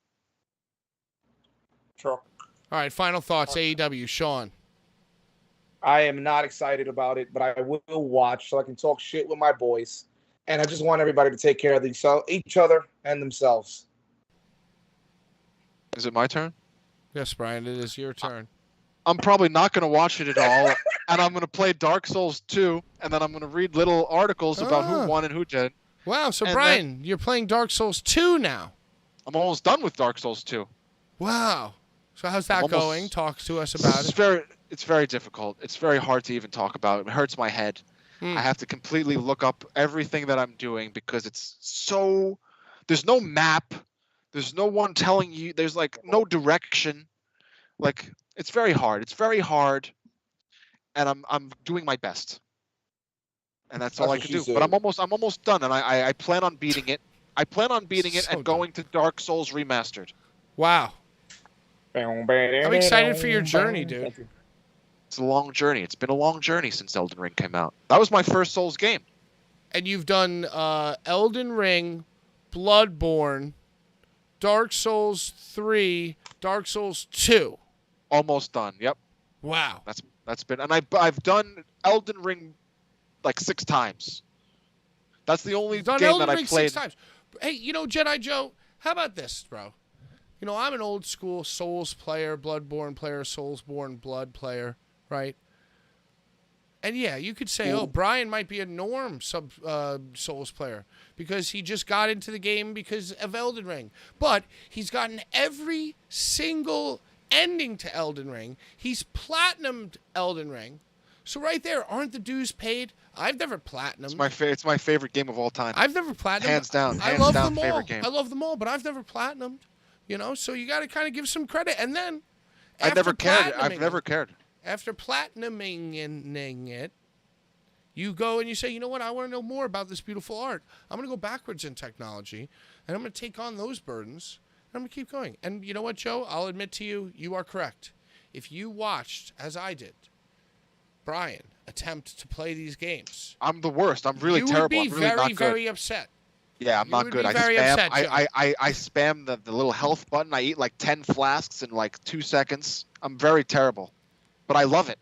Sure. All right, final thoughts. AEW, Sean. I am not excited about it, but I will watch so I can talk shit with my boys. And I just want everybody to take care of each other and themselves. Is it my turn? Yes, Brian, it is your turn. I'm probably not going to watch it at all, and I'm going to play Dark Souls 2, and then I'm going to read little articles about who won and who didn't. Wow, so Brian, you're playing Dark Souls 2 now. I'm almost done with Dark Souls 2. Wow. So how's that going? Talk to us about it. It's very difficult. It's very hard to even talk about. It hurts my head. I have to completely look up everything that I'm doing because it's so. There's no map. There's no one telling you. There's like no direction. Like it's very hard. It's very hard, and I'm doing my best, and that's all I can do. But I'm almost done, and I plan on beating it. I plan on beating it and going to Dark Souls Remastered. Wow. I'm excited for your journey, dude. It's a long journey. It's been a long journey since Elden Ring came out. That was my first Souls game. And you've done Elden Ring, Bloodborne, Dark Souls 3, Dark Souls 2. Almost done. Yep. Wow. That's been, and I've done Elden Ring like 6 times. That's the only game Elden that I Ring played. 6 times. Hey, Jedi Joe, how about this, bro? I'm an old school Souls player, Bloodborne player, Soulsborne Blood player, right? And yeah, you could say, oh, Brian might be a norm Souls player because he just got into the game because of Elden Ring. But he's gotten every single ending to Elden Ring. He's platinumed Elden Ring. So right there, aren't the dues paid? I've never platinumed. It's my favorite game of all time. I've never platinumed. Hands down. I love them all. Favorite game. I love them all, but I've never platinumed. So you got to kind of give some credit. And then I've never cared. After platinuming it, you go and you say, you know what? I want to know more about this beautiful art. I'm going to go backwards in technology, and I'm going to take on those burdens, and I'm going to keep going. And you know what, Joe? I'll admit to you, you are correct. If you watched, as I did, Brian attempt to play these games, I'm the worst. I'm really terrible. You would be very, very upset. Yeah, I'm not good. I spam the little health button. I eat like 10 flasks in like 2 seconds. I'm very terrible, but I love it.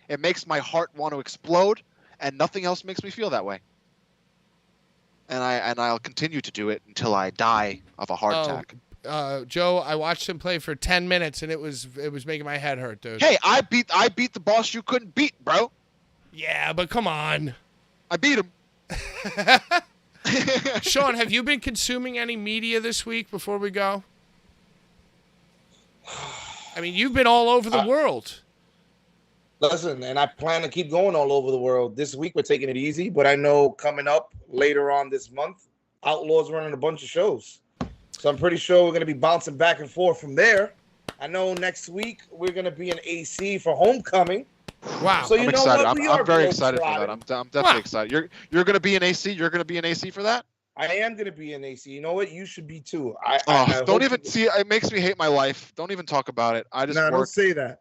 It makes my heart want to explode, and nothing else makes me feel that way. And I'll continue to do it until I die of a heart attack. Joe, I watched him play for 10 minutes, and it was making my head hurt, dude. Hey, I beat the boss you couldn't beat, bro. Yeah, but come on. I beat him. Sean, have you been consuming any media this week before we go? I mean, you've been all over the world. Listen, and I plan to keep going all over the world. This week we're taking it easy, but I know coming up later on this month, Outlaw's running a bunch of shows. So I'm pretty sure we're going to be bouncing back and forth from there. I know next week we're going to be in AC for Homecoming. Wow. So I'm excited. I'm very excited for that. I'm definitely excited. You're going to be in AC? You're going to be in AC for that? I am going to be in AC. You know what? You should be too. Don't even see. It makes me hate my life. Don't even talk about it. I just work. Don't say that.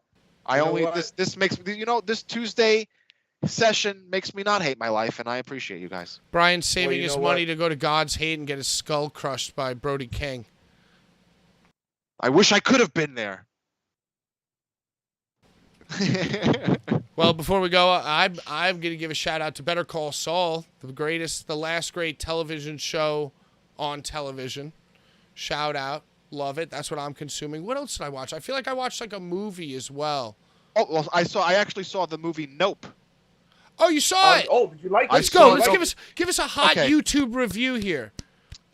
This makes me. This Tuesday session makes me not hate my life, and I appreciate you guys. Brian's saving his money to go to God's Hate and get his skull crushed by Brody King. I wish I could have been there. Well, before we go, I'm going to give a shout out to Better Call Saul, the last great television show on television. Shout out. Love it. That's what I'm consuming. What else did I watch? I feel like I watched like a movie as well. Oh, well, I actually saw the movie Nope. Oh, you saw it? Oh, did you like it? Let's go. Let's give us a hot YouTube review here.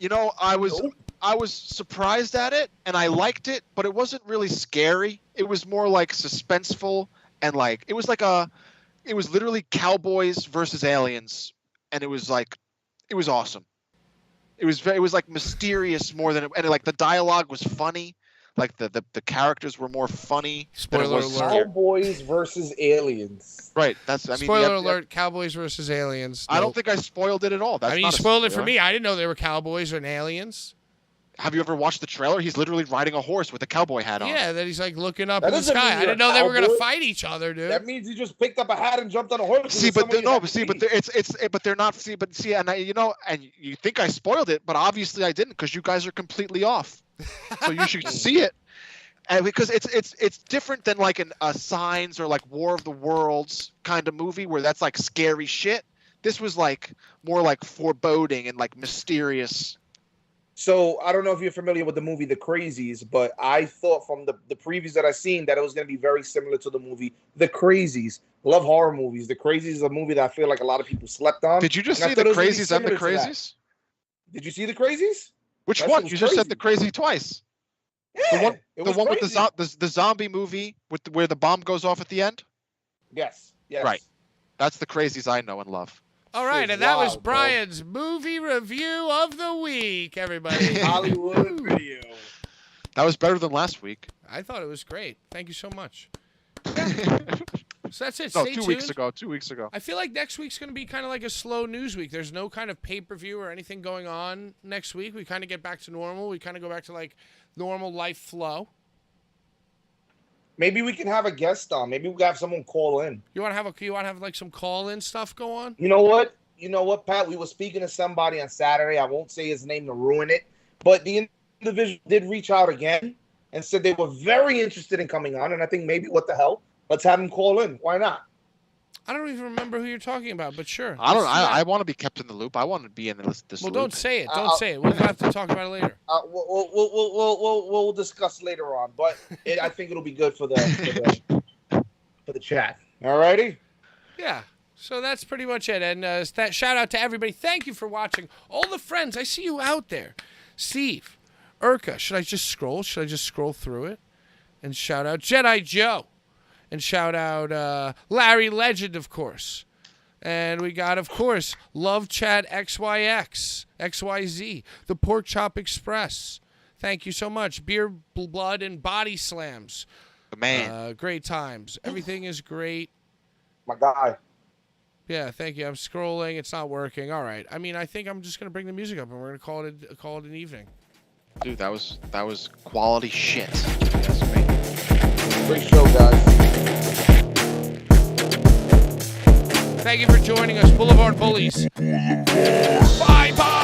I was surprised at it, and I liked it, but it wasn't really scary. It was more like suspenseful, and like it was literally cowboys versus aliens, and it was awesome. It was like mysterious more than, and like the dialogue was funny, like the characters were more funny. Spoiler alert! Cowboys versus aliens. Right. Spoiler alert! Cowboys versus aliens. I don't think I spoiled it at all. You spoiled it for me. I didn't know they were cowboys and aliens. Have you ever watched the trailer? He's literally riding a horse with a cowboy hat on. Yeah, then he's like looking up in the sky. I didn't know they were gonna fight each other, dude. That means he just picked up a hat and jumped on a horse. And you think I spoiled it, but obviously I didn't, because you guys are completely off. So you should see it, and because it's different than like a Signs or like War of the Worlds kind of movie where that's like scary shit. This was like more like foreboding and like mysterious. So I don't know if you're familiar with the movie The Crazies, but I thought from the previews that I seen that it was going to be very similar to the movie The Crazies. Love horror movies. The Crazies is a movie that I feel like a lot of people slept on. Did you just see The Crazies and The Crazies? Did you see The Crazies? Which one? You just said The Crazy twice. Yeah, the one with the zombie movie where the bomb goes off at the end? Yes. Right. That's The Crazies I know and love. All right, and that was Brian's movie review of the week, everybody. Hollywood video. That was better than last week. I thought it was great. Thank you so much. Yeah. So that's it. No, Stay 2 weeks ago. 2 weeks ago. I feel like next week's going to be kind of like a slow news week. There's no kind of pay-per-view or anything going on next week. We kind of get back to normal. We kind of go back to like normal life flow. Maybe we can have a guest on. Maybe we can have someone call in. You want to have like some call-in stuff go on? You know what, Pat? We were speaking to somebody on Saturday. I won't say his name to ruin it, but the division did reach out again and said they were very interested in coming on. And I think maybe, what the hell? Let's have him call in. Why not? I don't even remember who you're talking about, but sure. I want to be kept in the loop. I want to be in this Well, loop. Don't say it. Don't say it. We'll have to talk about it later. We'll discuss later on. But I think it'll be good for the chat. All righty? Yeah. So that's pretty much it. And that shout out to everybody. Thank you for watching. All the friends. I see you out there. Steve, Urka. Should I just scroll? Should I just scroll through it? And shout out Jedi Joe. And shout out Larry Legend, of course. And we got, of course, Love Chat XYZ, the Pork Chop Express. Thank you so much. Beer, Blood, and Body Slams. Man. Great times. Everything is great. My guy. Yeah, thank you. I'm scrolling. It's not working. All right. I mean, I think I'm just going to bring the music up, and we're going to call it an evening. Dude, that was quality shit. Yes, mate. Great show, guys. Thank you for joining us, Blvd Bullies. Bye-bye!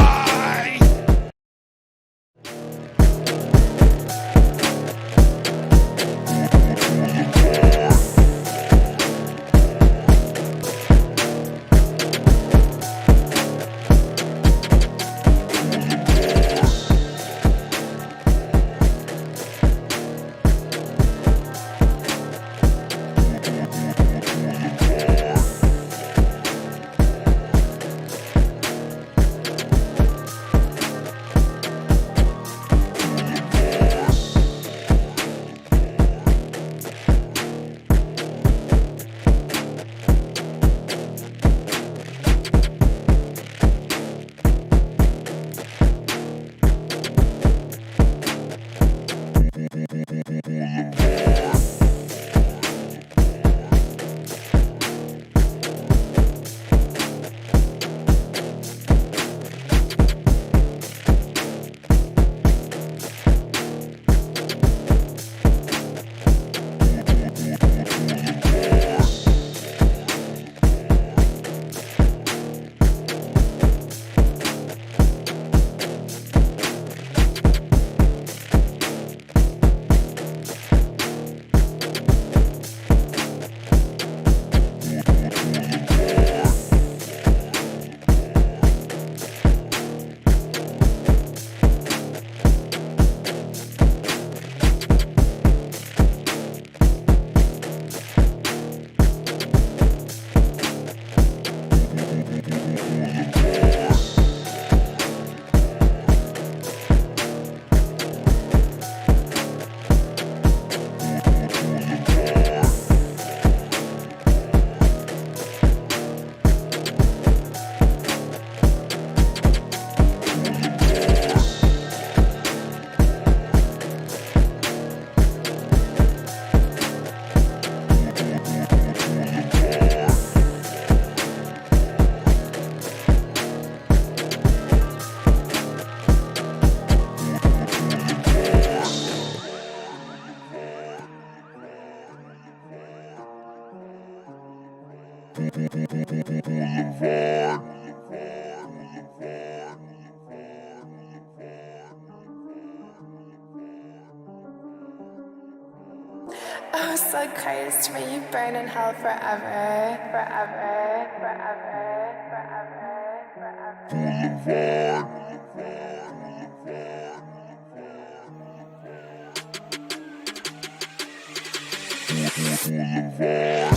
Oh, so Christ, may you burn in hell forever, forever, forever, forever, forever.